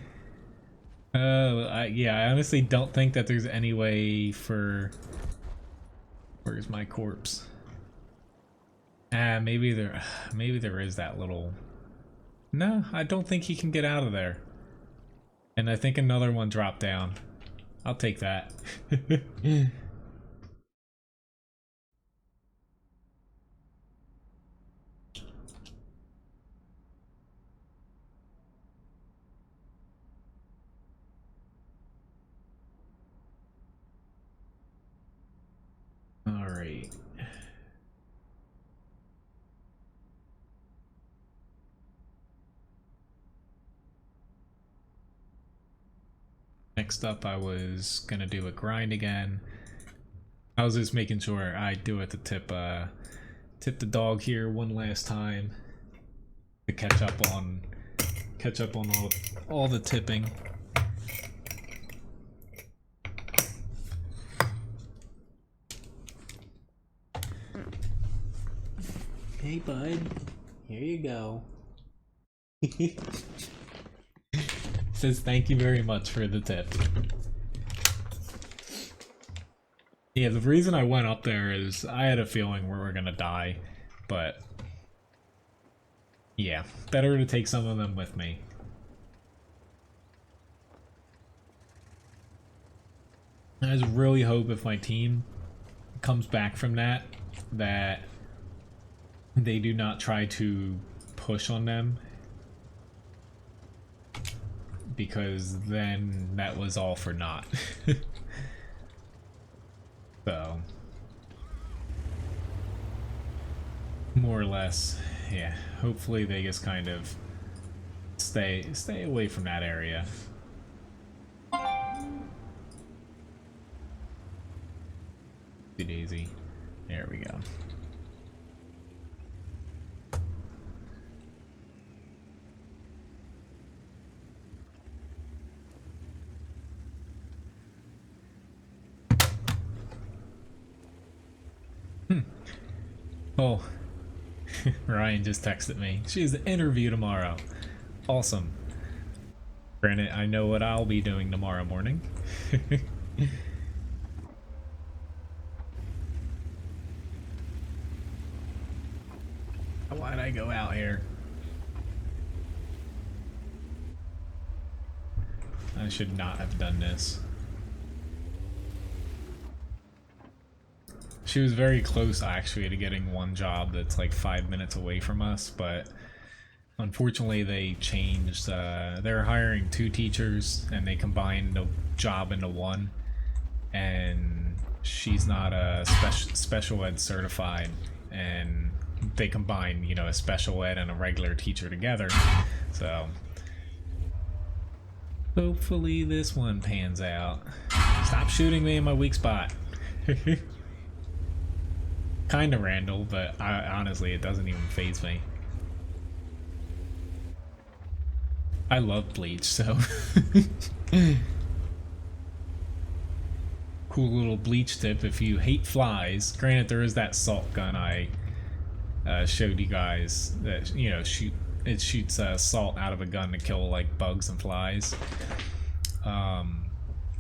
I honestly don't think that there's any way for... Where's my corpse? Maybe there is that little... No, I don't think he can get out of there. And I think another one dropped down. I'll take that. All right. Next up, I was gonna do a grind again. I was just making sure I do it to tip the dog here one last time to catch up on all the tipping. Hey bud, here you go. Says thank you very much for the tip. Yeah, the reason I went up there is I had a feeling we were gonna die, but Yeah, better to take some of them with me. I just really hope if my team comes back from that they do not try to push on them, because then that was all for naught. So, more or less, yeah, hopefully they just kind of stay away from that area. Daisy. There we go. Oh, Ryan just texted me. She has an interview tomorrow. Awesome. Granted, I know what I'll be doing tomorrow morning. Why'd I go out here? I should not have done this. She was very close actually to getting one job that's like 5 minutes away from us, but unfortunately they changed. They're hiring 2 teachers and they combined the job into one, and she's not a special ed certified, and they combine, you know, a special ed and a regular teacher together. So hopefully this one pans out. Stop shooting me in my weak spot. Kinda Randall, but honestly it doesn't even faze me. I love Bleach, so cool little Bleach tip if you hate flies. Granted, there is that salt gun I showed you guys that, you know, it shoots salt out of a gun to kill like bugs and flies.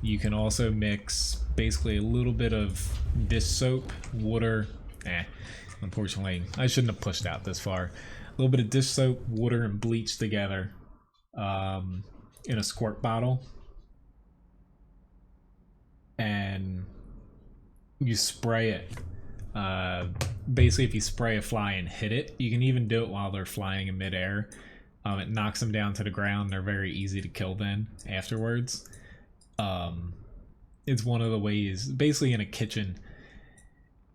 You can also mix basically a little bit of dish soap, water. Unfortunately, I shouldn't have pushed out this far. A little bit of dish soap, water, and bleach together in a squirt bottle, and you spray it. Basically, if you spray a fly and hit it, you can even do it while they're flying in midair. It knocks them down to the ground. They're very easy to kill then afterwards. It's one of the ways, basically in a kitchen,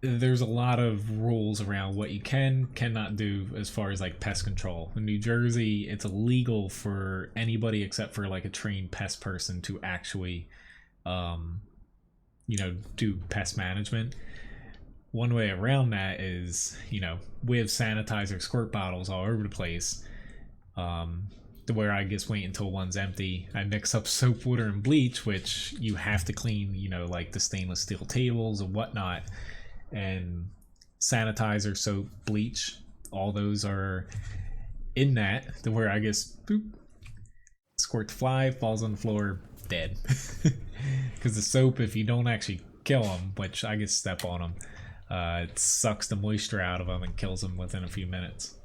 there's a lot of rules around what you cannot do as far as like pest control. In New Jersey, it's illegal for anybody except for like a trained pest person to actually, you know, do pest management. One way around that is, you know, we have sanitizer squirt bottles all over the place, to where I just wait until one's empty. I mix up soap, water, and bleach, which you have to clean, you know, like the stainless steel tables and whatnot. And sanitizer, soap, bleach, all those are in that, to where I just boop, squirt the fly, falls on the floor, dead. Because the soap, if you don't actually kill them, which I just step on them, it sucks the moisture out of them and kills them within a few minutes.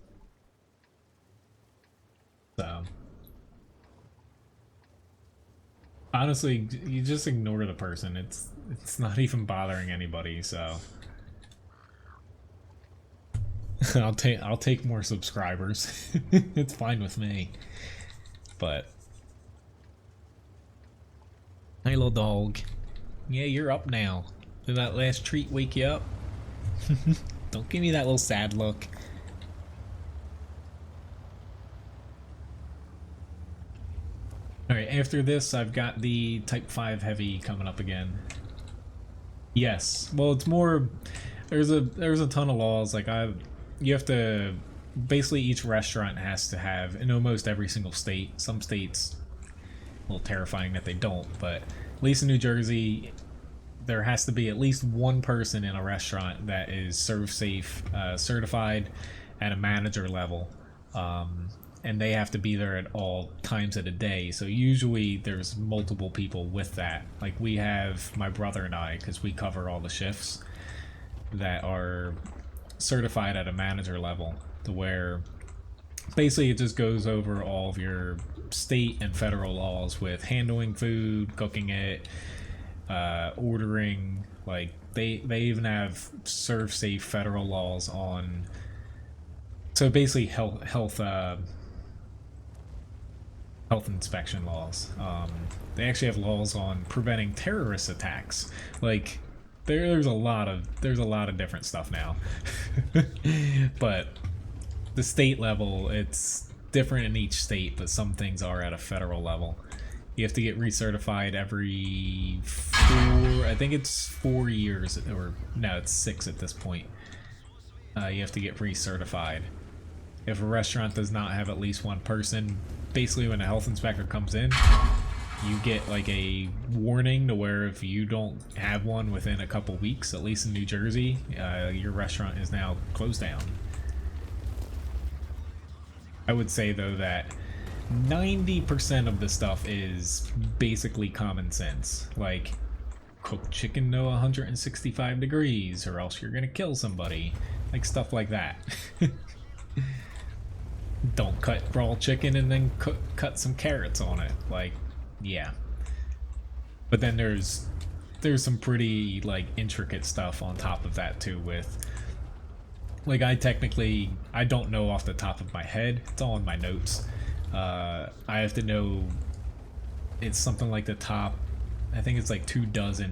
So honestly, you just ignore the person. It's not even bothering anybody. So I'll take more subscribers. It's fine with me. But hey, little dog. Yeah, you're up now. Did that last treat wake you up? Don't give me that little sad look. Alright, after this I've got the Type 5 Heavy coming up again. Yes. Well, it's more, there's a ton of laws. Like you have to, basically each restaurant has to have, in almost every single state, some states, a little terrifying that they don't, but at least in New Jersey, there has to be at least one person in a restaurant that is ServSafe certified at a manager level. And they have to be there at all times of the day. So usually there's multiple people with that. Like we have my brother and I, because we cover all the shifts, that are certified at a manager level, to where Basically, it just goes over all of your state and federal laws with handling food, cooking it, ordering. Like they even have serve safe federal laws on. So basically, health inspection laws. They actually have laws on preventing terrorist attacks. Like there's a lot of different stuff now. But the state level, it's different in each state, but some things are at a federal level. You have to get recertified every I think it's 4 years, or no, it's 6 at this point. You have to get recertified. If a restaurant does not have at least one person, basically when a health inspector comes in, you get like a warning to where if you don't have one within a couple weeks, at least in New Jersey, your restaurant is now closed down. I would say though that 90% of the stuff is basically common sense. Like, cook chicken to 165 degrees or else you're gonna kill somebody. Like stuff like that. Don't cut raw chicken and then cut some carrots on it. Like, yeah. But then there's some pretty like intricate stuff on top of that too with, like, I don't know off the top of my head. It's all in my notes. I have to know, it's something like the top, I think it's like 24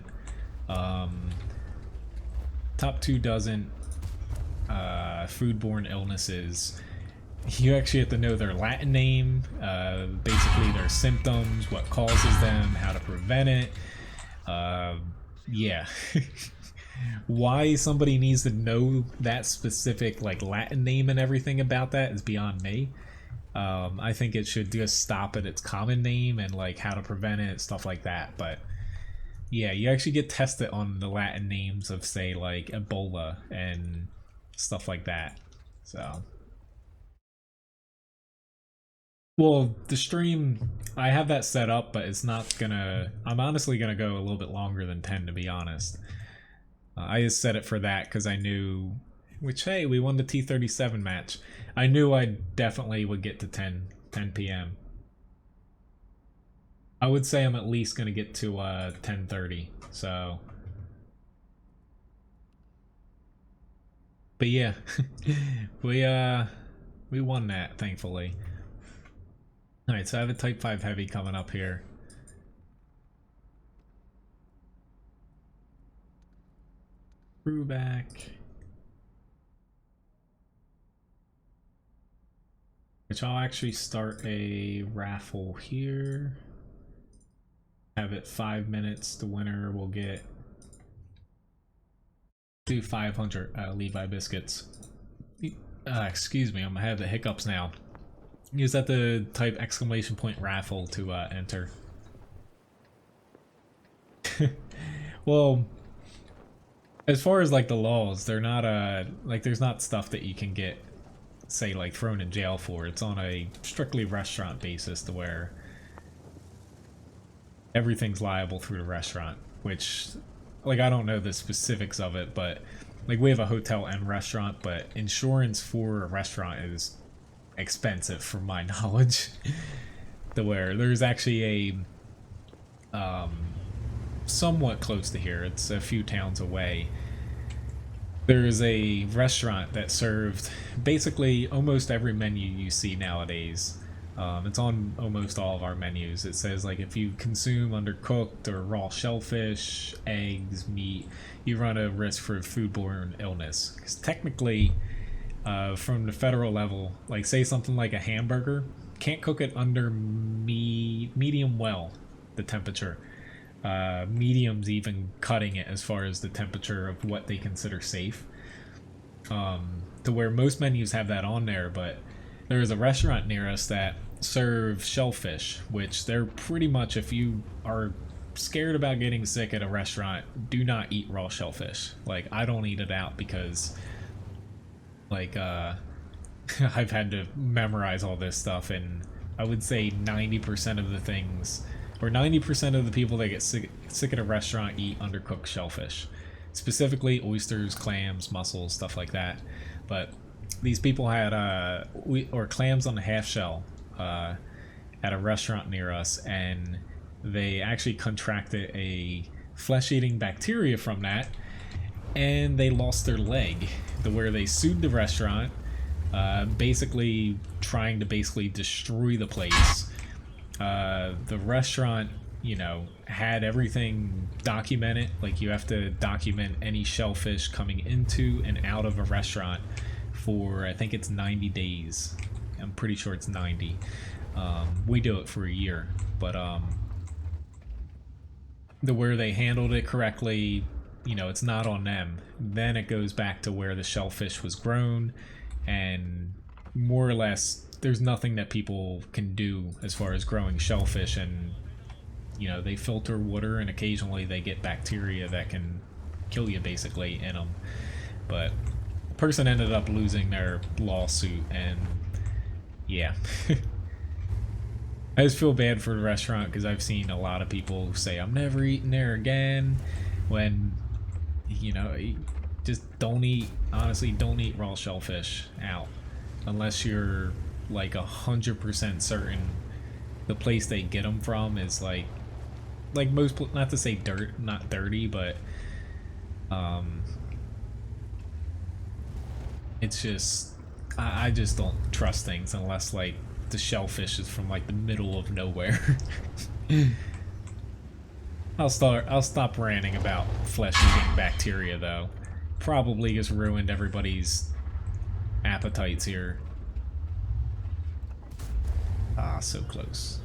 top 24 foodborne illnesses. You actually have to know their Latin name, basically their symptoms, what causes them, how to prevent it. Yeah. Why somebody needs to know that specific like Latin name and everything about that is beyond me. I think it should just stop at its common name and like how to prevent it, stuff like that. But yeah, you actually get tested on the Latin names of, say, like Ebola and stuff like that. So, well, the stream, I have that set up, but it's not gonna, I'm honestly gonna go a little bit longer than 10, to be honest. I just set it for that because I knew, which, hey, we won the T37 match. I knew I definitely would get to 10 p.m. I would say I'm at least going to get to 10:30, so. But yeah, we won that, thankfully. Alright, so I have a Type 5 Heavy coming up here. Crew back. Which I'll actually start a raffle here. Have it 5 minutes. The winner will get 500 Levi biscuits. Excuse me, I'm gonna have the hiccups now. Use that to type ! raffle to enter. Well, as far as like the laws, they're not like there's not stuff that you can get, say, like thrown in jail for. It's on a strictly restaurant basis to where everything's liable through the restaurant, which, like, I don't know the specifics of it, but like we have a hotel and restaurant, but insurance for a restaurant is expensive from my knowledge. To where there's actually a somewhat close to here, it's a few towns away, there's a restaurant that served basically almost every menu you see nowadays. It's on almost all of our menus. It says, like, if you consume undercooked or raw shellfish, eggs, meat, you run a risk for foodborne illness. Because technically, from the federal level, like, say something like a hamburger, can't cook it under medium well, the temperature. Medium's even cutting it as far as the temperature of what they consider safe. To where most menus have that on there, but there is a restaurant near us that serve shellfish, which they're pretty much, if you are scared about getting sick at a restaurant, do not eat raw shellfish. Like, I don't eat it out because, like, I've had to memorize all this stuff, and I would say 90% of the things, or 90% of the people that get sick at a restaurant eat undercooked shellfish. Specifically oysters, clams, mussels, stuff like that. But these people had clams on the half shell at a restaurant near us, and they actually contracted a flesh-eating bacteria from that, and they lost their leg, to where they sued the restaurant, basically trying to destroy the place. The restaurant, you know, had everything documented. Like, you have to document any shellfish coming into and out of a restaurant for, I think it's 90 days. I'm pretty sure it's 90. We do it for a year, but the where they handled it correctly, you know, it's not on them. Then it goes back to where the shellfish was grown, and more or less there's nothing that people can do as far as growing shellfish. And you know, they filter water, and occasionally they get bacteria that can kill you basically in them. But the person ended up losing their lawsuit, and yeah. I just feel bad for the restaurant, because I've seen a lot of people say, I'm never eating there again, when, you know, just don't eat, honestly, don't eat raw shellfish out unless you're like 100% certain the place they get them from is like most, not to say not dirty, but it's just, I just don't trust things unless like the shellfish is from like the middle of nowhere. I'll stop ranting about flesh-eating bacteria though. Probably just ruined everybody's appetites here. Ah, so close.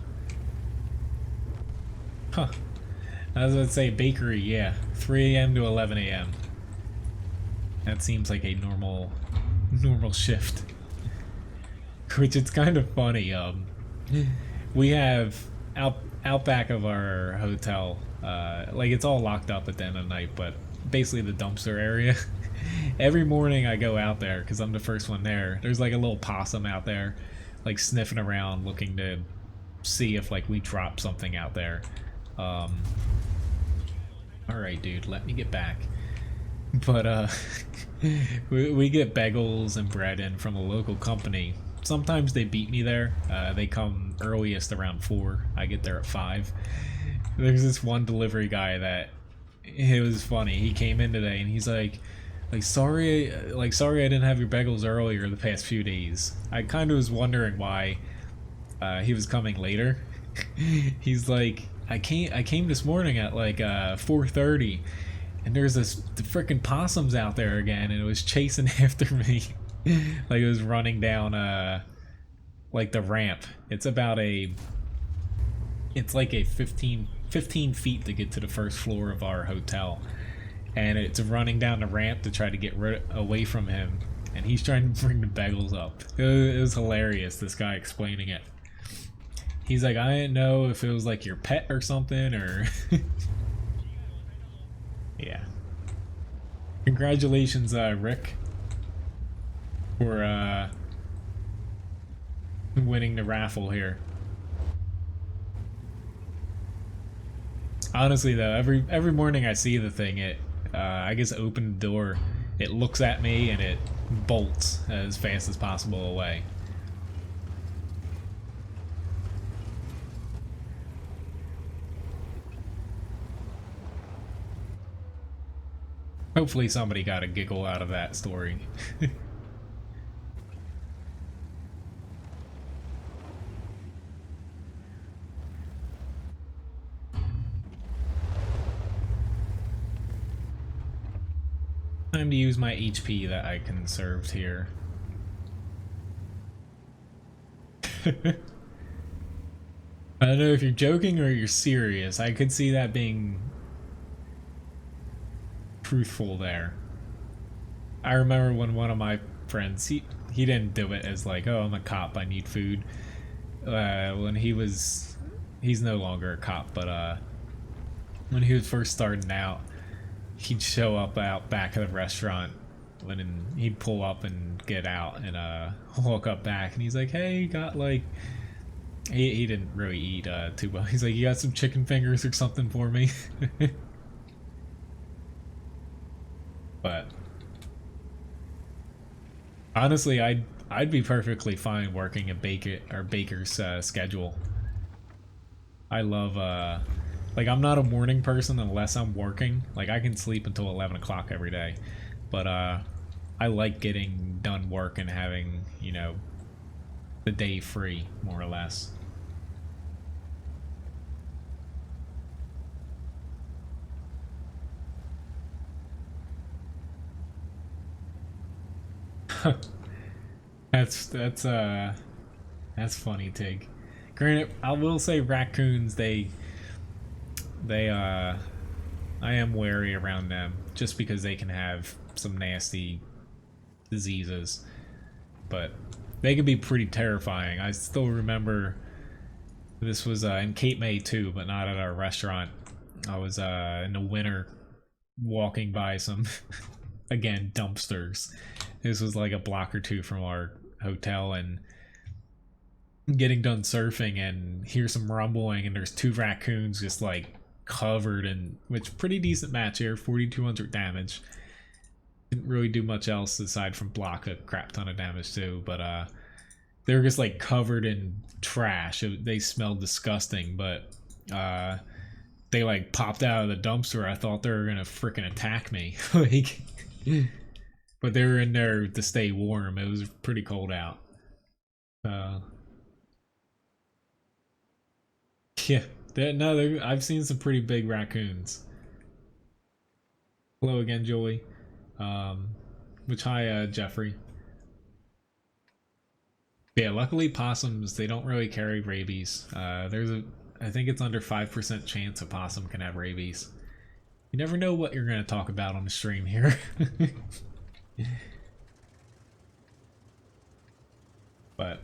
Huh. I was gonna say bakery, yeah. 3 a.m. to 11 a.m. That seems like a normal shift. Which it's kind of funny. We have out back of our hotel, like it's all locked up at the end of the night, but basically the dumpster area. Every morning I go out there because I'm the first one there. There's like a little possum out there, like sniffing around, looking to see if like we drop something out there. All right, dude, let me get back. But we get bagels and bread in from a local company. Sometimes they beat me there. They come earliest around 4. I get there at 5. There's this one delivery guy that, it was funny. He came in today and he's like sorry I didn't have your bagels earlier the past few days. I kind of was wondering why he was coming later. He's like, I came this morning at like 4:30, and there's the freaking possums out there again, and it was chasing after me. Like it was running down like the ramp. It's about it's like a 15 feet to get to the first floor of our hotel, and it's running down the ramp to try to get away from him, and he's trying to bring the bagels up. It was hilarious, this guy explaining it. He's like, I didn't know if it was like your pet or something, or yeah. Congratulations, Rick, for winning the raffle here. Honestly though, every morning I see the thing, I just open the door, it looks at me, and it bolts as fast as possible away. Hopefully somebody got a giggle out of that story. Time to use my HP that I conserved here. I don't know if you're joking or you're serious. I could see that being truthful there. I remember when one of my friends, he didn't do it as like, oh, I'm a cop, I need food. When he's no longer a cop, but when he was first starting out, he'd show up out back of the restaurant, when he'd pull up and get out and walk up back, and he's like, hey, got like, he didn't really eat too well. He's like, you got some chicken fingers or something for me? But Honestly, I'd be perfectly fine working a Baker's schedule. I love like I'm not a morning person unless I'm working. Like I can sleep until 11 o'clock every day, but I like getting done work and having, you know, the day free more or less. That's funny, Tig. Granted, I will say raccoons, I am wary around them just because they can have some nasty diseases, but they can be pretty terrifying. I still remember this was in Cape May too, but not at our restaurant. I was in the winter walking by some again dumpsters. This was like a block or two from our hotel, and getting done surfing and hear some rumbling, and there's two raccoons just like covered in, which pretty decent match here, 4,200 damage. Didn't really do much else aside from block a crap ton of damage too, but they were just like covered in trash. They smelled disgusting, but they like popped out of the dumpster. I thought they were gonna freaking attack me. Like, but they were in there to stay warm. It was pretty cold out. Yeah, no, I've seen some pretty big raccoons. Hello again, Joey. Which hi, Jeffrey. Yeah, luckily possums, they don't really carry rabies. I think it's under 5% chance a possum can have rabies. You never know what you're going to talk about on the stream here. But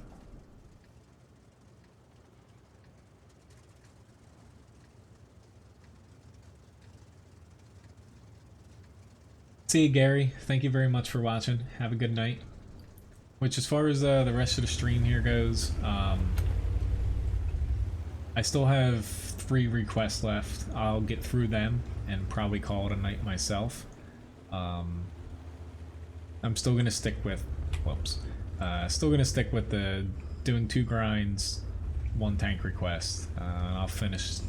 see you, Gary. Thank you very much for watching. Have a good night. Which, as far as the rest of the stream here goes, I still have 3 requests left. I'll get through them and probably call it a night myself. I'm still gonna stick with, still gonna stick with the doing 2 grinds, 1 tank request. I'll finish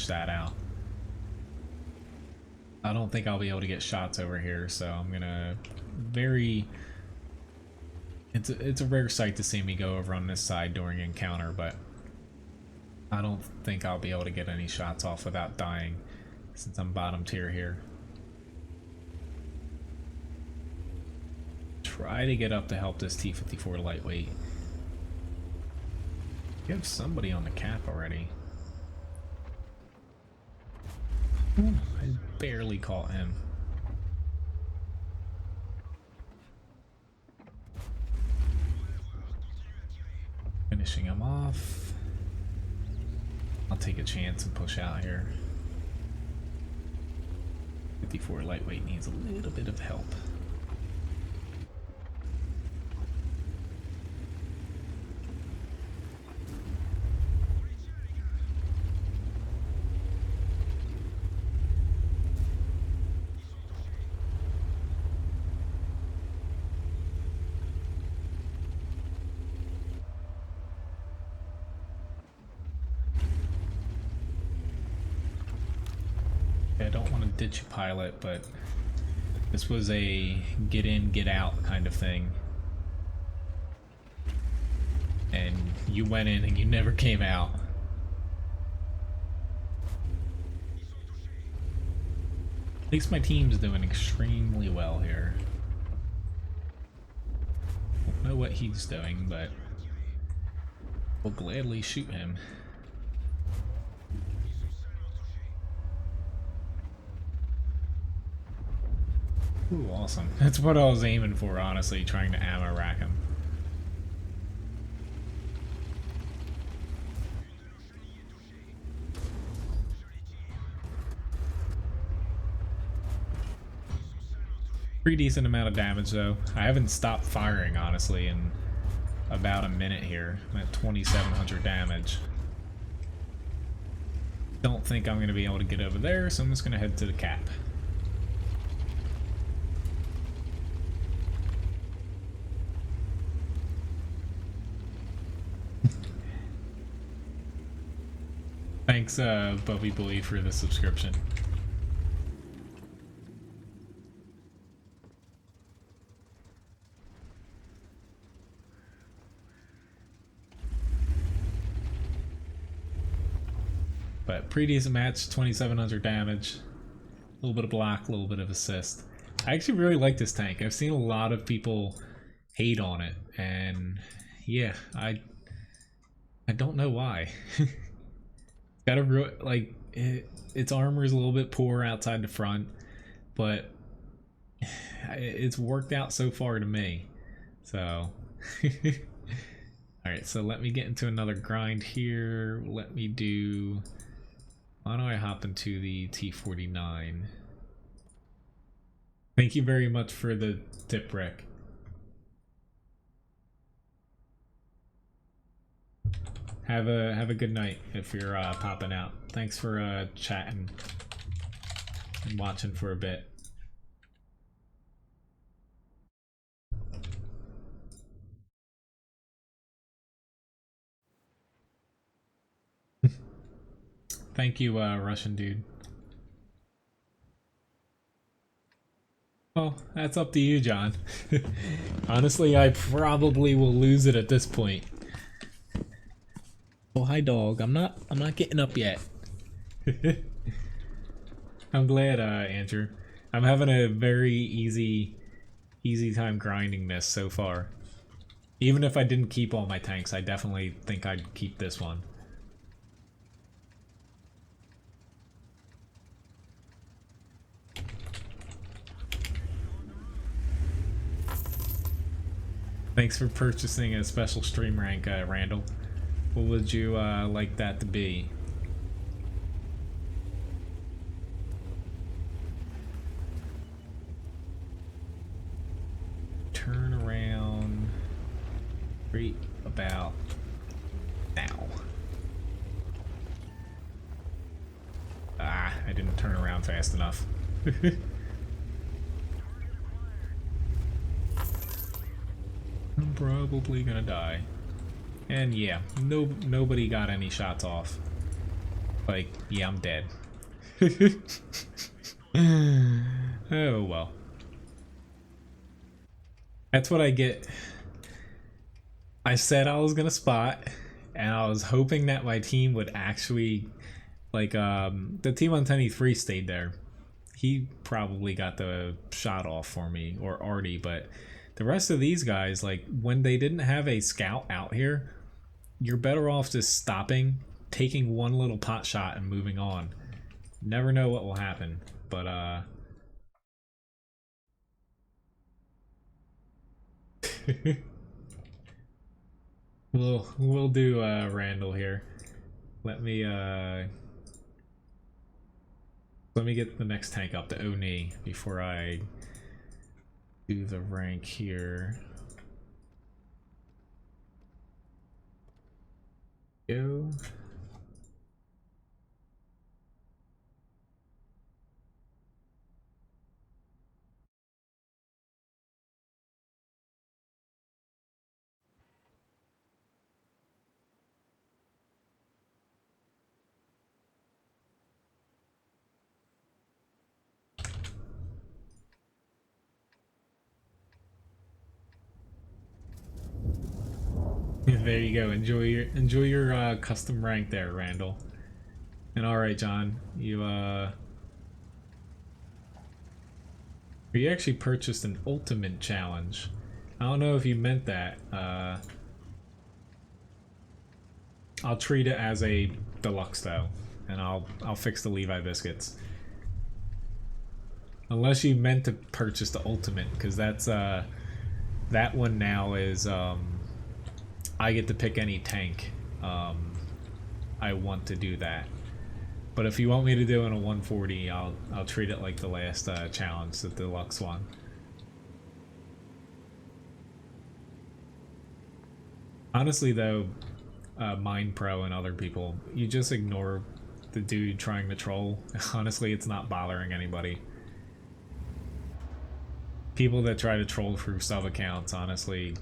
that out. I don't think I'll be able to get shots over here, so I'm gonna it's a rare sight to see me go over on this side during encounter, but I don't think I'll be able to get any shots off without dying since I'm bottom tier here. Try to get up to help this T-54 lightweight. You have somebody on the cap already. Ooh, I barely caught him. Finishing him off. I'll take a chance and push out here. 54 lightweight needs a little bit of help. Ditch a pilot, but this was a get in, get out kind of thing. And you went in and you never came out. At least my team's doing extremely well here. Don't know what he's doing, but we'll gladly shoot him. Ooh, awesome. That's what I was aiming for, honestly, trying to ammo rack him. Pretty decent amount of damage, though. I haven't stopped firing, honestly, in about a minute here. I'm at 2,700 damage. Don't think I'm going to be able to get over there, so I'm just going to head to the cap. Thanks, Bubby Boy, for the subscription. But pretty decent match, 2700 damage, a little bit of block, a little bit of assist. I actually really like this tank. I've seen a lot of people hate on it, and yeah, I don't know why. Got a like its armor is a little bit poor outside the front, but it's worked out so far to me. So alright, so let me get into another grind here. Let me do, why don't I hop into the T49? Thank you very much for the tip, Rick. Have a good night if you're popping out. Thanks for chatting and watching for a bit. Thank you, Russian dude. Well, that's up to you, John. Honestly, I probably will lose it at this point. Oh, hi, dog. I'm not getting up yet. I'm glad, Andrew. I'm having a very easy time grinding this so far. Even if I didn't keep all my tanks, I definitely think I'd keep this one. Thanks for purchasing a special stream rank, Randall. What would you like that to be? Turn around right about now. Ah, I didn't turn around fast enough. I'm probably gonna die. And yeah, nobody got any shots off. Like, yeah, I'm dead. Oh well. That's what I get. I said I was gonna spot, and I was hoping that my team would actually, like, the T123 stayed there. He probably got the shot off for me, or Artie, but the rest of these guys, like, when they didn't have a scout out here, you're better off just stopping, taking one little pot shot, and moving on. Never know what will happen, but we'll do Randall here. Let me get the next tank up to Oni before I do the rank here. Go. There you go. Enjoy your custom rank there, Randall. And all right, John, you actually purchased an ultimate challenge. I don't know if you meant that. I'll treat it as a deluxe though, and I'll fix the Levi biscuits. Unless you meant to purchase the ultimate, because that's that one now is I get to pick any tank I want to do that. But if you want me to do it in a 140, I'll treat it like the last challenge, the deluxe one. Honestly though, Mind Pro and other people, you just ignore the dude trying to troll. Honestly, it's not bothering anybody. People that try to troll through sub accounts, honestly,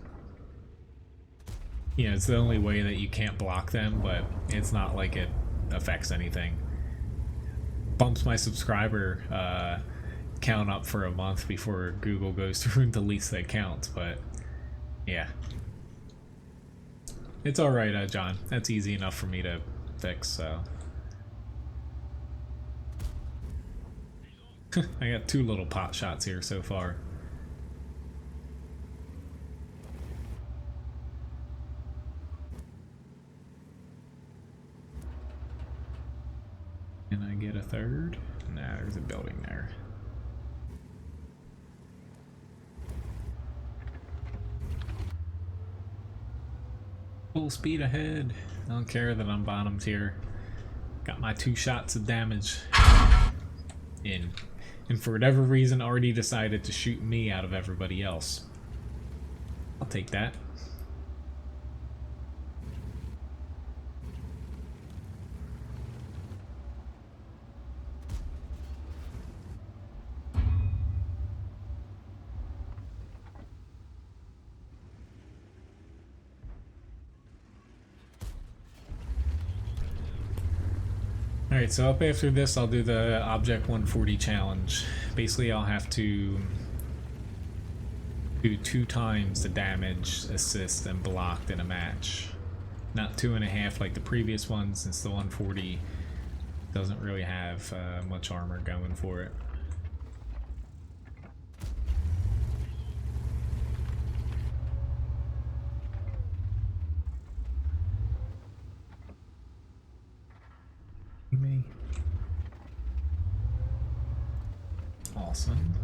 you know, it's the only way that you can't block them, but it's not like it affects anything. Bumps my subscriber count up for a month before Google goes through and deletes the accounts, but yeah. It's alright, John. That's easy enough for me to fix, so. I got 2 little pot shots here so far. Can I get a third? Nah, there's a building there. Full speed ahead. I don't care that I'm bottom tier. Got my 2 shots of damage in. And for whatever reason already decided to shoot me out of everybody else. I'll take that. Alright, so up after this I'll do the Object 140 challenge. Basically I'll have to do 2 times the damage, assist, and blocked in a match. Not 2.5 like the previous one, since the 140 doesn't really have much armor going for it. Me. Awesome.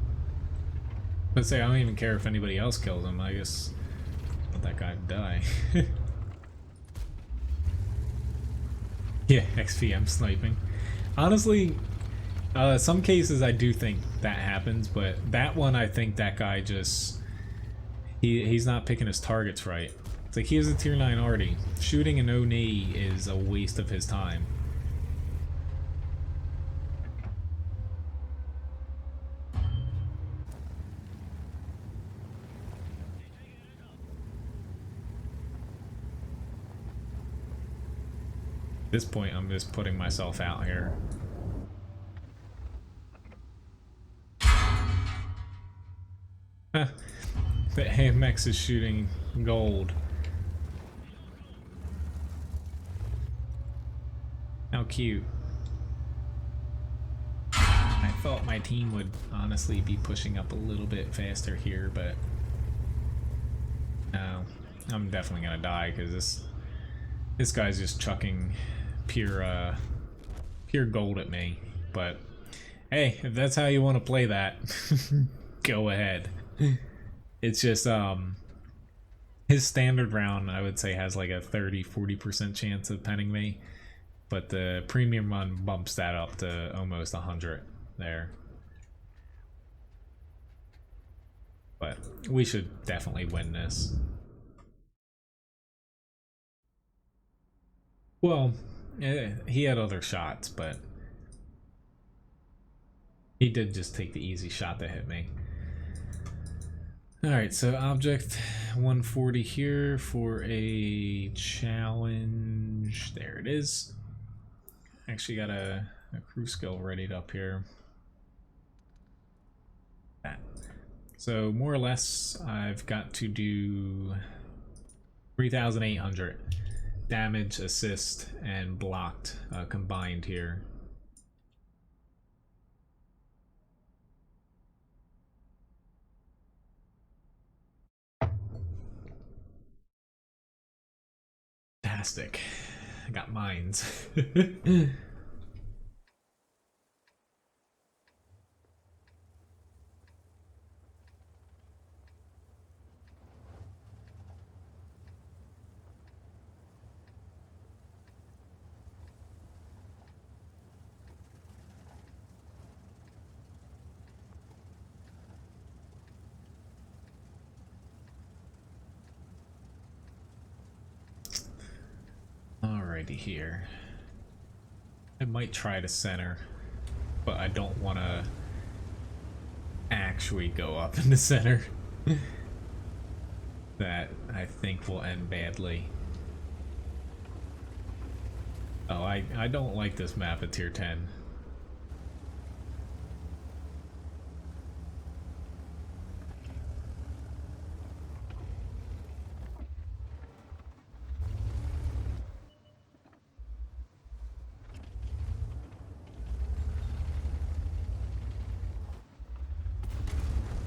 Let's say I don't even care if anybody else kills him. I guess let that guy die. Yeah, XPM sniping. Honestly, some cases I do think that happens, but that one I think that guy just he's not picking his targets right. It's like he has a tier 9 already. Shooting an Oni is a waste of his time. At this point, I'm just putting myself out here. The AMX is shooting gold. How cute. I thought my team would honestly be pushing up a little bit faster here, but no, I'm definitely gonna die because this guy's just chucking pure gold at me. But hey, if that's how you want to play that, go ahead. It's just his standard round I would say has like a 30-40% chance of penning me, but the premium one bumps that up to almost 100 there. But we should definitely win this. Well, he had other shots, but he did just take the easy shot that hit me. Alright, so Object 140 here for a challenge. There it is. Actually got a crew skill readied up here. That. So more or less I've got to do 3,800 damage, assist, and blocked combined here. Fantastic. I got mines. Alrighty here. I might try to center, but I don't want to actually go up in the center. That I think will end badly. Oh, I don't like this map at tier 10.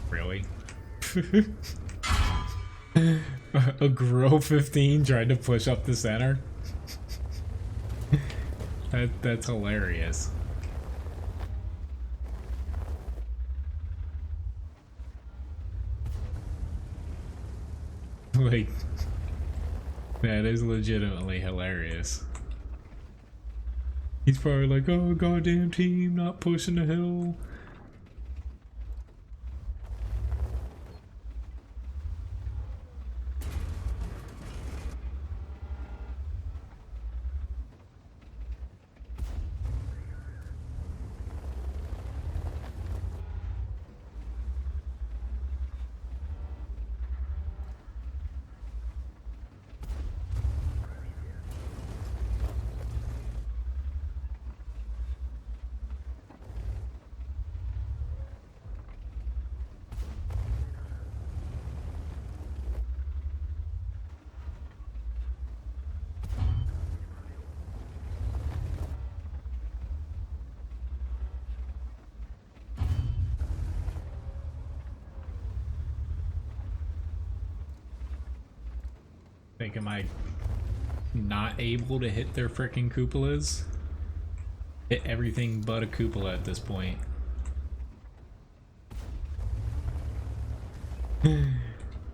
Really? A Grill 15 tried to push up the center? That's hilarious. Like, that is legitimately hilarious. He's probably like, oh, goddamn team, not pushing the hill. Think, am I not able to hit their frickin' cupolas? Hit everything but a cupola at this point.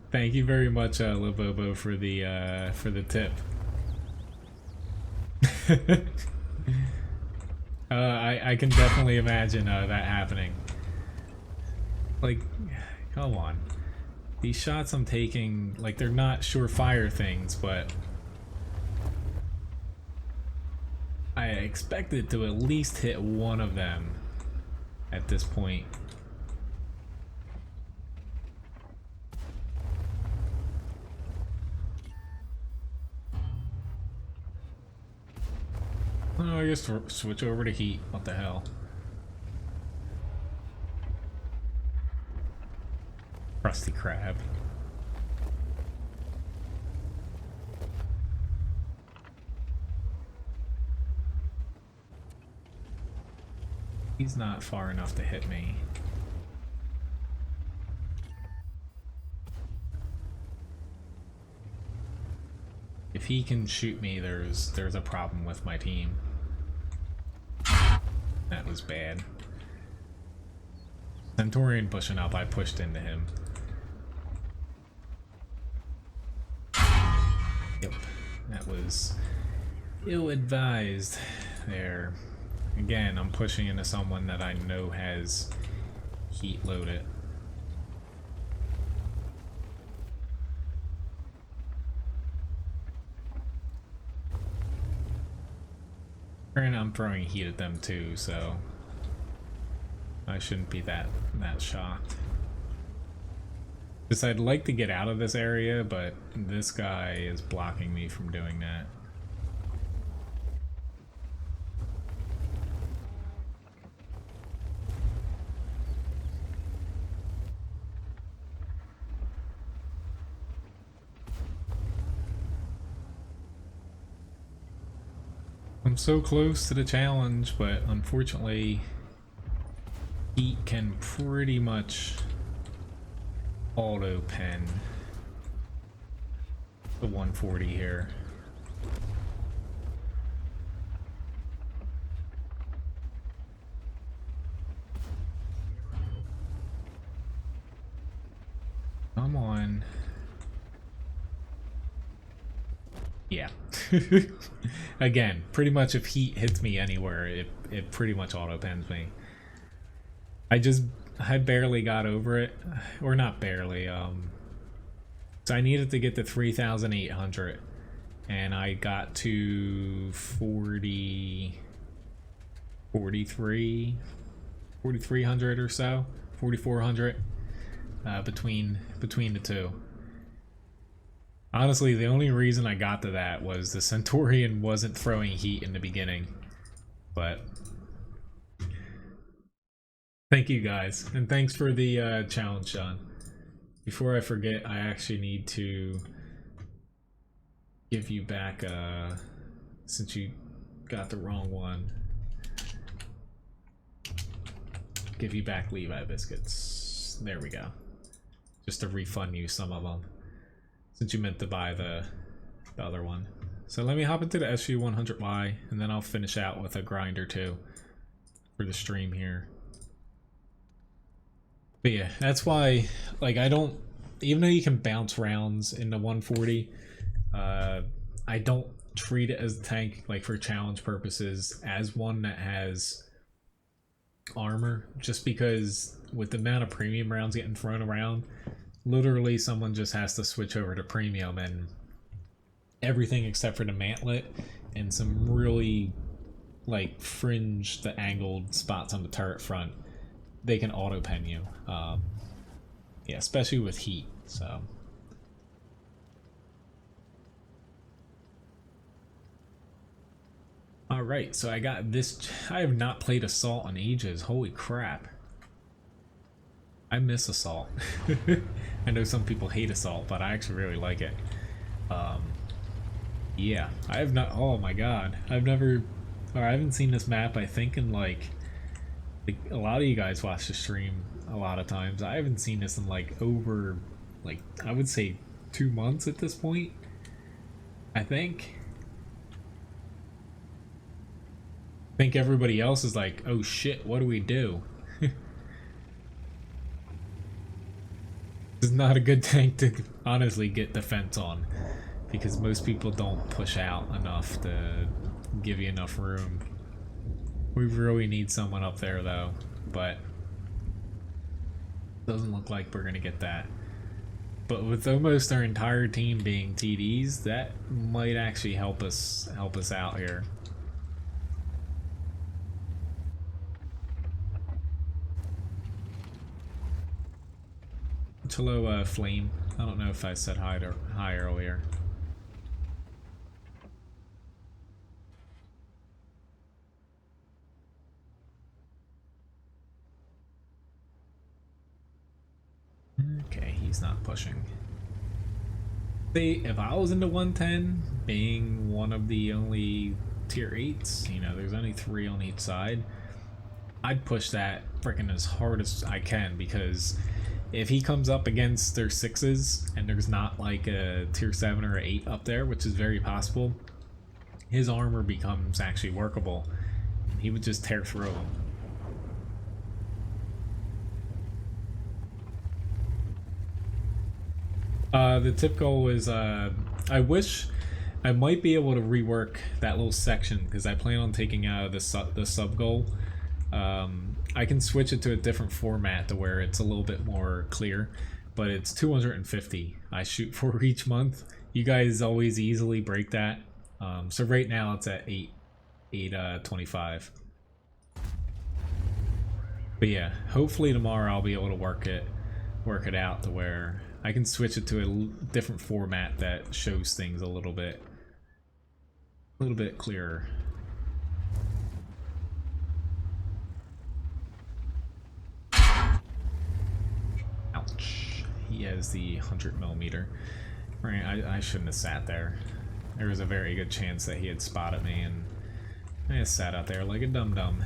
Thank you very much, Libobo, for the tip. I can definitely imagine that happening. Like, come on. These shots I'm taking, like, they're not surefire things, but I expected to at least hit one of them at this point. Oh, I guess switch over to heat. What the hell? Crusty crab. He's not far enough to hit me. If he can shoot me, there's a problem with my team. That was bad. Centurion pushing up, I pushed into him. Yep, that was ill-advised there. Again, I'm pushing into someone that I know has heat loaded. And I'm throwing heat at them too, so I shouldn't be that shocked. Because I'd like to get out of this area, but this guy is blocking me from doing that. I'm so close to the challenge, but unfortunately heat can pretty much auto pen the 140 here. Come on. Yeah. Again, pretty much if heat hits me anywhere, it pretty much auto pens me. I barely got over it, or not barely. So I needed to get to 3,800, and I got to 4,300 or so, 4,400 between the two. Honestly, the only reason I got to that was the Centurion wasn't throwing heat in the beginning. But thank you guys, and thanks for the challenge, Sean. Before I forget, I actually need to give you back, since you got the wrong one, give you back Levi biscuits. There we go. Just to refund you some of them, since you meant to buy the other one. So let me hop into the SV100Y, and then I'll finish out with a grinder too for the stream here. But yeah, that's why, like, I don't, even though you can bounce rounds in the 140, I don't treat it as a tank, like for challenge purposes, as one that has armor, just because with the amount of premium rounds getting thrown around, literally someone just has to switch over to premium, and everything except for the mantlet and some really like fringe the angled spots on the turret front, they can auto pen you. Yeah, especially with heat. So alright, so I got this. I have not played Assault in ages. Holy crap. I miss Assault. I know some people hate Assault, but I actually really like it. Yeah, I have not. Oh my god. I've never. Or I haven't seen this map, I think, in like a lot of you guys watch the stream a lot of times. I haven't seen this in like over, like, I would say 2 months at this point, I think. I think everybody else is like, oh shit, what do we do? This is not a good tank to honestly get defense on, because most people don't push out enough to give you enough room. We really need someone up there though, but doesn't look like we're gonna get that. But with almost our entire team being TDs, that might actually help us out here. Hello, Flame. I don't know if I said hi earlier. Okay, he's not pushing. See, if I was into 110, being one of the only tier 8s, you know, there's only 3 on each side, I'd push that freaking as hard as I can, because if he comes up against their 6s and there's not like a tier 7 or 8 up there, which is very possible, his armor becomes actually workable. He would just tear through them. The tip goal is, I wish I might be able to rework that little section, because I plan on taking out the sub goal. I can switch it to a different format to where it's a little bit more clear, but it's 250 I shoot for each month. You guys always easily break that. So right now it's at 825. But yeah, hopefully tomorrow I'll be able to work it out to where I can switch it to a different format that shows things a little bit clearer. Ouch. He has the 100mm. Right, I shouldn't have sat there. There was a very good chance that he had spotted me, and I just sat out there like a dum-dum.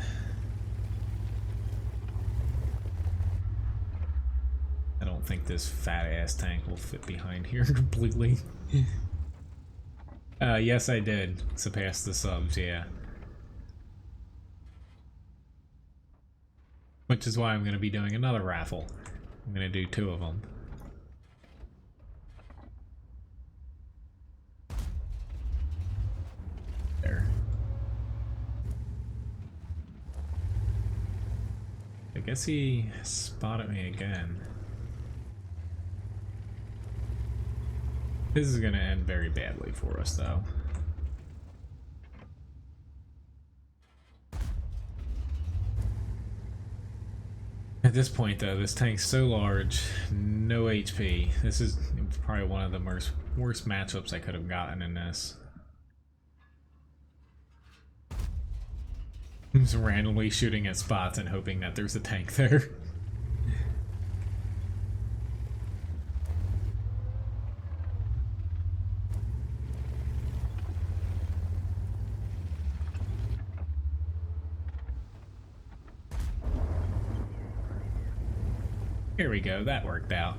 I don't think this fat-ass tank will fit behind here completely. Yes, I did surpass the subs, yeah. Which is why I'm going to be doing another raffle. I'm going to do 2 of them. There. I guess he spotted me again. This is going to end very badly for us, though. At this point, though, this tank's so large, no HP. This is probably one of the worst matchups I could have gotten in this. I'm just randomly shooting at spots and hoping that there's a tank there. Here we go, that worked out.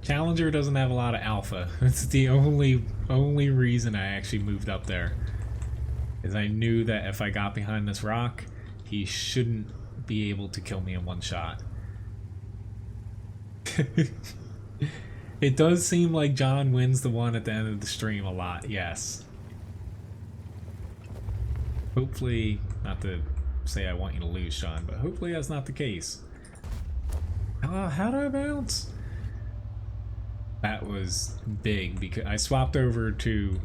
Challenger doesn't have a lot of alpha. That's the only reason I actually moved up there. Is I knew that if I got behind this rock, he shouldn't be able to kill me in one shot. It does seem like John wins the one at the end of the stream a lot, yes. Hopefully, not to say I want you to lose, Sean, but hopefully that's not the case. How did I bounce? That was big because I swapped over to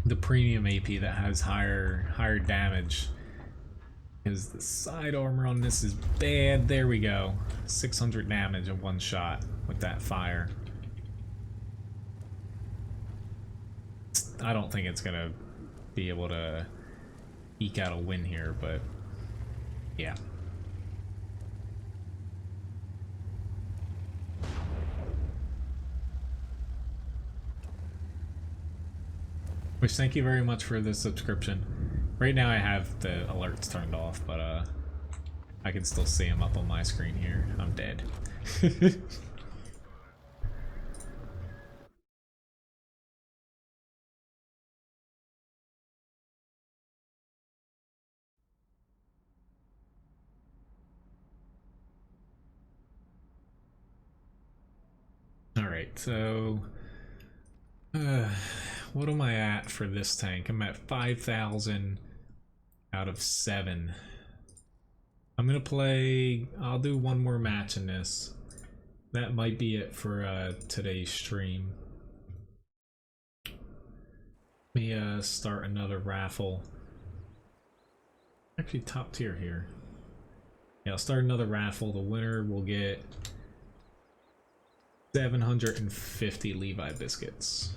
the premium AP that has higher damage. Because the side armor on this is bad. There we go. 600 damage in one shot with that fire. I don't think it's gonna be able to eke out a win here, but yeah. Which, thank you very much for the subscription. Right now I have the alerts turned off, but I can still see them up on my screen here. I'm dead. Alright, so what am I at for this tank? I'm at 5,000 out of 7. I'm gonna play, I'll do one more match in this. That might be it for today's stream. Let me start another raffle. Actually top tier here. Yeah, I'll start another raffle. The winner will get 750 Levi biscuits.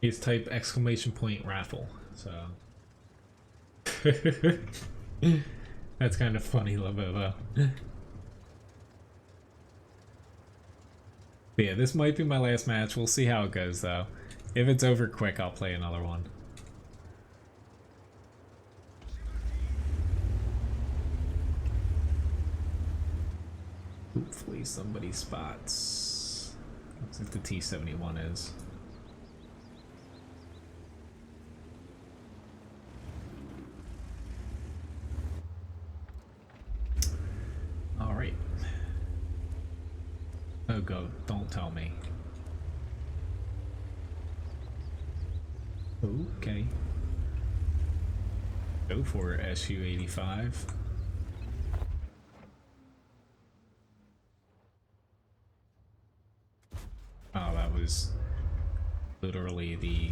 It's type ! raffle, so that's kind of funny, Labovo. Yeah, this might be my last match. We'll see how it goes, though. If it's over quick, I'll play another one. Hopefully somebody spots. Looks like the T-71 is. Alright. Oh, go. Don't tell me. Okay. Go for it, SU-85. Oh, that was literally the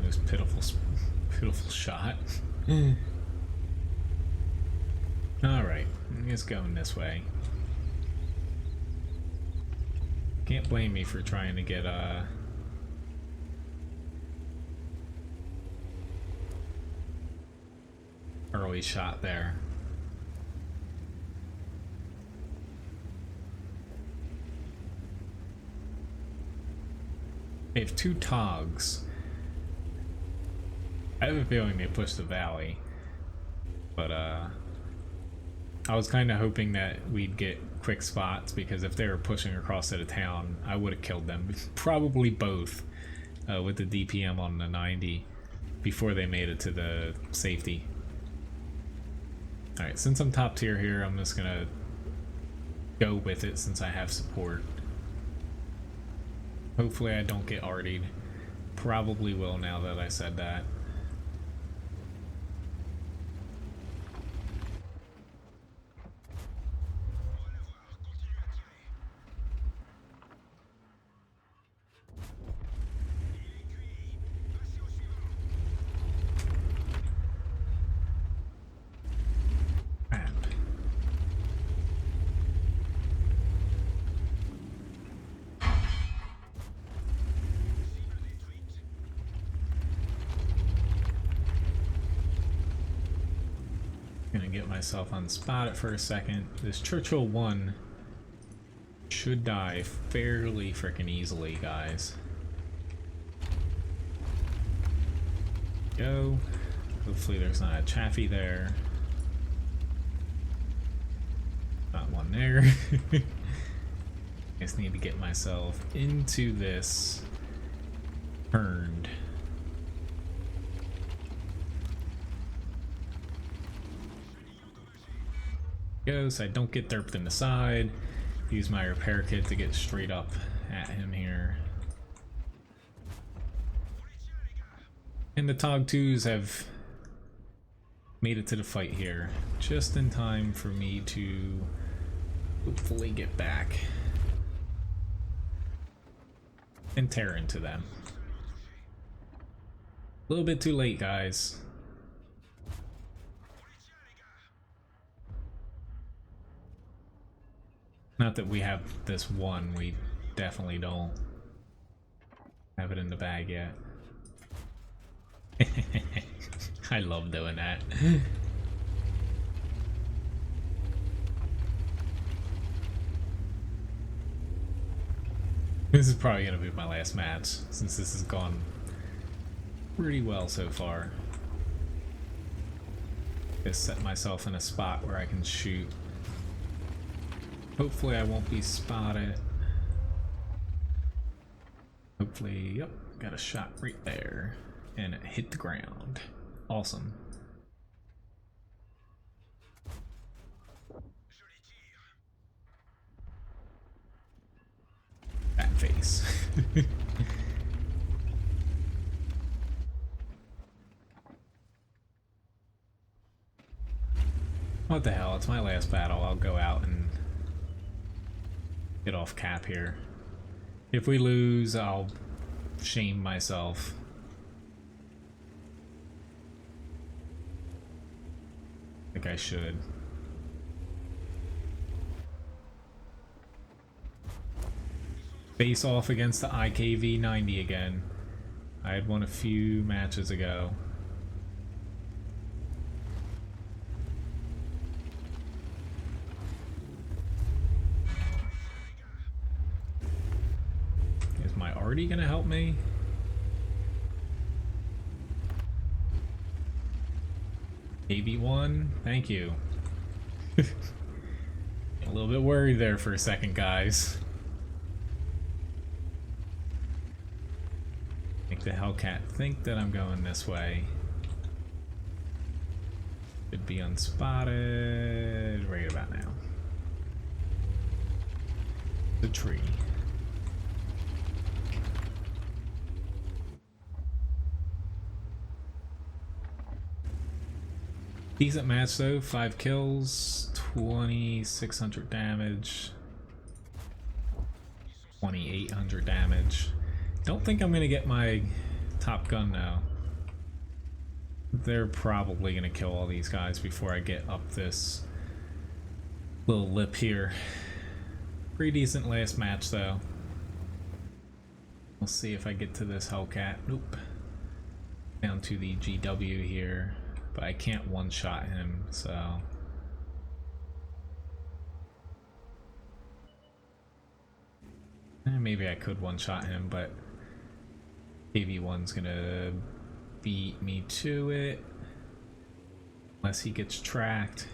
most pitiful shot. Alright, it's going this way. Can't blame me for trying to get early shot there. They have 2 togs. I have a feeling they pushed the valley, but I was kind of hoping that we'd get quick spots, because if they were pushing across to the town, I would have killed them. Probably both, with the DPM on the 90 before they made it to the safety. Alright, since I'm top tier here, I'm just gonna go with it since I have support. Hopefully I don't get artied. Probably will now that I said that. myself unspotted for a second. This Churchill 1 should die fairly freaking easily, guys. Go. Hopefully there's not a Chaffee there. Not one there. I just need to get myself into this turned. Go, so I don't get derped in the side. Use my repair kit to get straight up at him here. And the TOG2s have made it to the fight here, just in time for me to hopefully get back and tear into them. A little bit too late, guys. Not that we have this one, we definitely don't have it in the bag yet. I love doing that. This is probably going to be my last match, since this has gone pretty well so far. Just set myself in a spot where I can shoot. Hopefully I won't be spotted. Hopefully, yep, got a shot right there. And it hit the ground. Awesome. That face. What the hell, it's my last battle. I'll go out and get off cap here. If we lose, I'll shame myself. I think I should. Face off against the IKV-90 again. I had one a few matches ago. Is my Artie gonna help me? AB1, thank you. A little bit worried there for a second, guys. Make the Hellcat think that I'm going this way. Should be unspotted right about now. The tree. Decent match though, 5 kills, 2600 damage, 2800 damage. Don't think I'm gonna get my Top Gun now. They're probably gonna kill all these guys before I get up this little lip here. Pretty decent last match though. We'll see if I get to this Hellcat. Nope. Down to the GW here. But I can't one-shot him, so... maybe I could one-shot him, but... AV1's gonna beat me to it. Unless he gets tracked.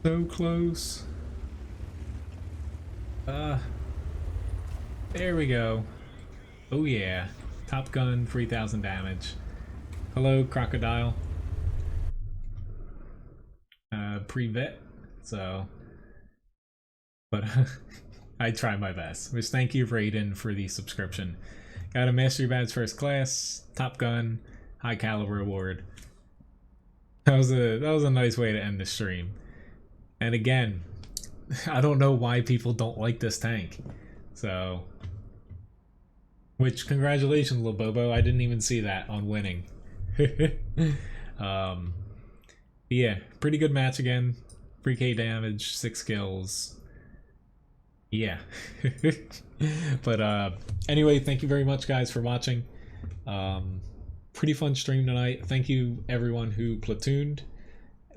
So close. There we go. Oh yeah. Top Gun, 3000 damage. Hello, Crocodile. Pre-vet, so... But I try my best. Which thank you, Raiden, for the subscription. Got a Mastery Badge First Class, Top Gun, High Caliber Award. That was a nice way to end the stream. And again, I don't know why people don't like this tank. So... Which, congratulations, Lil Bobo. I didn't even see that on winning. Yeah, pretty good match again. 3k damage, 6 kills. Yeah. But anyway, thank you very much, guys, for watching. Pretty fun stream tonight. Thank you everyone who platooned,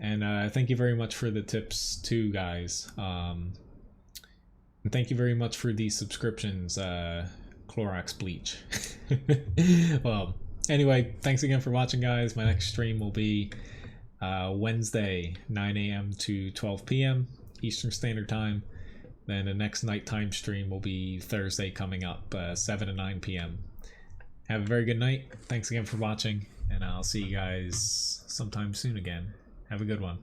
And thank you very much for the tips too, guys. And thank you very much for the subscriptions, Clorox Bleach. Well, anyway, thanks again for watching, guys. My next stream will be Wednesday, 9 a.m. to 12 p.m. Eastern Standard Time. Then the next nighttime stream will be Thursday coming up, 7 to 9 p.m. Have a very good night. Thanks again for watching, and I'll see you guys sometime soon again. Have a good one.